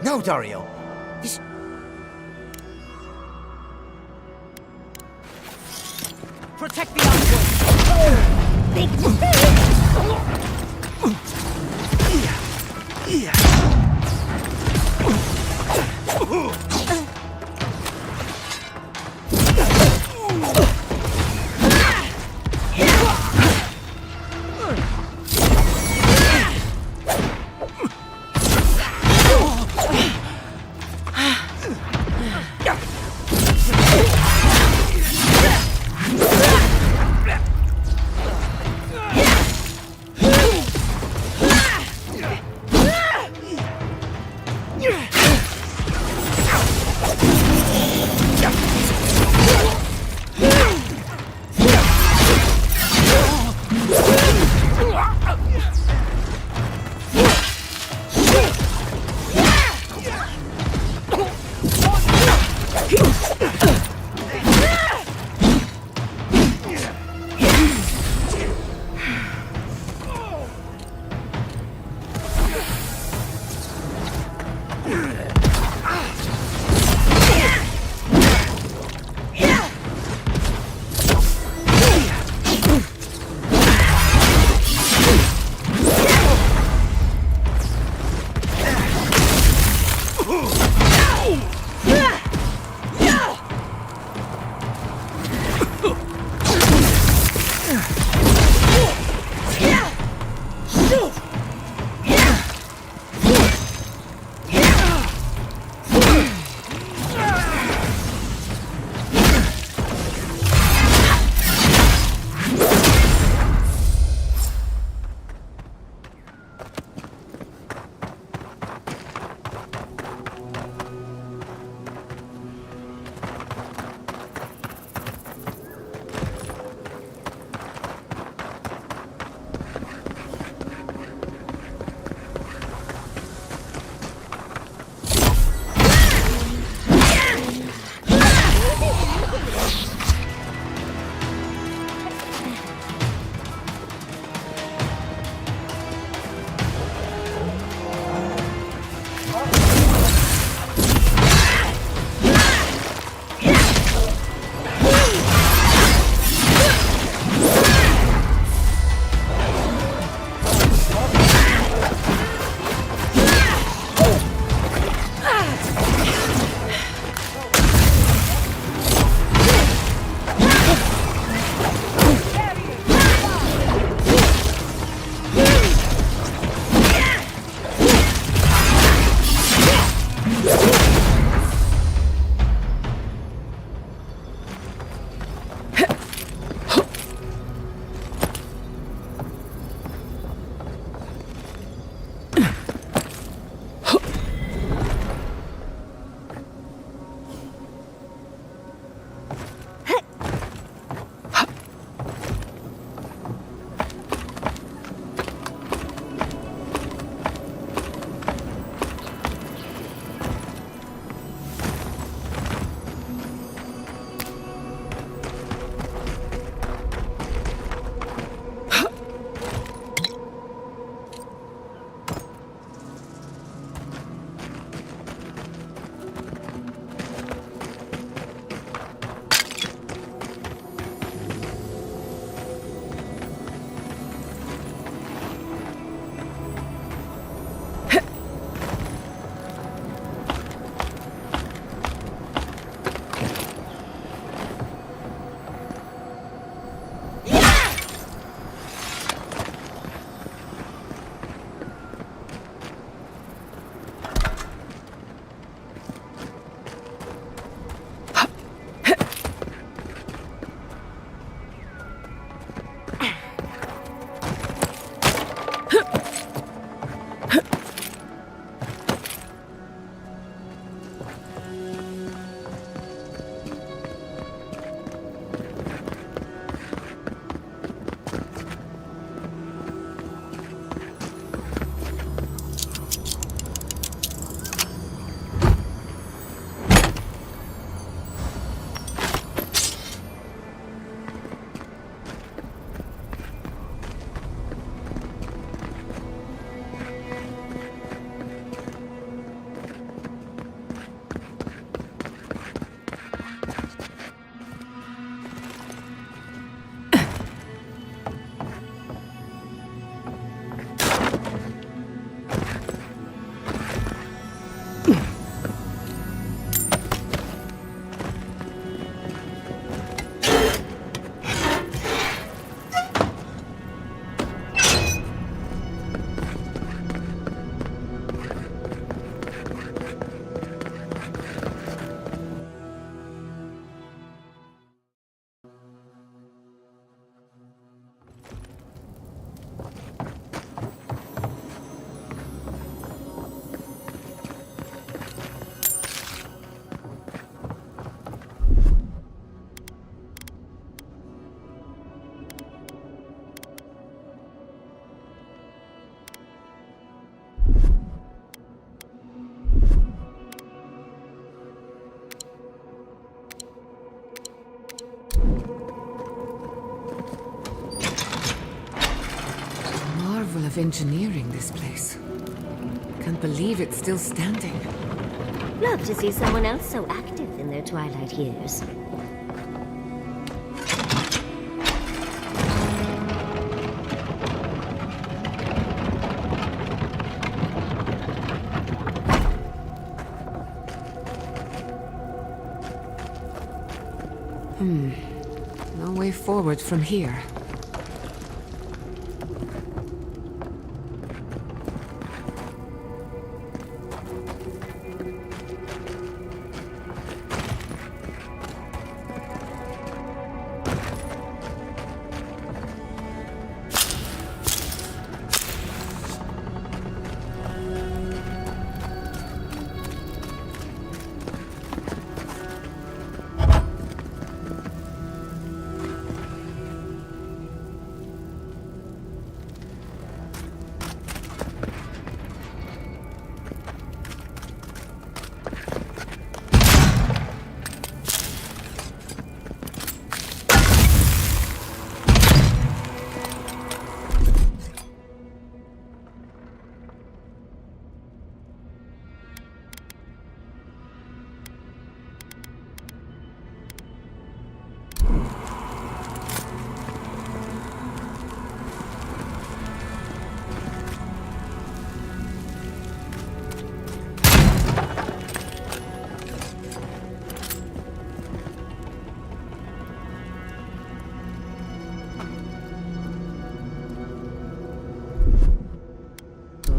No, Dario. This... Protect the of engineering, this place. Can't believe it's still standing. Love to see someone else so active in their twilight years. No way forward from here.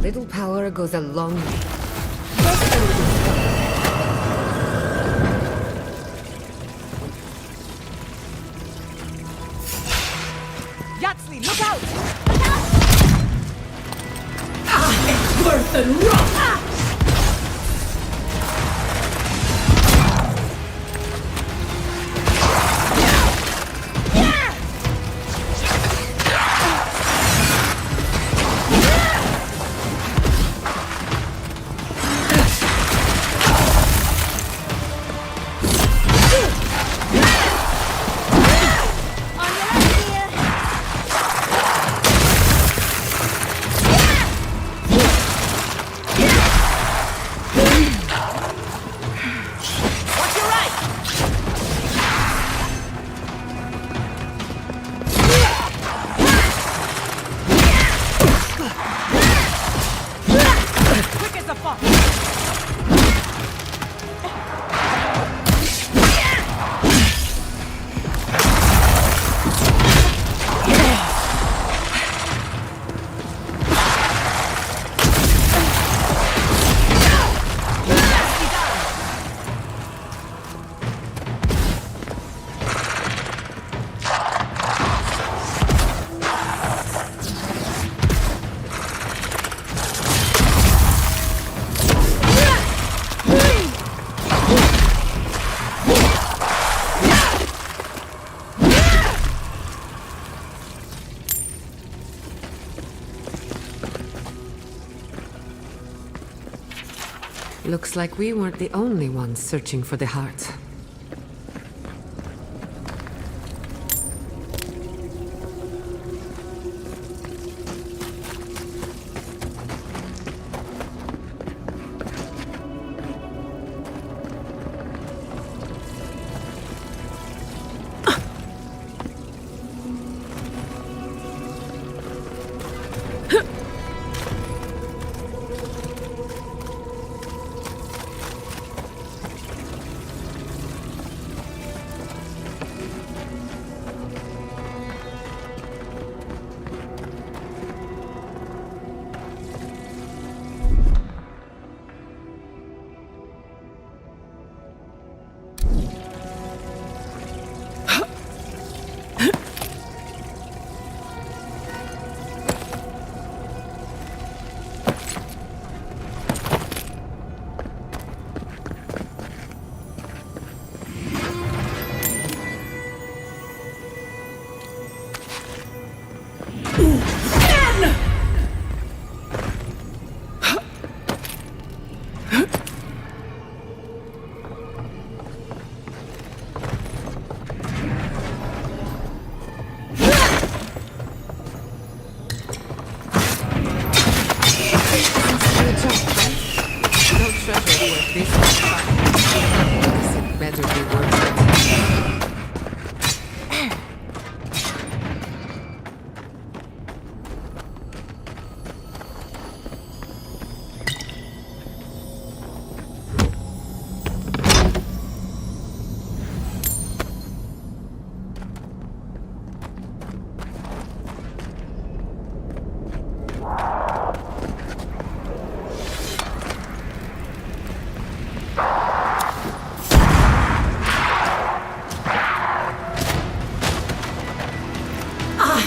Little power goes a long way. Yaxley, look out! Look out! It's worse than rough! Looks like we weren't the only ones searching for the heart.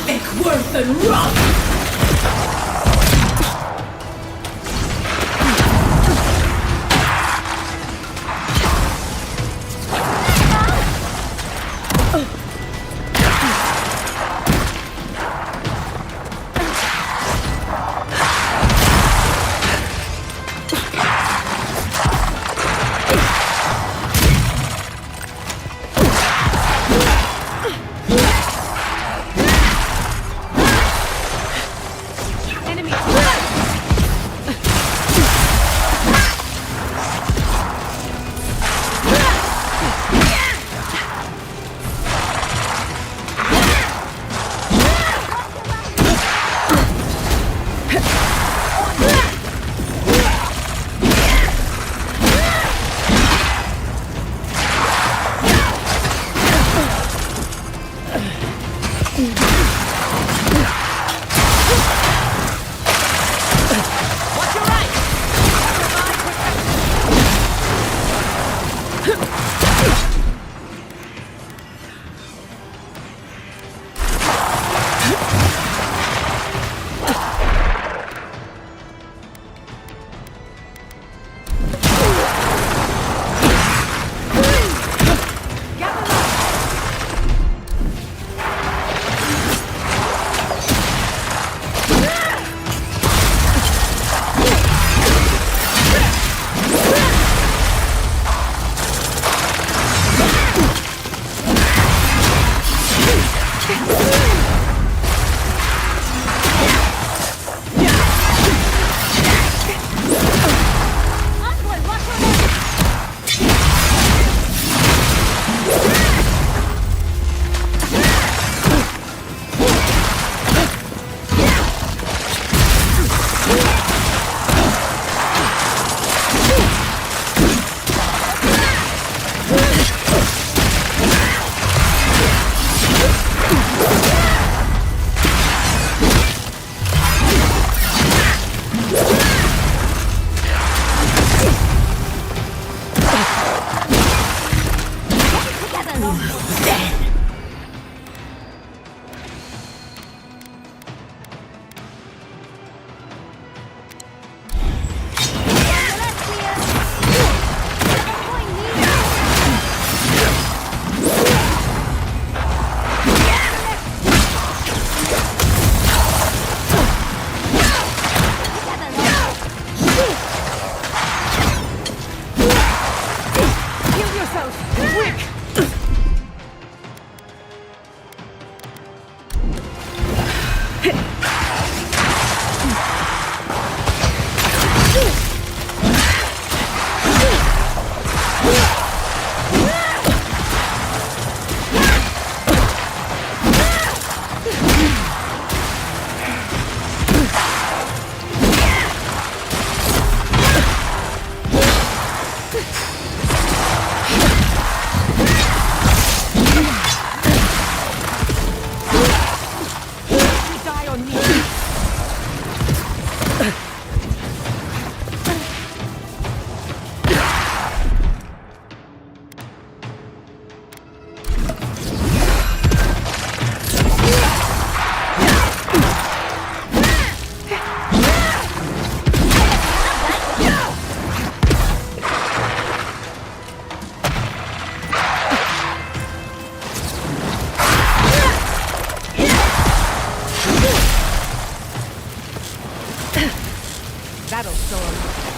Worth and Roth! That'll slow him.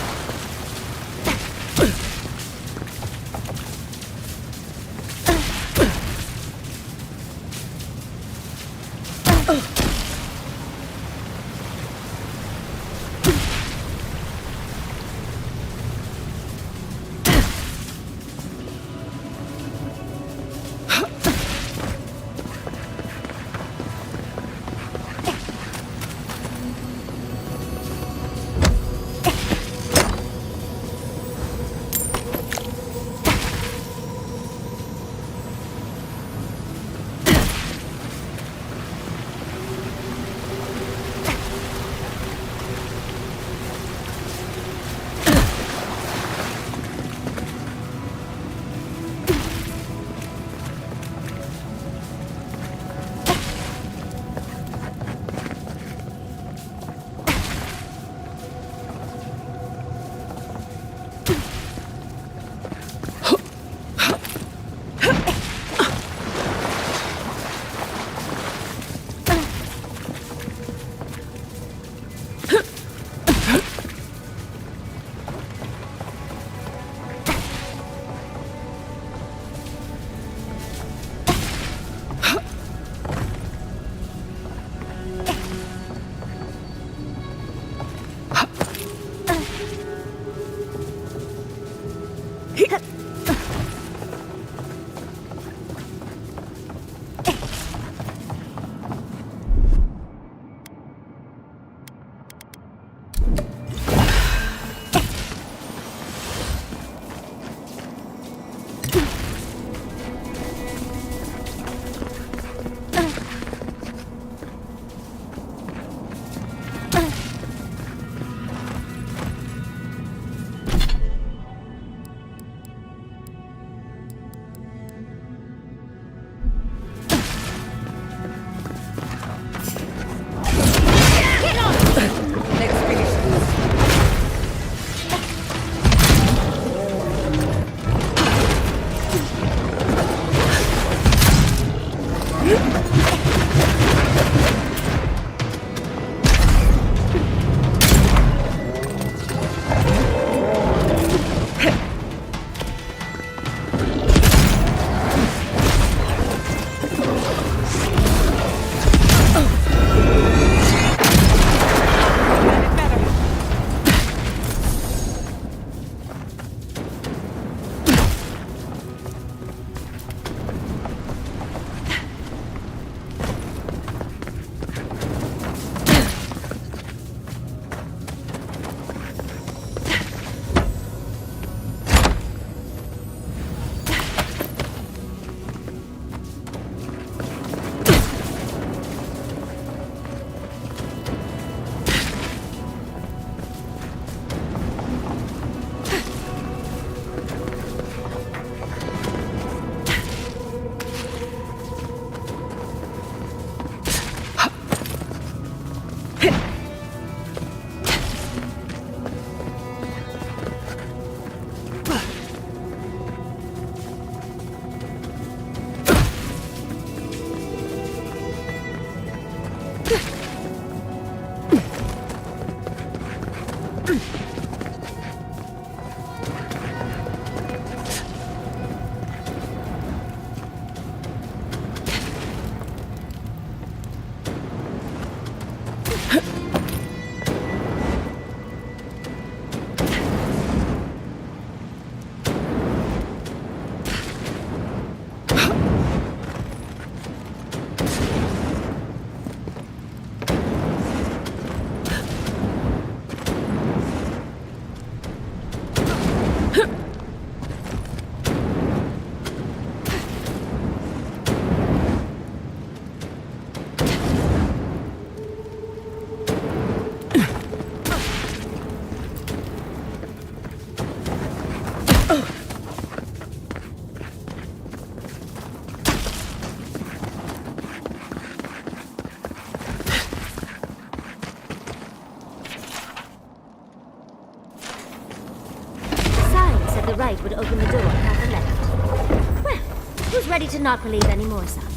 The right would open the door, not the left. Well, who's ready to not believe any more signs?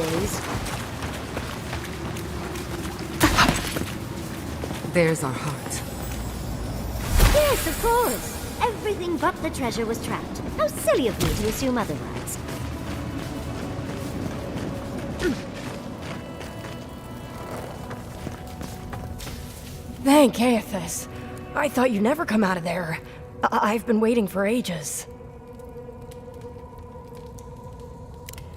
days. There's our heart. Yes, of course. Everything but the treasure was trapped. How silly of me to assume otherwise. Thank Aethys. I thought you'd never come out of there. I've been waiting for ages.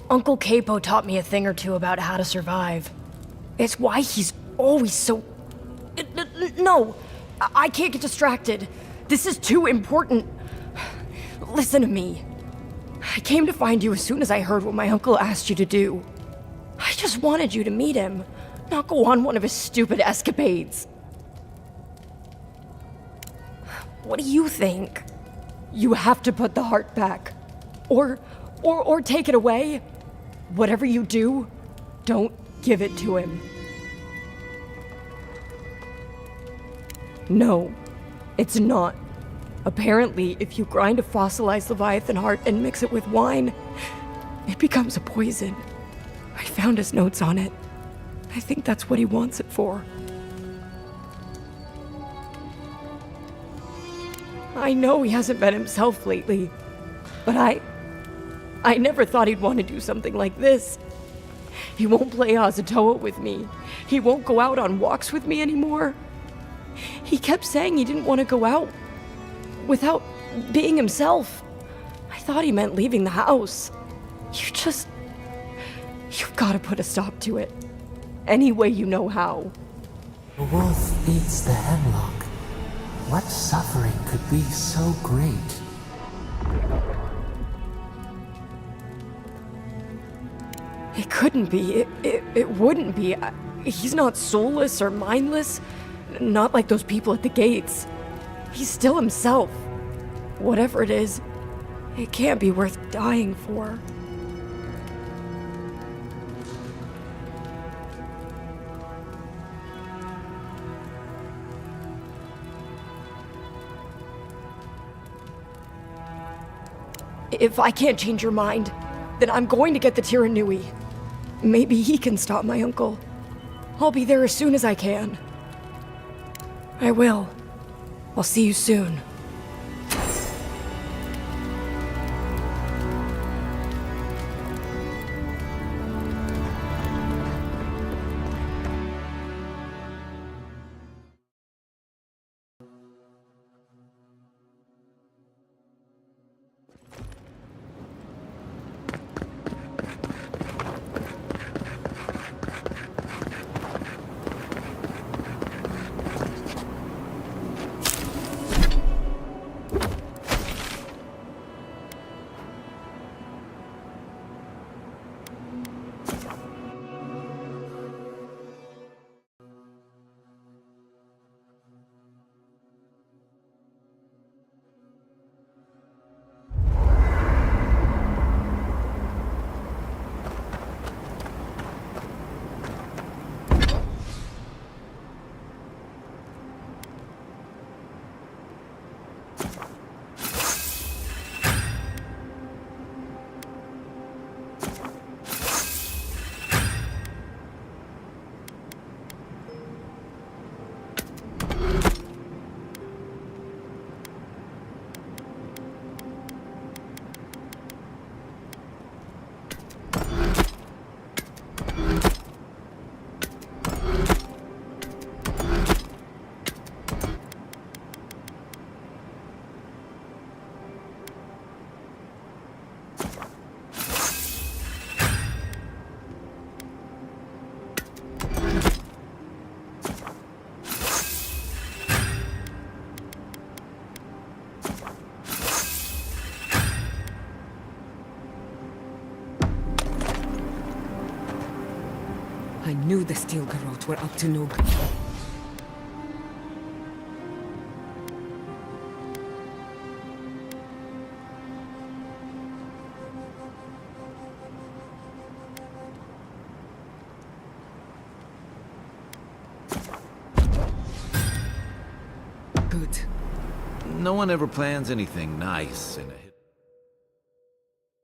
Uncle Capo taught me a thing or two about how to survive. It's why he's always so... No! I can't get distracted. This is too important. Listen to me. I came to find you as soon as I heard what my uncle asked you to do. I just wanted you to meet him, not go on one of his stupid escapades. What do you think? You have to put the heart back. Or take it away. Whatever you do, don't give it to him. No, it's not. Apparently, if you grind a fossilized Leviathan heart and mix it with wine, it becomes a poison. I found his notes on it. I think that's what he wants it for. I know he hasn't been himself lately, but I never thought he'd want to do something like this. He won't play Azatoa with me. He won't go out on walks with me anymore. He kept saying he didn't want to go out without being himself. I thought he meant leaving the house. You've got to put a stop to it. Any way you know how. The wolf eats the hemlock. What suffering could be so great? It couldn't be. It wouldn't be. He's not soulless or mindless. Not like those people at the gates. He's still himself. Whatever it is, it can't be worth dying for. If I can't change your mind, then I'm going to get the Tiranui. Maybe he can stop my uncle. I'll be there as soon as I can. I will. I'll see you soon. I knew the Steel Garrote were up to no good. No one ever plans anything nice in a